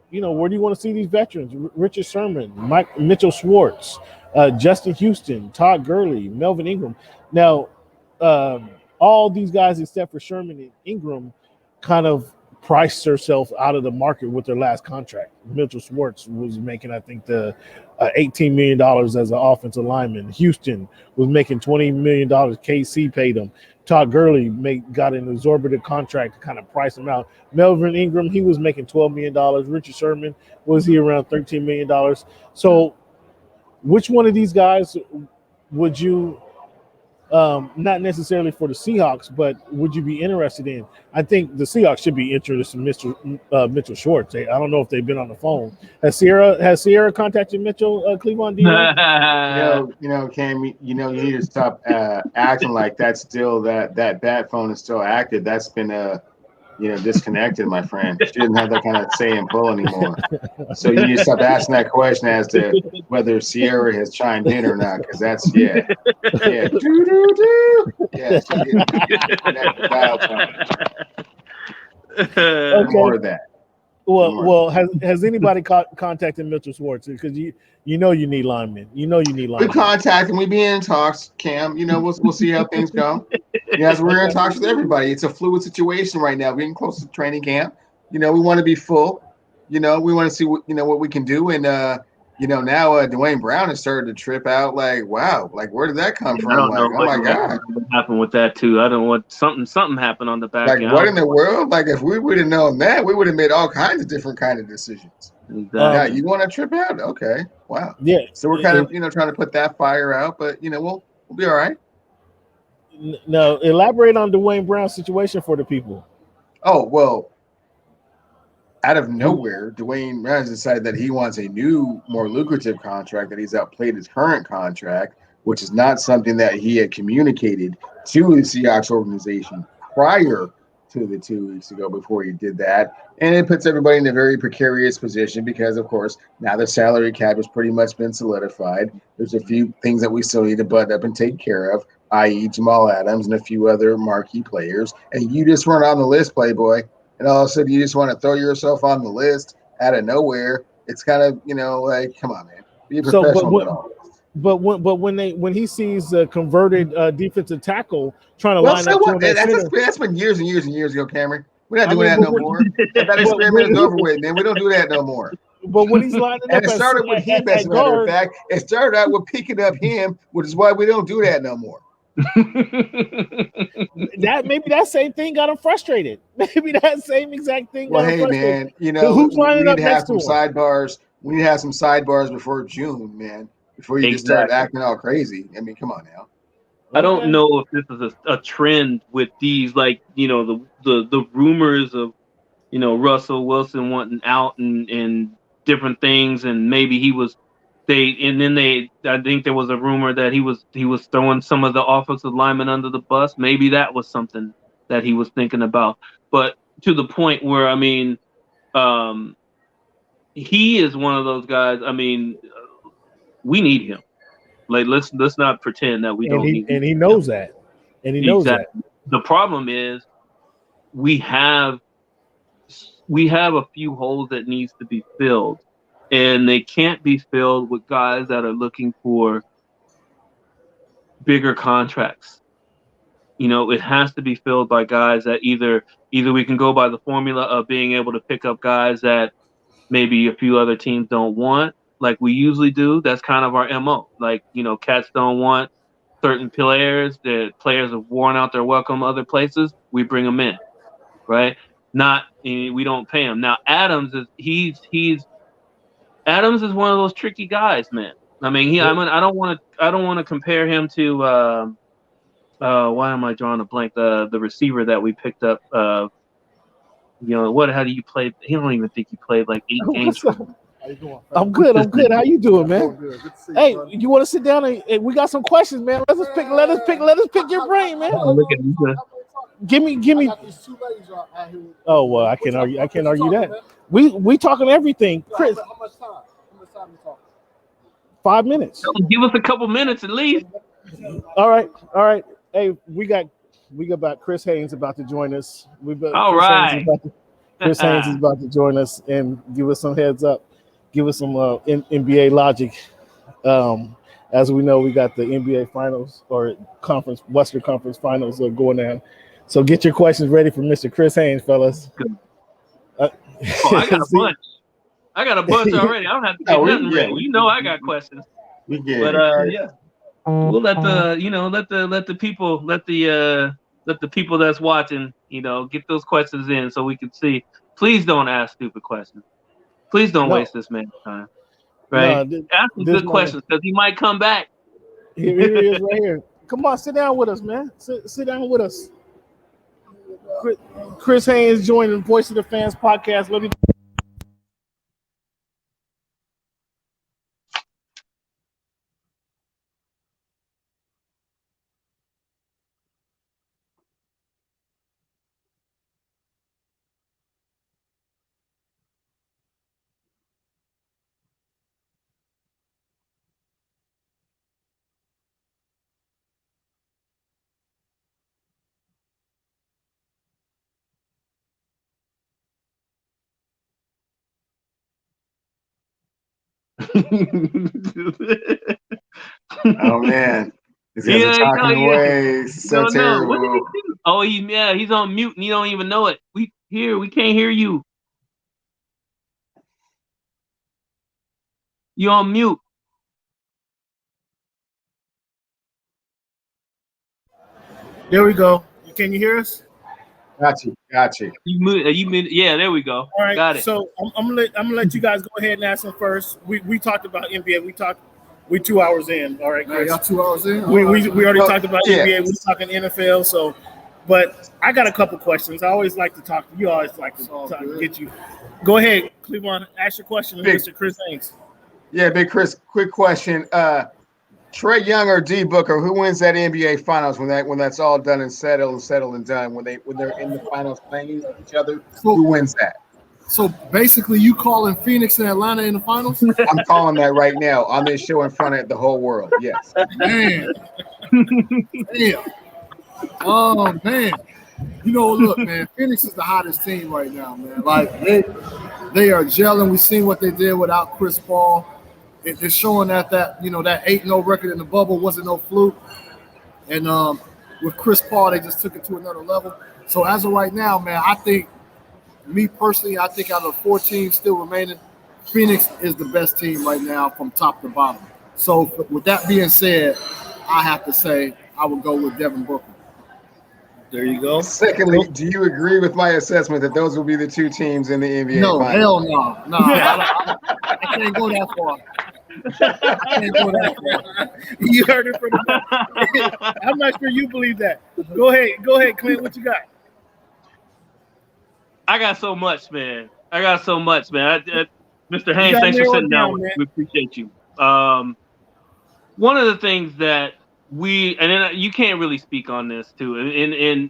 where do you want to see these veterans? Richard Sherman, Mitchell Schwartz, Justin Houston, Todd Gurley, Melvin Ingram. Now, all these guys except for Sherman and Ingram kind of priced themselves out of the market with their last contract. Mitchell Schwartz was making, I think, the $18 million as an offensive lineman. Houston was making $20 million. KC paid him. Todd Gurley got an exorbitant contract to kind of price him out. Melvin Ingram, he was making $12 million. Richard Sherman, was he around $13 million? So which one of these guys would you, not necessarily for the Seahawks, but would you be interested in? I think the Seahawks should be interested in Mitchell Schwartz. I don't know if they've been on the phone. Has Sierra contacted Mitchell, Clevon? Do you know? Cam, you need to stop acting like that's still that bat phone is still active. That's been disconnected, my friend. She doesn't have that kind of say and pull anymore. So you need to stop asking that question as to whether Sierra has chimed in or not, because that's yeah. Yeah, she's getting that dial tone. Okay. More of that. Well, has anybody contacted Mitchell Schwartz? Because you need linemen. We contact him. We be in talks, Cam. We'll see how things go. As we're in talks with everybody. It's a fluid situation right now. We're getting close to training camp. We want to be full. We want to see what we can do. And now Dwayne Brown has started to trip out. Like, wow, like where did that come from? I don't know oh my God, what happened with that too. I don't want something happened on the back. Like, what in the world? Like, if we would have known that, we would have made all kinds of different kind of decisions. Exactly. You want to trip out? Okay, wow. Yeah. So we're kind of trying to put that fire out, but we'll be all right. No, elaborate on Dwayne Brown's situation for the people. Oh, well, out of nowhere, Dwayne Brown decided that he wants a new, more lucrative contract, that he's outplayed his current contract, which is not something that he had communicated to the Seahawks organization prior to the 2 weeks ago before he did that. And it puts everybody in a very precarious position because, of course, now the salary cap has pretty much been solidified. There's a few things that we still need to button up and take care of, i.e. Jamal Adams and a few other marquee players. And you just weren't on the list, Playboy. And all of a sudden you just want to throw yourself on the list out of nowhere. It's kind of, like, come on, man. Be a professional with all this. But when he sees a converted defensive tackle trying to line up, that's been years and years and years ago, Cameron. We're not doing that no more. That experiment is over with, man. We don't do that no more. But when he's lining up, and it started with him, as a matter of fact. It started out with picking up him, which is why we don't do that no more. Maybe that same thing got him frustrated. Maybe that same exact thing. Well, hey, man, who's lining up next to him? Sidebars. We need to have some sidebars before June, man. Before you just start acting all crazy. I mean, come on now. I don't know if this is a trend with these, like, the rumors of, Russell Wilson wanting out and different things, and maybe I think there was a rumor that he was throwing some of the offensive linemen under the bus. Maybe that was something that he was thinking about. But to the point where, I mean, he is one of those guys. I mean, we need him. Like, let's not pretend that we don't need him. And he knows that. And he knows that. The problem is we have a few holes that needs to be filled. And they can't be filled with guys that are looking for bigger contracts. It has to be filled by guys that either we can go by the formula of being able to pick up guys that maybe a few other teams don't want, like we usually do. That's kind of our MO. Like, cats don't want certain players. The players have worn out their welcome other places. We bring them in, right? We don't pay them. Now, Adams is one of those tricky guys, man. I mean, I don't want to compare him to why am I drawing a blank? The receiver that we picked up. How do you play? He don't even think he played like 8 games. How you doing? I'm good. How you doing, man? Good to see you, hey, buddy. You want to sit down and we got some questions, man. Let us pick your brain, man. Give me. Oh well, I can't argue that. We talking everything, Chris. How much time you talking? 5 minutes. Give us a couple minutes at least. All right. Hey, we got about Chris Haynes about to join us. Chris Haynes is about to join us and give us some heads up. Give us some NBA logic. As we know, we got the NBA finals or Western Conference finals going down. So get your questions ready for Mr. Chris Haynes, fellas. I got a bunch. I got a bunch already. I don't have to get nothing ready. I got questions. We get but yeah. We'll let the people, let the let the people that's watching, get those questions in so we can see. Please don't ask stupid questions. Please don't waste this man's time. Right? Ask some good questions because he might come back. Here he is right here. Come on, sit down with us, man. Sit down with us. Chris Haynes joining Voice of the Fans podcast. Let me. Oh man, these guys are talking away. So terrible. What did he do? Oh, he's on mute and he don't even know it. We can't hear you. You on mute. There we go. Can you hear us? Got you. Yeah, there we go. All right. Got it. So I'm gonna let you guys go ahead and ask them first. We talked about NBA. We 2 hours in. All right, Chris. Y'all 2 hours in. We already talked about NBA. We're talking NFL. So, but I got a couple questions. I always like to talk. You always like to get you. Go ahead, Clevon. Ask your question, Mr. Chris Haynes. Yeah, Big Chris. Quick question. Trae Young or D Booker, who wins that NBA Finals when that's all done and settled and done? When they're in the finals playing each other, who wins that? So basically, you calling Phoenix and Atlanta in the finals? I'm calling that right now on this show in front of the whole world. Yes. Man. Damn. Oh man. Look, man. Phoenix is the hottest team right now, man. Like they are gelling. We've seen what they did without Chris Paul. It's showing that 8-0 record in the bubble wasn't no fluke. And with Chris Paul, they just took it to another level. So as of right now, man, I think out of the 4 teams still remaining, Phoenix is the best team right now from top to bottom. So with that being said, I have to say I would go with Devin Booker. There you go. Secondly, do you agree with my assessment that those will be the 2 teams in the NBA? No, finals? hell no. No, I can't go that far. You heard it from the I'm not sure you believe that. Go ahead, Clint. What you got? I got so much, man. Mr. Haynes, thanks for sitting down. We appreciate you. One of the things that you can't really speak on this too, and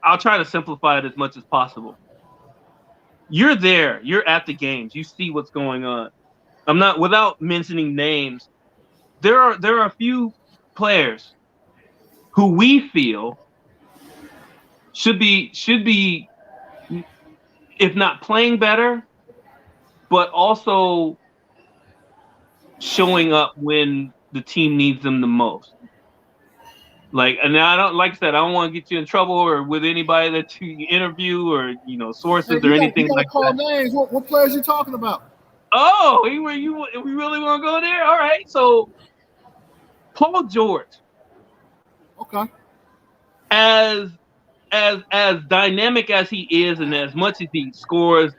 I'll try to simplify it as much as possible. You're there. You're at the games. You see what's going on. I'm not, without mentioning names, there are a few players who we feel should be if not playing better, but also showing up when the team needs them the most. And I don't, like I said, I don't want to get you in trouble or with anybody that you interview or sources or anything like that. Call names. What players you talking about? Oh, we really want to go there? All right. So, Paul George. Okay. As dynamic as he is, and as much as he scores,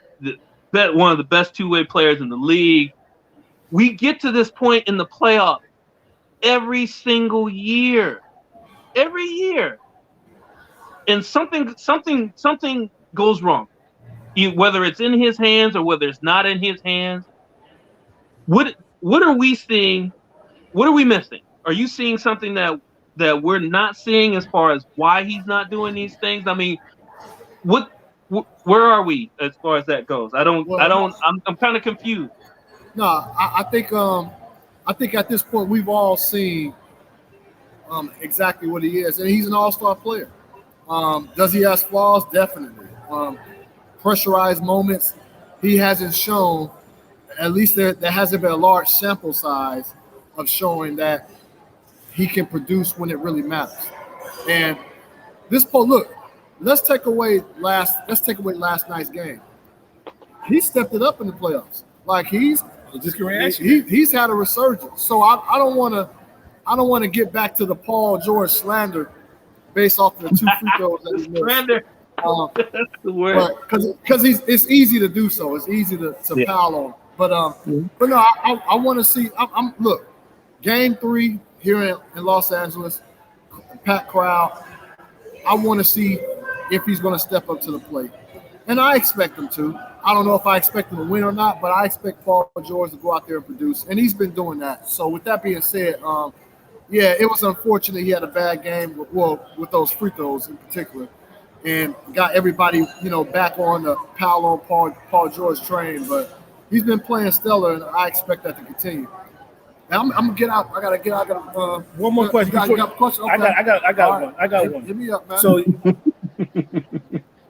one of the best two-way players in the league, we get to this point in the playoff every single year. Every year. And something goes wrong. Whether it's in his hands or whether it's not in his hands. What are we seeing? What are we missing? Are you seeing something that we're not seeing as far as why he's not doing these things? I mean, where are we as far as that goes? I'm kind of confused. No, I think at this point we've all seen exactly what he is, and he's an all-star player. Does he have flaws? Definitely. Pressurized moments, he hasn't shown. At least there hasn't been a large sample size of showing that he can produce when it really matters. And let's take away last night's game. He stepped it up in the playoffs. Like he's had a resurgence. So I don't want to get back to the Paul George slander based off the 2 free throws that he missed. Surrender. That's the word. Because it's easy to do so. It's easy to foul on. But no, I want to see. Look, Game 3 here in Los Angeles, packed crowd. I want to see if he's going to step up to the plate, and I expect him to. I don't know if I expect him to win or not, but I expect Paul George to go out there and produce, and he's been doing that. So with that being said, yeah, it was unfortunate he had a bad game. With those free throws in particular, and got everybody back on the pile on Paul George train. But he's been playing stellar, and I expect that to continue. Now, I'm gonna get out. I gotta get out. One more question. You got a question? Okay. I got All one. I got one. Hit me up, man. So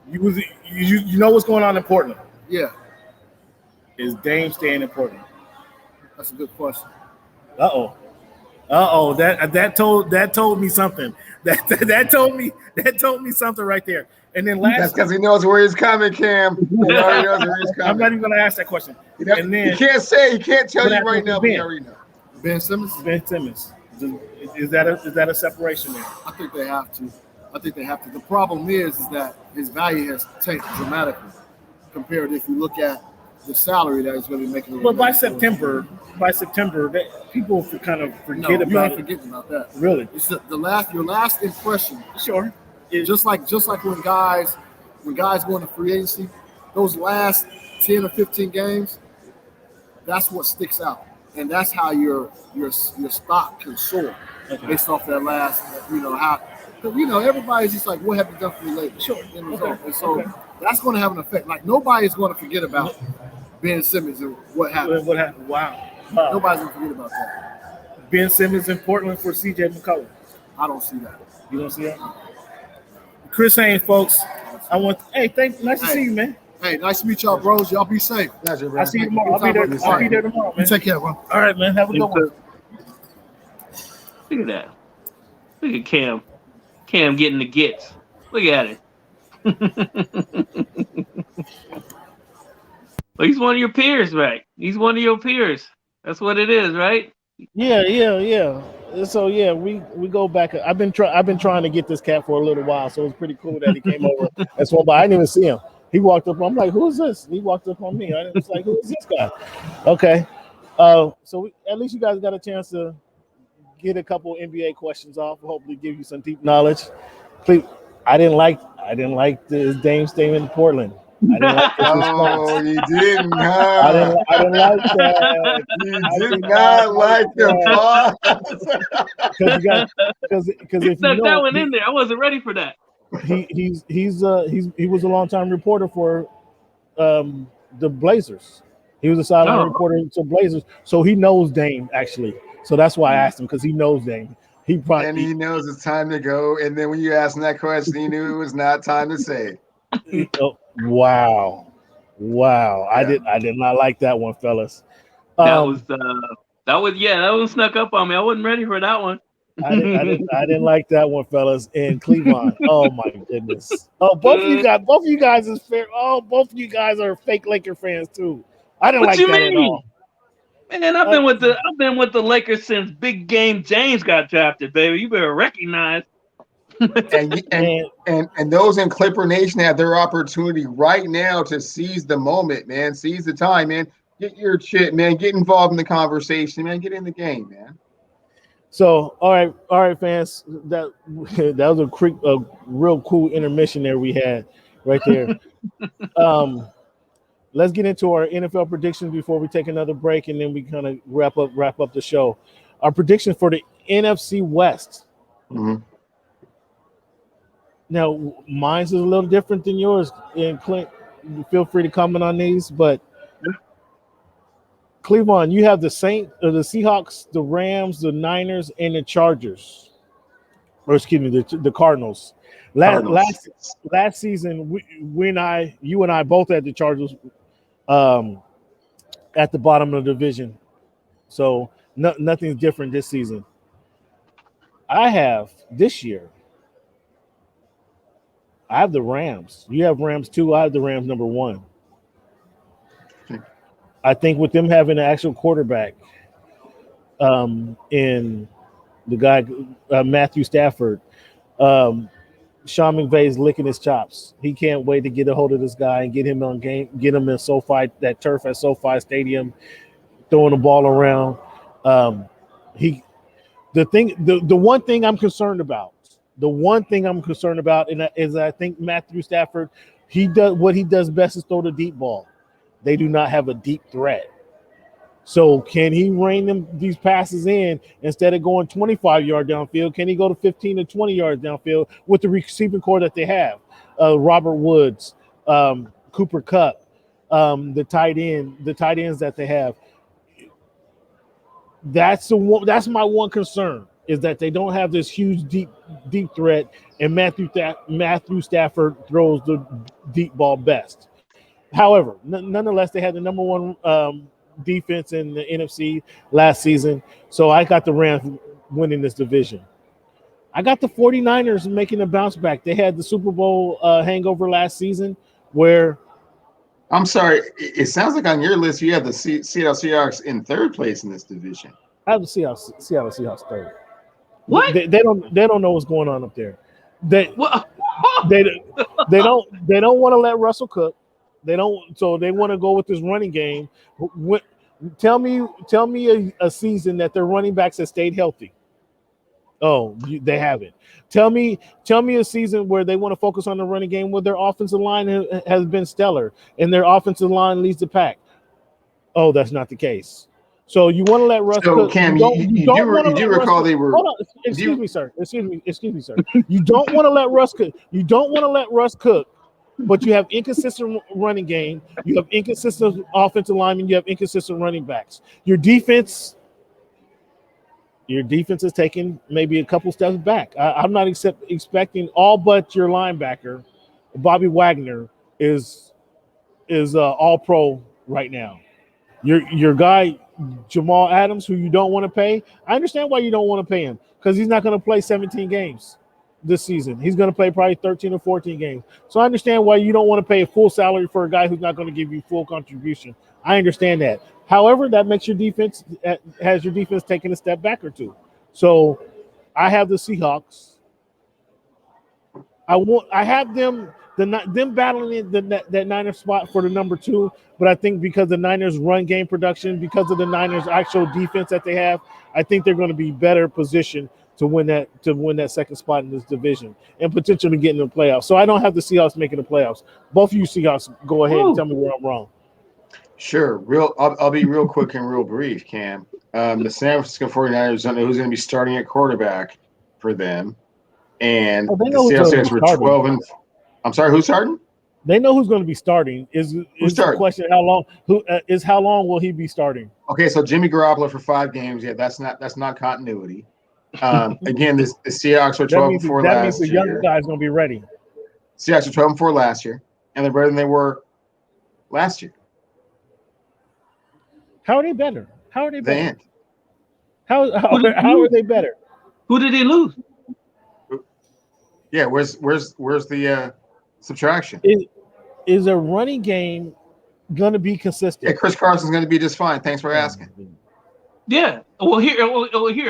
you know what's going on in Portland? Yeah, Is Dame staying in Portland? that's a good question. That told me something. That told me something right there. And then That's because he knows where he's coming, Cam. He already knows where he's coming. I'm not even gonna ask that question. And then he can't tell you right now, but he already knows. Ben Simmons. Is that a separation there? I think they have to. The problem is that his value has tanked dramatically compared if you look at the salary that he's going to be making. But by September, people kind of forget about it. You're not forgetting about that. Really? It's your last impression. Sure. Just like when guys go into free agency, those last 10 or 15 games, that's what sticks out, and that's how your stock can soar based off that last. Everybody's just like, what have you done for me lately? Sure. And so that's going to have an effect. Like nobody's going to forget about Ben Simmons and what happened. Wow. Nobody's going to forget about that. Ben Simmons in Portland for CJ McCollum. I don't see that. You don't see that? Chris Haynes, folks. Nice to see you, man. Hey, nice to meet y'all, bros. Y'all be safe. Pleasure, bro. I'll see you tomorrow. I'll be there tomorrow, man. You take care, bro. All right, man. Have a good one. Look at that. Look at Cam. Cam getting the gets. Look at it. Well, he's one of your peers, right? He's one of your peers. That's what it is, right? Yeah. So yeah, we go back. I've been trying to get this cat for a little while, so it was pretty cool that he came over. That's one, but I didn't even see him. He walked up. I'm like, who's this? He walked up on me. I was like, who is this guy? Okay. So at least you guys got a chance to get a couple NBA questions off. Hopefully, give you some deep knowledge. Please, I didn't like this Dame staying in Portland. I didn't like this response. You didn't, huh? I didn't like that. You did not like the because if Stuck that one in there. I wasn't ready for that. He was a longtime reporter for the Blazers. He was a sideline reporter to Blazers, so he knows Dame actually. So that's why I asked him, because he knows Dame. He knows it's time to go. And then when you asked him that question, he knew it was not time to say. Wow. Yeah. I did not like that one, fellas. That one snuck up on me. I wasn't ready for that one. I didn't like that one, fellas. And Clevon. Oh my goodness. Oh, both of you guys is fair. Oh, both of you guys are fake Laker fans too. I didn't like that at all. Man, I've been with the Lakers since Big Game James got drafted, baby. You better recognize. and those in Clipper Nation have their opportunity right now to seize the moment, man. Seize the time, man. Get your shit, man. Get involved in the conversation, man. Get in the game, man. So, all right, fans. That was a real cool intermission there we had right there. Let's get into our NFL predictions before we take another break, and then we kind of wrap up the show. Our predictions for the NFC West. Mm-hmm. Now, mine's is a little different than yours, and Clint, feel free to comment on these. But Clevon, you have the Seahawks, the Rams, the Niners, and the Chargers. Or excuse me, the Cardinals. Last season, you and I both had the Chargers at the bottom of the division. So nothing's different this season. I have this year. I have the Rams. You have Rams 2. I have the Rams number 1. I think with them having an actual quarterback in the guy Matthew Stafford, Sean McVay's licking his chops. He can't wait to get a hold of this guy and get him in SoFi, that turf at SoFi Stadium, throwing the ball around. The one thing I'm concerned about, is I think Matthew Stafford, he does best is throw the deep ball. They do not have a deep threat. So can he rein these passes in instead of going 25 yards downfield? Can he go to 15 to 20 yards downfield with the receiving core that they have? Robert Woods, Cooper Kupp, the tight ends that they have. That's my one concern, is that they don't have this huge deep threat, and Matthew Stafford throws the deep ball best. However, nonetheless, they had the number one defense in the NFC last season, so I got the Rams winning this division. I got the 49ers making a bounce back. They had the Super Bowl hangover last season where – I'm sorry, it sounds like on your list you have the Seattle Seahawks in third place in this division. I have the Seattle Seahawks third. What? They don't know what's going on up there. They don't want to let Russell cook. So they want to go with this running game. Tell me a season that their running backs have stayed healthy. Oh, they haven't. Tell me a season where they want to focus on the running game where their offensive line has been stellar and their offensive line leads the pack. Oh, that's not the case. So you want to let Russ cook. Cam, you do recall they were. Hold on. Excuse me, sir. You don't want to let Russ cook. You don't want to let Russ cook. But you have inconsistent running game. You have inconsistent offensive linemen. You have inconsistent running backs. Your defense is taking maybe a couple steps back. I'm not expecting all but your linebacker, Bobby Wagner, is all pro right now. Your guy, Jamal Adams, who you don't want to pay. I understand why you don't want to pay him, because he's not going to play 17 games this season. He's going to play probably 13 or 14 games. So I understand why you don't want to pay a full salary for a guy who's not going to give you full contribution. I understand that. However, that makes your defense taking a step back or two. So I have the Seahawks. I have them battling that Niners spot for the number 2, but I think because the Niners run game production, because of the Niners actual defense that they have, I think they're going to be better positioned to win that second spot in this division and potentially get in the playoffs. So I don't have the Seahawks making the playoffs. Both of you Seahawks, go ahead and tell me where I'm wrong. Sure. I'll be real quick and real brief, Cam. The San Francisco 49ers don't know who's going to be starting at quarterback for them. And the Seattle Seahawks were 12 and – I'm sorry, who's starting? They know who's going to be starting. Is the question how long will he be starting? Okay, so Jimmy Garoppolo for 5 games. Yeah, that's not continuity. Again, the Seahawks were 12-4 last year. That means the younger guy's going to be ready. Seahawks were 12-4 last year, and they're better than they were last year. How are they better? How are they better? How are they better? Who did they lose? Yeah, where's the subtraction? Is a running game going to be consistent? Yeah, Chris Carson's going to be just fine. Thanks for asking. Yeah. Well, here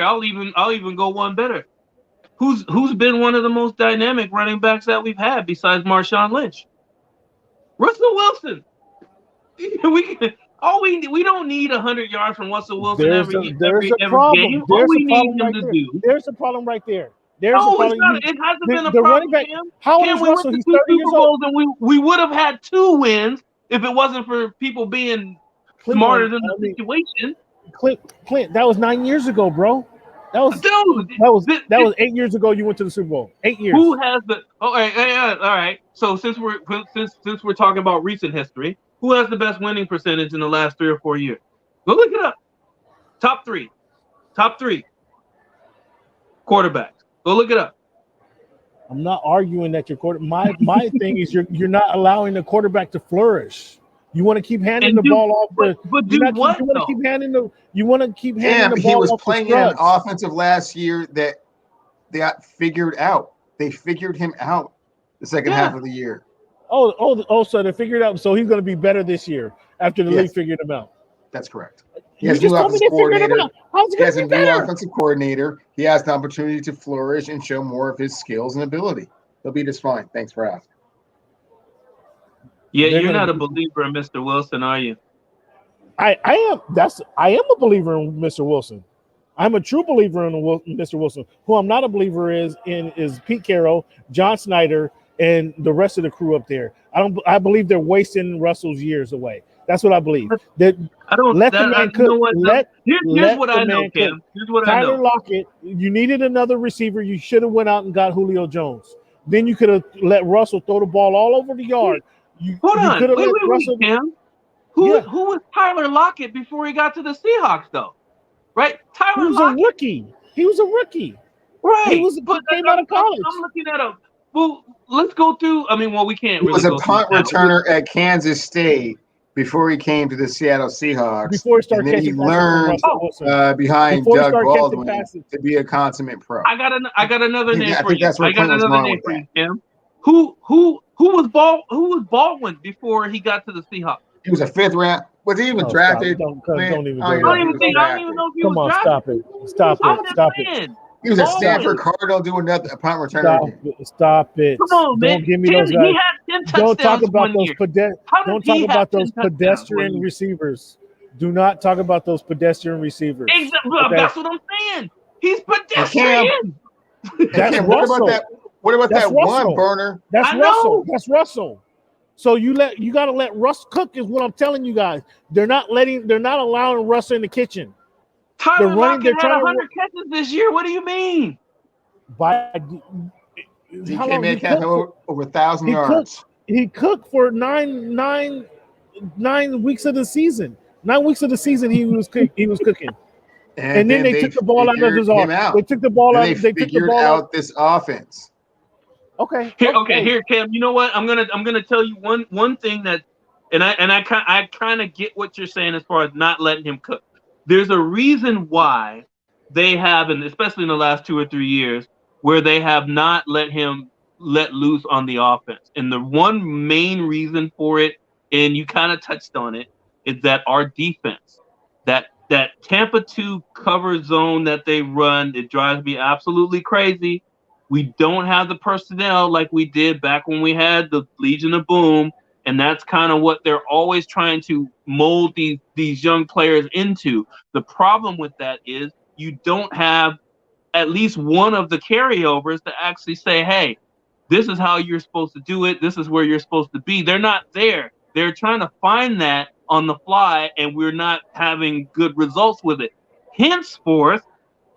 I'll even go one better. Who's been one of the most dynamic running backs that we've had besides Marshawn Lynch? Russell Wilson. We don't need 100 yards from Russell Wilson every game. All we need him to do. There's a problem right there. It hasn't been a problem. How old is Russell? He's 30 years old. And we would have had 2 wins if it wasn't for people being smarter than the situation. Clint, that was 9 years ago, bro. That was 8 years ago. You went to the Super Bowl. 8 years. Who has the? All right. So since we're talking about recent history, who has the best winning percentage in the last 3 or 4 years? Go look it up. Top three quarterbacks. Go look it up. I'm not arguing that your quarter. My thing is you're not allowing the quarterback to flourish. You want to keep handing the ball off. You want to keep handing the ball. He was playing in an offensive last year that they got figured out. They figured him out the second half of the year. So they figured out. So he's going to be better this year after the league figured him out. That's correct. He has You just new told me offensive they figured it coordinator. out. How's it He has going a to be new better? offensive coordinator. He has the opportunity to flourish and show more of his skills and ability. He'll be just fine. Thanks for asking. Yeah, They're you're gonna not a be- believer in Mr. Wilson, are you? I am. I am a believer in Mr. Wilson. I'm a true believer in Mr. Wilson. Who I'm not a believer is Pete Carroll, John Snyder, and the rest of the crew up there. I believe they're wasting Russell's years away. That's what I believe. That I don't. let the man You cook. know what? Here's what the I know, man Cam. cook. Here's what I Tyler know. Lockett, you needed another receiver. You should have went out and got Julio Jones. Then you could have let Russell throw the ball all over the yard. Hold you on. could have Wait, let Russell. Cam. Yeah. Who was Tyler Lockett before he got to the Seahawks, though? Right? He Tyler was Lockett. a rookie. He was a rookie. Right. He came out of college. I'm looking at a. Well, let's go through. I mean, well, we can't He really was a go punt through that. returner at Kansas State before he came to the Seattle Seahawks. Before he started and then he catching passes from learned Russell Wilson. behind Before he Doug started catching Baldwin passes. to be a consummate pro. I got another name I for think you. that's where I got Clint was another going name with for you, that. Cam. Who was Baldwin before he got to the Seahawks? He was a fifth round. Was he even No, drafted? Don't even I go I there. don't even know if he Come was on, drafted. stop I'm it. just Stop it. saying. He was a Baldwin. Stanford Cardinal doing nothing. A punt returner. Stop it. Come on, man. Don't give me Tim, those guys. he had 10 Don't talk touchdowns about one those year. How did Don't he talk have about 10 those touchdowns pedestrian one year? receivers. Do not talk about those pedestrian receivers. Exactly. Okay? That's what I'm saying. He's pedestrian. That's Cam, what Russell. about that? What about That's that Russell. one burner? That's I Russell. know. That's Russell. So you got to let Russ cook is what I'm telling you guys. They're not allowing Russ in the kitchen. Tyler Lockett had trying 100 catches this year. What do you mean? DK Metcalf over 1,000 yards. He cooked for nine weeks of the season. 9 weeks of the season he was cooking. And then they took the ball out of his arm. They took the ball out. They figured out this offense. Okay. Here, Cam. You know what? I'm gonna tell you one thing that, and I kind of get what you're saying as far as not letting him cook. There's a reason why they have, and especially in the last 2 or 3 years, where they have not let him let loose on the offense. And the one main reason for it, and you kind of touched on it, is that our defense, that Tampa 2 cover zone that they run, it drives me absolutely crazy. We don't have the personnel like we did back when we had the Legion of Boom, and that's kind of what they're always trying to mold these young players into. The problem with that is you don't have at least one of the carryovers to actually say, hey, this is how you're supposed to do it. This is where you're supposed to be. They're not there. They're trying to find that on the fly, and we're not having good results with it. Henceforth,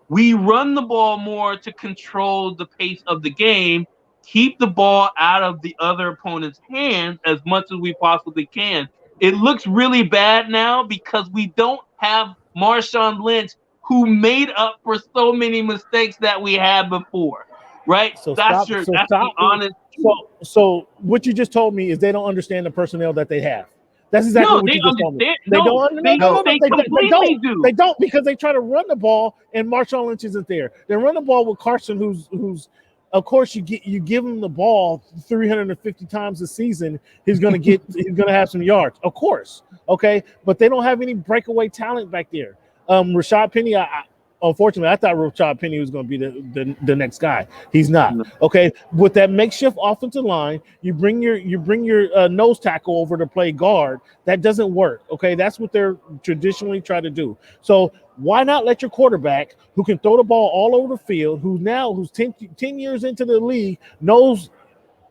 we run the ball more to control the pace of the game, keep the ball out of the other opponent's hands as much as we possibly can. It looks really bad now because we don't have Marshawn Lynch, who made up for so many mistakes that we had before, right? That's the honest truth. So what you just told me is they don't understand the personnel that they have. That's exactly what you just told me. They don't. They don't, because they try to run the ball and Marshawn Lynch isn't there. They run the ball with Carson, who's of course you give him the ball 350 times a season, he's gonna have some yards, of course. Okay, but they don't have any breakaway talent back there. Rashad Penny, unfortunately, I thought Rashad Penny was going to be the next guy. He's not. Okay, with that makeshift offensive line, you bring your nose tackle over to play guard. That doesn't work. Okay, that's what they're traditionally trying to do. So why not let your quarterback, who can throw the ball all over the field, who's 10 years into the league, knows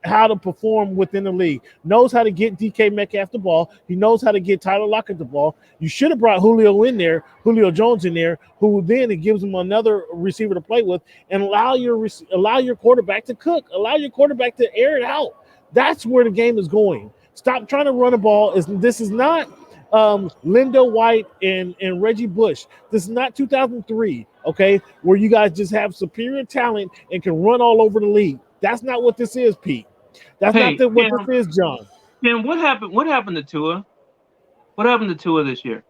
how to perform within the league, knows how to get DK Metcalf the ball, he knows how to get Tyler Lockett the ball. You should have brought Julio Jones in there, who then it gives him another receiver to play with, and allow your quarterback to cook, allow your quarterback to air it out. That's where the game is going. Stop trying to run the ball. This is not Linda White and Reggie Bush. This is not 2003, okay, where you guys just have superior talent and can run all over the league. That's not what this is, Pete. That's not what this is, John. Ken, what happened to Tua? What happened to Tua this year?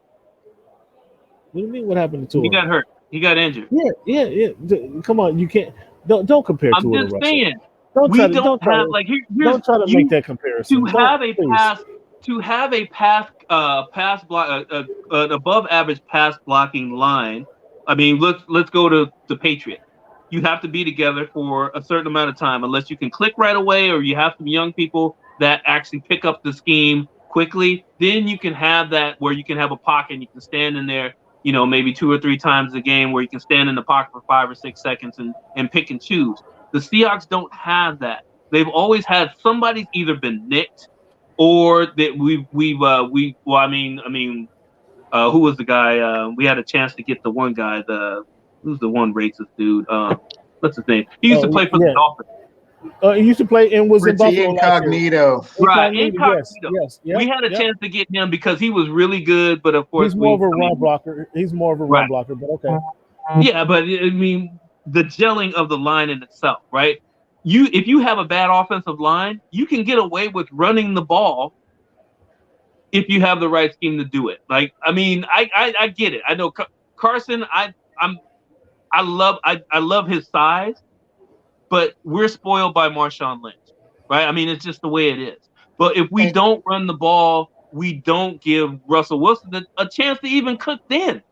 What do you mean? What happened to Tua? He got hurt. He got injured. Yeah. Come on, you can't. Don't compare Tua to Russell. I'm just saying. Don't try to make that comparison. To have a pass to have a pass block, an above average pass blocking line. I mean, let's go to the Patriot. You have to be together for a certain amount of time, unless you can click right away, or you have some young people that actually pick up the scheme quickly. Then you can have that where you can have a pocket and you can stand in there, maybe 2 or 3 times a game where you can stand in the pocket for 5 or 6 seconds and pick and choose. The Seahawks don't have that. They've always had somebody's either been nicked or that who was the guy? We had a chance to get the one guy, who's the one racist dude? What's his name? He used to play for the Dolphins. He used to play and was in Buffalo. Incognito. Right, Incognito. Yes. We had a chance to get him because he was really good, but of course he's more of a run blocker. He's more of a run blocker, but okay. Yeah, but I mean the gelling of the line in itself, right? If you have a bad offensive line, you can get away with running the ball if you have the right scheme to do it. Like, I mean, I get it. I know Carson. I love his size, but we're spoiled by Marshawn Lynch, right? I mean, it's just the way it is. But if we don't run the ball, we don't give Russell Wilson a chance to even cook then,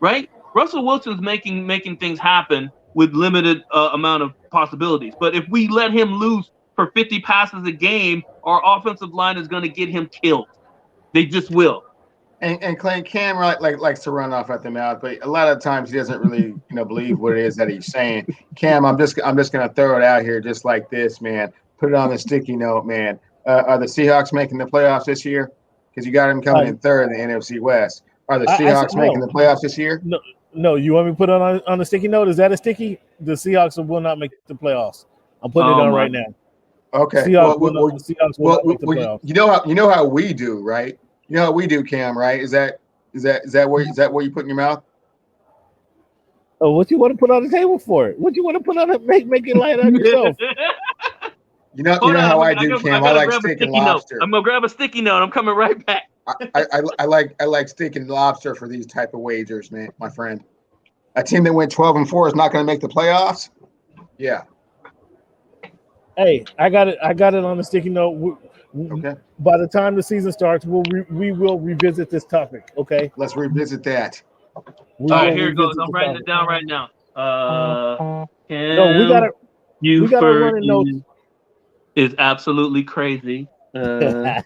right? Russell Wilson's making things happen with limited amount of possibilities. But if we let him loose for 50 passes a game, our offensive line is going to get him killed. They just will. And Cam likes to run off at the mouth, but a lot of times he doesn't really believe what it is that he's saying. Cam, I'm just gonna throw it out here just like this, man. Put it on the sticky note, man. Are the Seahawks making the playoffs this year? Because you got them coming in third in the NFC West. Are the Seahawks making the playoffs this year? No. You want me to put it on the sticky note? Is that a sticky? The Seahawks will not make the playoffs. I'm putting it on right now. Okay. The Seahawks will not make the playoffs. You know how we do, right? You know how we do, Cam, right? Is that where you put in your mouth? Oh, what you want to put on the table for it? What you want to put on it? Make it light on yourself. You know how I do, Cam. I like steak and lobster. I'm gonna grab a sticky note. I'm coming right back. I like steak and lobster for these type of wagers, man, my friend. A team that went 12-4 is not going to make the playoffs. Yeah. Hey, I got it on the sticky note. Okay. By the time the season starts, we will revisit this topic. Okay. Let's revisit that. All right, here it goes. I'm writing it down right now. We gotta run a note. Is absolutely crazy. Says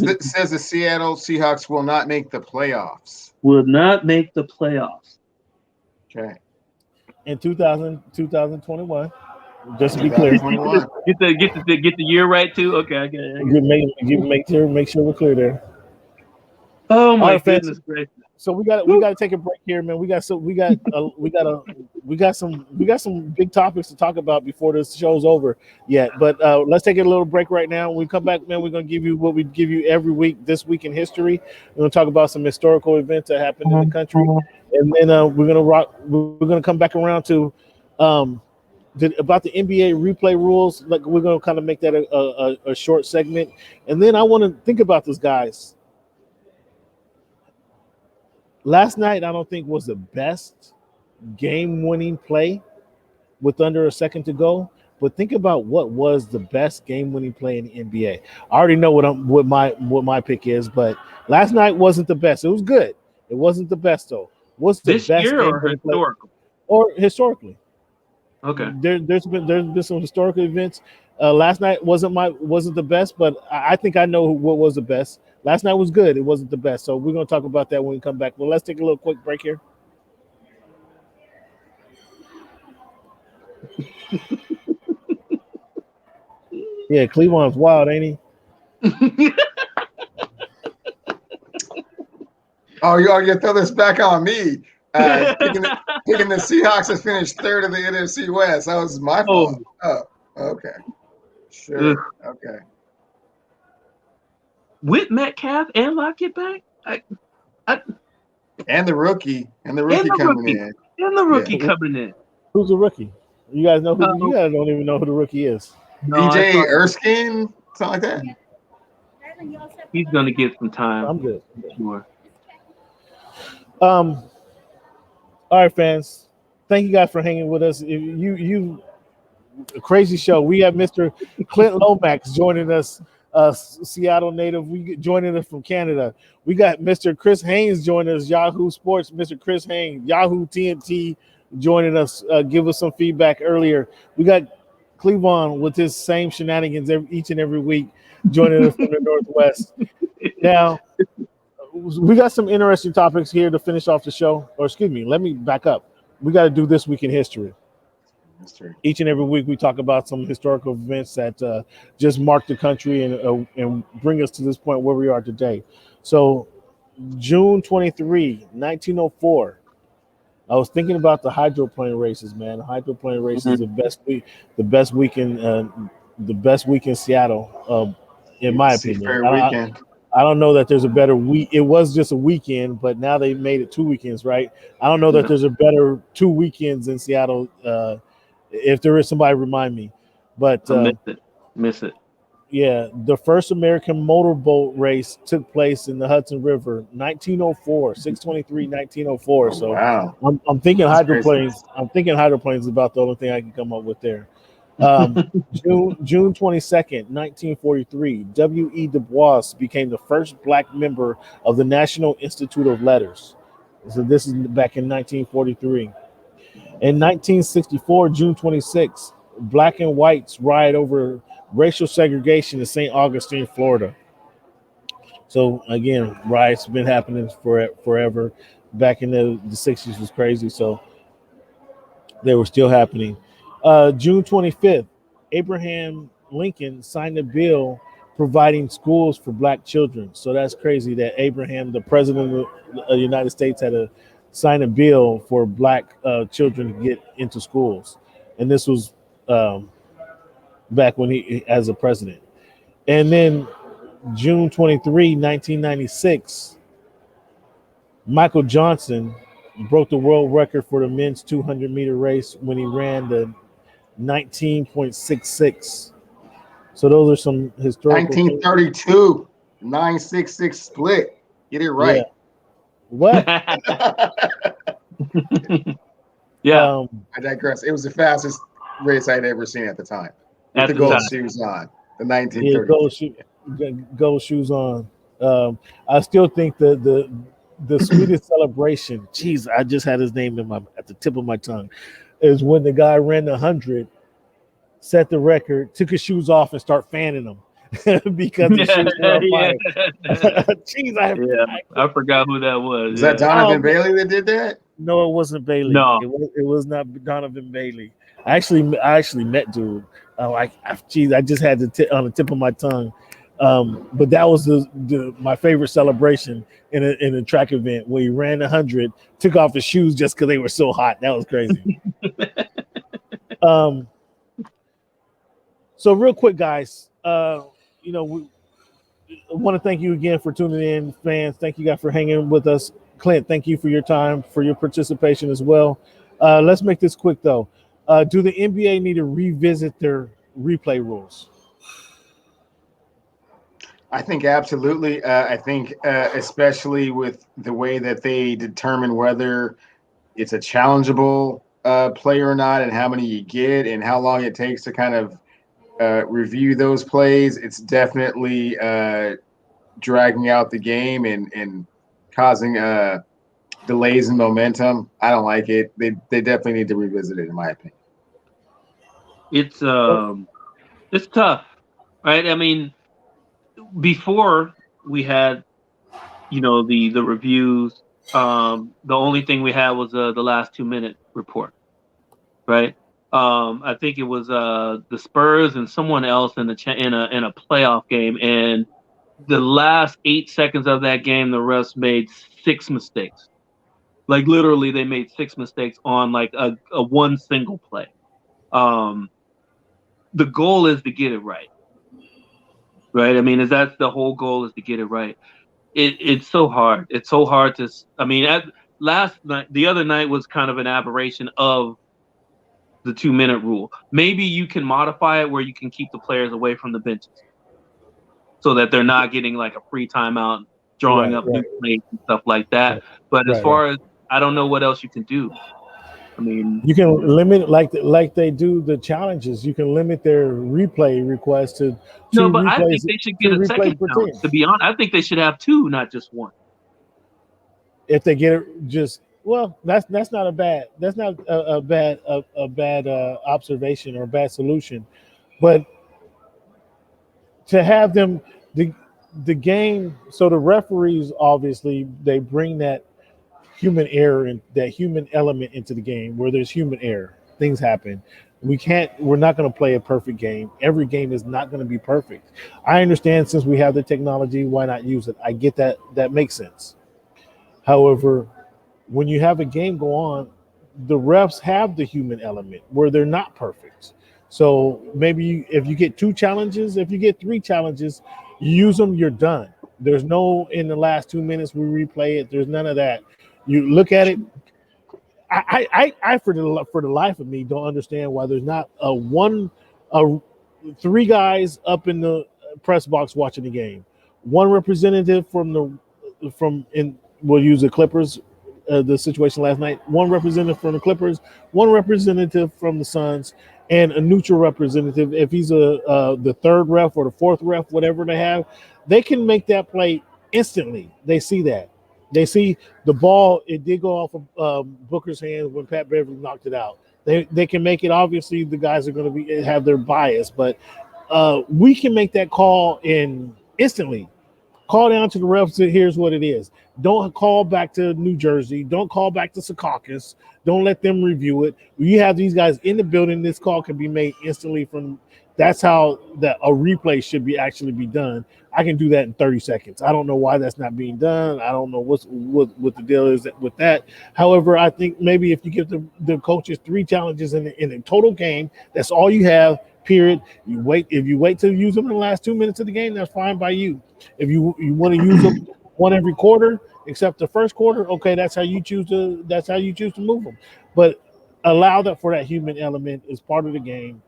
the Seattle Seahawks will not make the playoffs. Will not make the playoffs. Okay. In 2021. Just to be clear. Get the year right too. Okay, I get it. Make sure we're clear there. Oh my goodness gracious. So we got to take a break here, man. We got some big topics to talk about before this show's over yet. But let's take a little break right now. When we come back, man, we're gonna give you what we give you every week. This week in history, we're gonna talk about some historical events that happened in the country, and then we're gonna come back around to about the NBA replay rules. Like, we're gonna kind of make that a short segment, and then I want to think about this, guys. Last night, I don't think was the best game-winning play with under a second to go. But think about what was the best game-winning play in the NBA. I already know what my pick is, but last night wasn't the best. It was good. It wasn't the best though. What's the this best year or historical? Or historically? Okay. There's been some historical events. Last night wasn't the best, but I think I know what was the best. Last night was good. It wasn't the best. So we're going to talk about that when we come back. Well, let's take a little quick break here. Yeah, Clevon's wild, ain't he? Oh, you throw this back on me. Picking the Seahawks to finish third of the NFC West. That was my fault. Oh, okay. Sure. Okay. With Metcalf and Lockett back, and the rookie coming in. Who's the rookie? You guys know who? You guys don't even know who the rookie is. DJ Erskine, something like that. He's gonna get some time. I'm good. Sure. All right, fans. Thank you guys for hanging with us. You a crazy show. We have Mr. Clint Lomax joining us Seattle native. Joining us from Canada. We got Mr. Chris Haynes joining us. Yahoo Sports. Mr. Chris Haynes. Yahoo TNT joining us. Give us some feedback earlier. We got Clevon with his same shenanigans each and every week, joining us from the Northwest. Now, we got some interesting topics here to finish off the show. Or excuse me, let me back up. We got to do This Week in History. Each and every week we talk about some historical events that just mark the country and bring us to this point where we are today. So June 23, 1904, I was thinking about the hydroplane races, man. The hydroplane races, the best week in Seattle, in my opinion. I don't know that there's a better week. It was just a weekend, but now they made it 2 weekends, right? I don't know that there's a better 2 weekends in Seattle. If there is, somebody remind me. But miss it. Yeah, the first American motorboat race took place in the Hudson River, 1904, 6/23/1904. So wow. I'm thinking That's hydroplanes. crazy. I'm thinking hydroplanes is about the only thing I can come up with there. June 22nd, 1943, W.E. Du Bois became the first black member of the National Institute of Letters. So this is back in 1943. In 1964, June 26th, black and whites riot over racial segregation in St. Augustine, Florida. So again, riots have been happening forever. Back in the 60s was crazy, so they were still happening. June 25th, Abraham Lincoln signed a bill providing schools for black children. So that's crazy that Abraham, the president of the United States, had to sign a bill for black children to get into schools. And this was back when he as a president. And then June 23, 1996, Michael Johnson broke the world record for the men's 200-meter race when he ran the 19.66. So those are some historical 1932, 9.66 split. Get it right. Yeah. What? Yeah. I digress. It was the fastest race I'd ever seen at the time. With At the the gold time. shoes on. The 1930. Yeah, gold shoes on. I still think the sweetest celebration, geez, I just had his name at the tip of my tongue, is when the guy ran the 100, set the record, took his shoes off and start fanning them because the shoes were on fire. Jeez, I forgot who that was. Was that Donovan Bailey that did that? No, it wasn't Bailey. No, it was not Donovan Bailey. I actually met dude. I just had on the tip of my tongue. But that was my favorite celebration in a track event where he ran 100, took off his shoes just because they were so hot. That was crazy. So real quick, guys, we want to thank you again for tuning in, fans. Thank you guys for hanging with us. Clint, thank you for your time, for your participation as well. Let's make this quick though. Do the NBA need to revisit their replay rules? I think absolutely. I think especially with the way that they determine whether it's a challengeable play or not, and how many you get, and how long it takes to kind of review those plays, it's definitely dragging out the game and causing delays in momentum. I don't like it. They definitely need to revisit it, in my opinion. It's tough, right? I mean, before we had, the reviews, the only thing we had was the last 2-minute report, right? I think it was the Spurs and someone else in a playoff game, and the last 8 seconds of that game, the refs made 6 mistakes. Like literally, they made 6 mistakes on like a one single play. The goal is to get it right. Right. I mean, that's the whole goal, is to get it right. It's so hard. It's so hard to. I mean, the other night was kind of an aberration of the 2-minute rule. Maybe you can modify it where you can keep the players away from the benches, so that they're not getting like a free timeout, drawing up new plays and stuff like that. But as far as, I don't know what else you can do. I mean, you can limit like they do the challenges. You can limit their replay requests to no, two but I think replays, they should two get a second replays per challenge. team. To be honest, I think they should have two, not just one. If they get it, just that's not a bad observation or a bad solution, but to have them the game. So the referees obviously they bring that human error and that human element into the game where there's human error. Things happen. We're not going to play a perfect game. Every game is not going to be perfect. I understand since we have the technology, why not use it? I get that. That makes sense. However, when you have a game go on, the refs have the human element where they're not perfect. So maybe if you get 2 challenges, if you get 3 challenges, you use them, you're done. There's no in the last 2 minutes we replay it. There's none of that. You look at it. I for the life of me don't understand why there's not a 3 guys up in the press box watching the game. One representative we'll use the Clippers, the situation last night. One representative from the Clippers, one representative from the Suns, and a neutral representative. If he's the 3rd ref or the 4th ref, whatever they have, they can make that play instantly. They see that. They see the ball. It did go off of Booker's hands when Pat Beverly knocked it out. They can make it. Obviously, the guys are going to have their bias, but we can make that call instantly. Call down to the refs. Here's what it is. Don't call back to New Jersey. Don't call back to Secaucus. Don't let them review it. You have these guys in the building. This call can be made instantly from. That's how a replay should actually be done. I can do that in 30 seconds. I don't know why that's not being done. I don't know what the deal is with that. However, I think maybe if you give the coaches 3 challenges in a total game, that's all you have. Period. If you wait to use them in the last 2 minutes of the game, that's fine by you. If you want to use them one every quarter, except the first quarter, okay, that's how you choose to move them. But allow that for that human element is part of the game.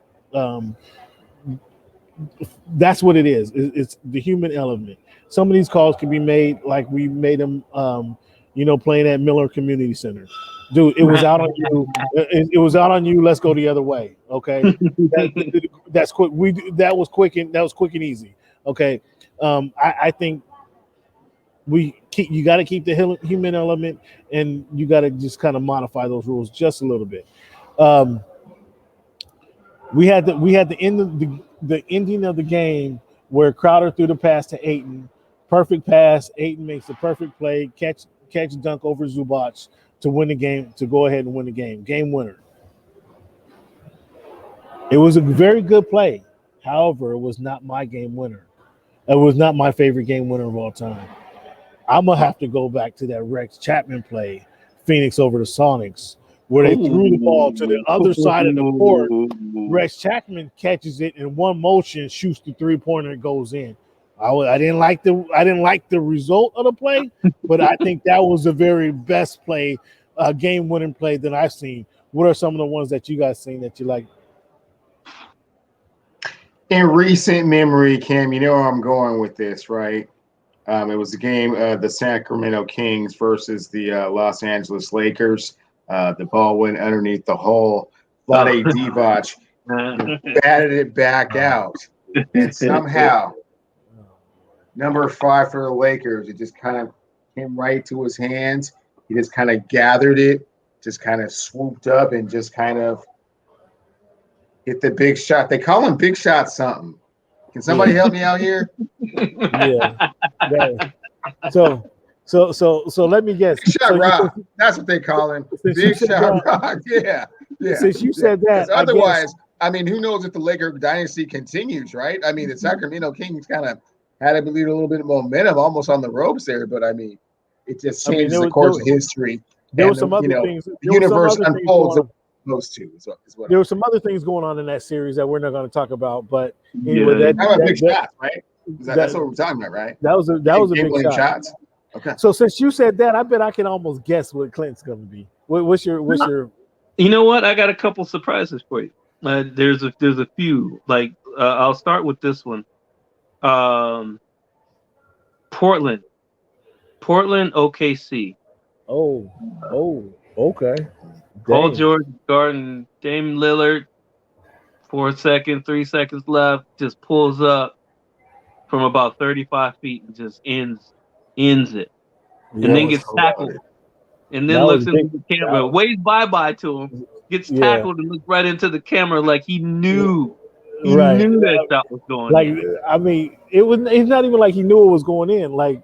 That's what it is. It's the human element. Some of these calls can be made like we made them, playing at Miller Community Center. Dude, it was out on you. It was out on you. Let's go the other way. Okay, that's quick. That was quick and easy. Okay, I think you got to keep the human element, and you got to just kind of modify those rules just a little bit. We had the end of the ending of the game where Crowder threw the pass to Ayton. Perfect pass. Ayton makes the perfect play, catch dunk over Zubac to win the game, to go ahead and win the game. Game winner. It was a very good play. However, it was not my game winner. It was not my favorite game winner of all time. I'm going to have to go back to that Rex Chapman play, Phoenix over the Sonics, where they threw the ball to the other side of the court. Rex Chapman catches it in one motion, shoots the 3-pointer, and goes in. I didn't like the result of the play, but I think that was the very best play, game-winning play that I've seen. What are some of the ones that you guys seen that you like? In recent memory, Cam, you know where I'm going with this, right? It was the game, the Sacramento Kings versus the Los Angeles Lakers. The ball went underneath the hole. Vlade Divac batted it back out. And somehow, number 5 for the Lakers, it just kind of came right to his hands. He just kind of gathered it, just kind of swooped up and just kind of hit the big shot. They call him Big Shot something. Can somebody help me out here? Yeah. So let me guess. Big Shot Rock. That's what they call him. Big Shot Rock. Yeah. Since you said that, otherwise, I mean, who knows if the Laker dynasty continues, right? I mean, the Sacramento Kings kind of had, I believe, a little bit of momentum, almost on the ropes there. But I mean, it just changes the course of history. There were some other things. The universe unfolds those two. Is what there were some other things going on in that series that we're not going to talk about. But anyway, big shots, right? That's what we're talking about, right? That was a big shot. Shots. Okay. So since you said that, I bet I can almost guess what Clint's going to be. What's your? You know what? I got a couple surprises for you. There's a few. Like I'll start with this one. Portland, OKC. Oh, okay. Paul Dang. George guarding Dame Lillard. 4 seconds, 3 seconds left. Just pulls up from about 35 feet and just ends it. Yeah. And then was gets tackled. And That then was looks into big. the camera, waves bye-bye to him, gets Yeah. tackled and looks right into the camera like he knew. He Right. knew that shot was going Like, in. I mean, it's not even like he knew it was going in. Like,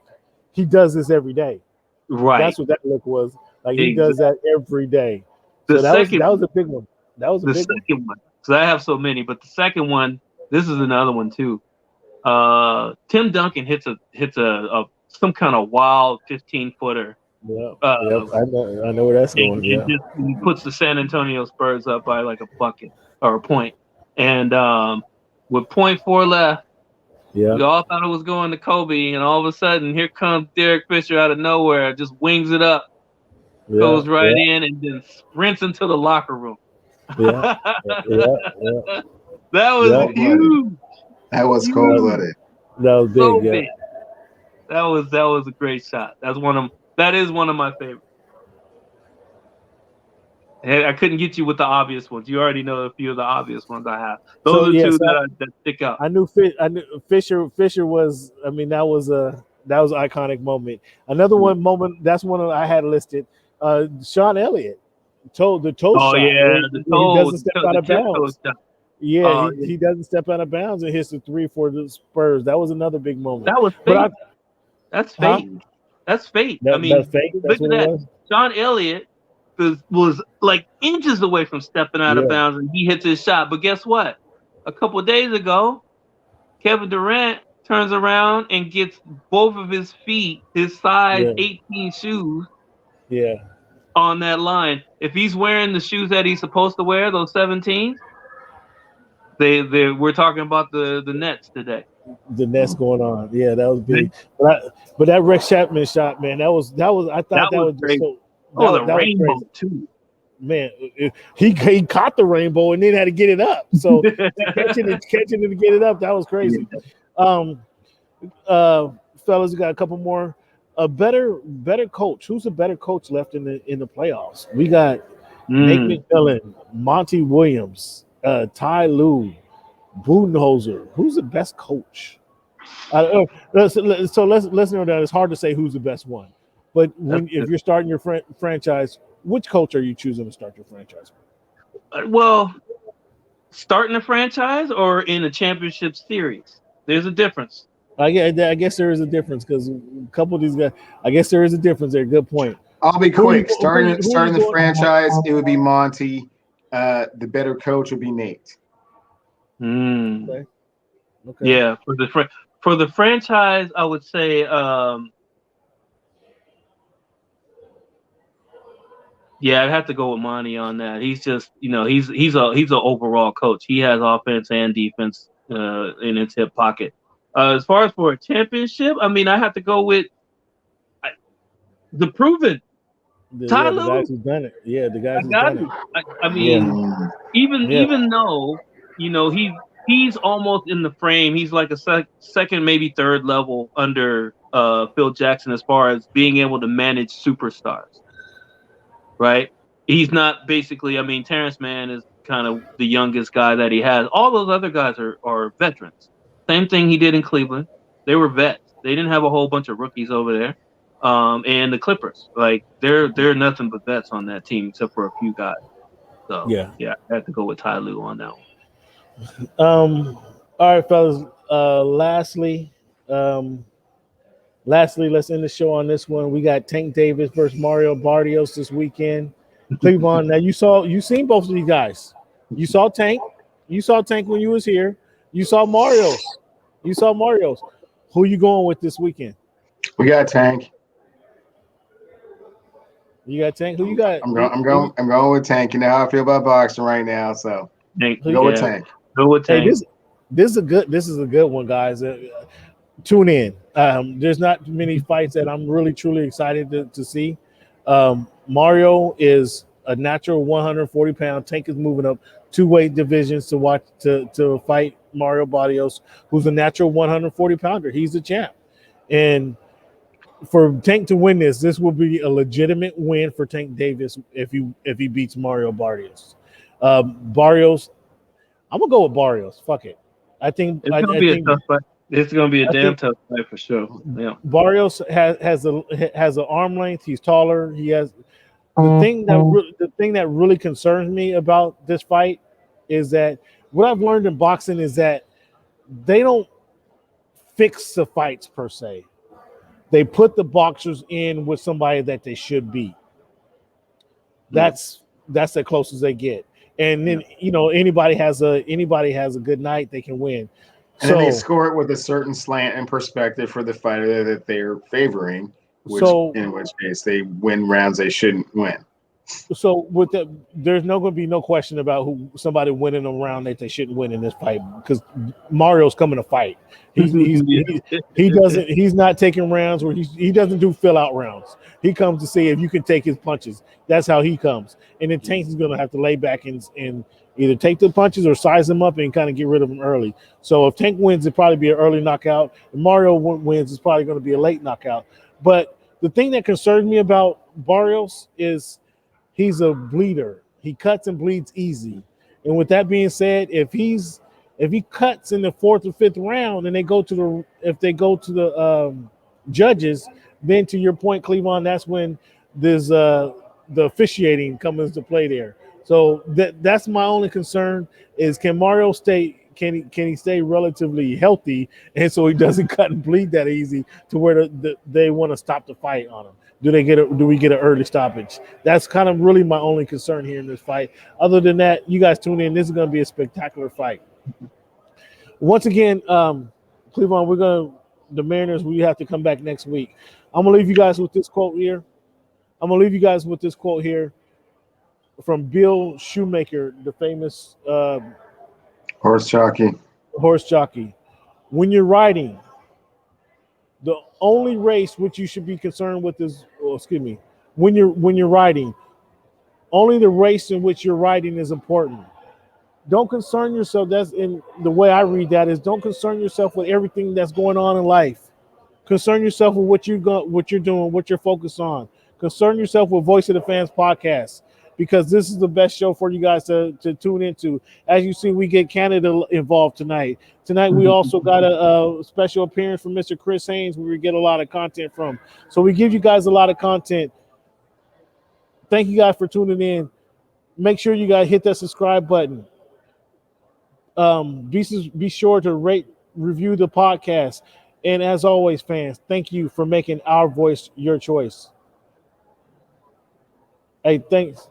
he does this every day. Right. That's what that look was. Like, he Exactly. does that every day. The So that second was a big one. That was a big one. second one. So I have so many, but the second one, this is another one too. Tim Duncan hits a some kind of wild 15-footer. Yeah. Yep. I know where that's going. Yeah. He puts the San Antonio Spurs up by like a bucket or a point. And with 0.4 left, Yeah. we all thought it was going to Kobe, and all of a sudden, here comes Derek Fisher out of nowhere, just wings it up, goes right in, and then sprints into the locker room. Yeah. Yeah. That was huge. That was cold-blooded. That was big. So yeah. big. That was a great shot. That is one of my favorites. Hey, I couldn't get you with the obvious ones. You already know a few of the obvious ones I have. Those are two that stick out. I knew Fisher. Fisher was. I mean, that was an iconic moment. Another one moment. That's one I had listed. Sean Elliott, the toe shot. Yeah, he doesn't step out of bounds. Yeah, he doesn't step out of bounds and hits the 3 for the Spurs. That was another big moment. That was fate. That's fate. Huh? That's fate. That's fate. That's look at that. Sean Elliott was like inches away from stepping out of bounds, and he hits his shot. But guess what? A couple of days ago, Kevin Durant turns around and gets both of his feet, his size 18 shoes, on that line. If he's wearing the shoes that he's supposed to wear, those 17s, we're talking about the Nets today. The Nets going on. Yeah, that was big. But that Rex Chapman shot, man, that was I thought that was great. Just so. The rainbow too. Man, he caught the rainbow and then had to get it up. So catching it to get it up, that was crazy. Fellas, we got a couple more. A better coach. Who's a better coach left in the playoffs? We got Nate McMillan, Monty Williams, Ty Lue, Budenholzer. Who's the best coach? So let's narrow down. It's hard to say who's the best one. But if you're starting your franchise, which coach are you choosing to start your franchise with? Well, starting a franchise or in a championship series, there's a difference. I guess there is a difference because a couple of these guys. I guess there is a difference there. Good point. I'll be quick. Starting the franchise, it would be Monty. The better coach would be Nate. Okay. Yeah, for the franchise, I would say. Yeah, I'd have to go with Monty on that. He's just, he's an overall coach. He has offense and defense in his hip pocket. As far as for a championship, I mean, I have to go with the proven Ty Lue. The guys who've done it. Yeah, the guys who've done it. I mean, even though he's almost in the frame, he's like a second, maybe third level under Phil Jackson as far as being able to manage superstars. Right? He's not basically, I mean, Terrence Mann is kind of the youngest guy that he has. All those other guys are veterans. Same thing he did in Cleveland. They were vets. They didn't have a whole bunch of rookies over there. And the Clippers, like they're nothing but vets on that team except for a few guys. So yeah, I have to go with Ty Lue on that one. All right, fellas. Lastly, let's end the show on this one. We got Tank Davis versus Mario Barrios this weekend. Clevon, now you seen both of these guys. You saw Tank when you was here. You saw Marios. Who you going with this weekend? We got Tank. You got Tank. Who you got? I'm going with Tank. You know how I feel about boxing right now, so go with Tank. Go with Tank. Hey, this is a good one, guys. Tune in. There's not many fights that I'm really truly excited to see. Mario is a natural 140-pound. Tank is moving up 2 weight divisions to fight Mario Barrios, who's a natural 140-pounder. He's the champ, and for Tank to win this will be a legitimate win for Tank Davis if he beats Mario Barrios. Barrios, I'm gonna go with Barrios. Fuck it. I think it's gonna be a tough fight. It's gonna be a damn tough fight for sure. Yeah. Barrios has an arm length. He's taller. He has the thing that really concerns me about this fight is that what I've learned in boxing is that they don't fix the fights per se. They put the boxers in with somebody that they should beat. That's the closest they get. And then anybody has a good night, they can win. And then they score it with a certain slant and perspective for the fighter that they're favoring, in which case they win rounds they shouldn't win. So with that, there's going to be no question about somebody winning a round that they shouldn't win in this fight because Mario's coming to fight. He's not taking rounds where he doesn't do fill out rounds. He comes to see if you can take his punches. That's how he comes. And then Tank is going to have to lay back and either take the punches or size them up and kind of get rid of them early. So if Tank wins, it'll probably be an early knockout. If Mario wins, it's probably going to be a late knockout. But the thing that concerns me about Barrios is he's a bleeder. He cuts and bleeds easy. And with that being said, if he cuts in the fourth or fifth round and they go to the judges, then to your point, Clevon, that's when there's the officiating comes into play there. So that's my only concern is can Mario can he stay relatively healthy and so he doesn't cut and bleed that easy to where they want to stop the fight on him. Do we get an early stoppage? That's kind of really my only concern here in this fight. Other than that, you guys tune in. This is going to be a spectacular fight. Once again, Clevon, the Mariners, we have to come back next week. I'm going to leave you guys with this quote here. From Bill Shoemaker, the famous horse jockey. When you're riding, the only race which you should be concerned with is, when you're riding, only the race in which you're riding is important. Don't concern yourself. That's in the way I read that is don't concern yourself with everything that's going on in life. Concern yourself with what you're doing, what you're focused on. Concern yourself with Voice of the Fans podcast because this is the best show for you guys to tune into. As you see, we get Canada involved tonight. Tonight, we also got a special appearance from Mr. Chris Haynes where we get a lot of content from. So we give you guys a lot of content. Thank you guys for tuning in. Make sure you guys hit that subscribe button. Be sure to rate, review the podcast. And as always, fans, thank you for making our voice your choice. Hey, thanks.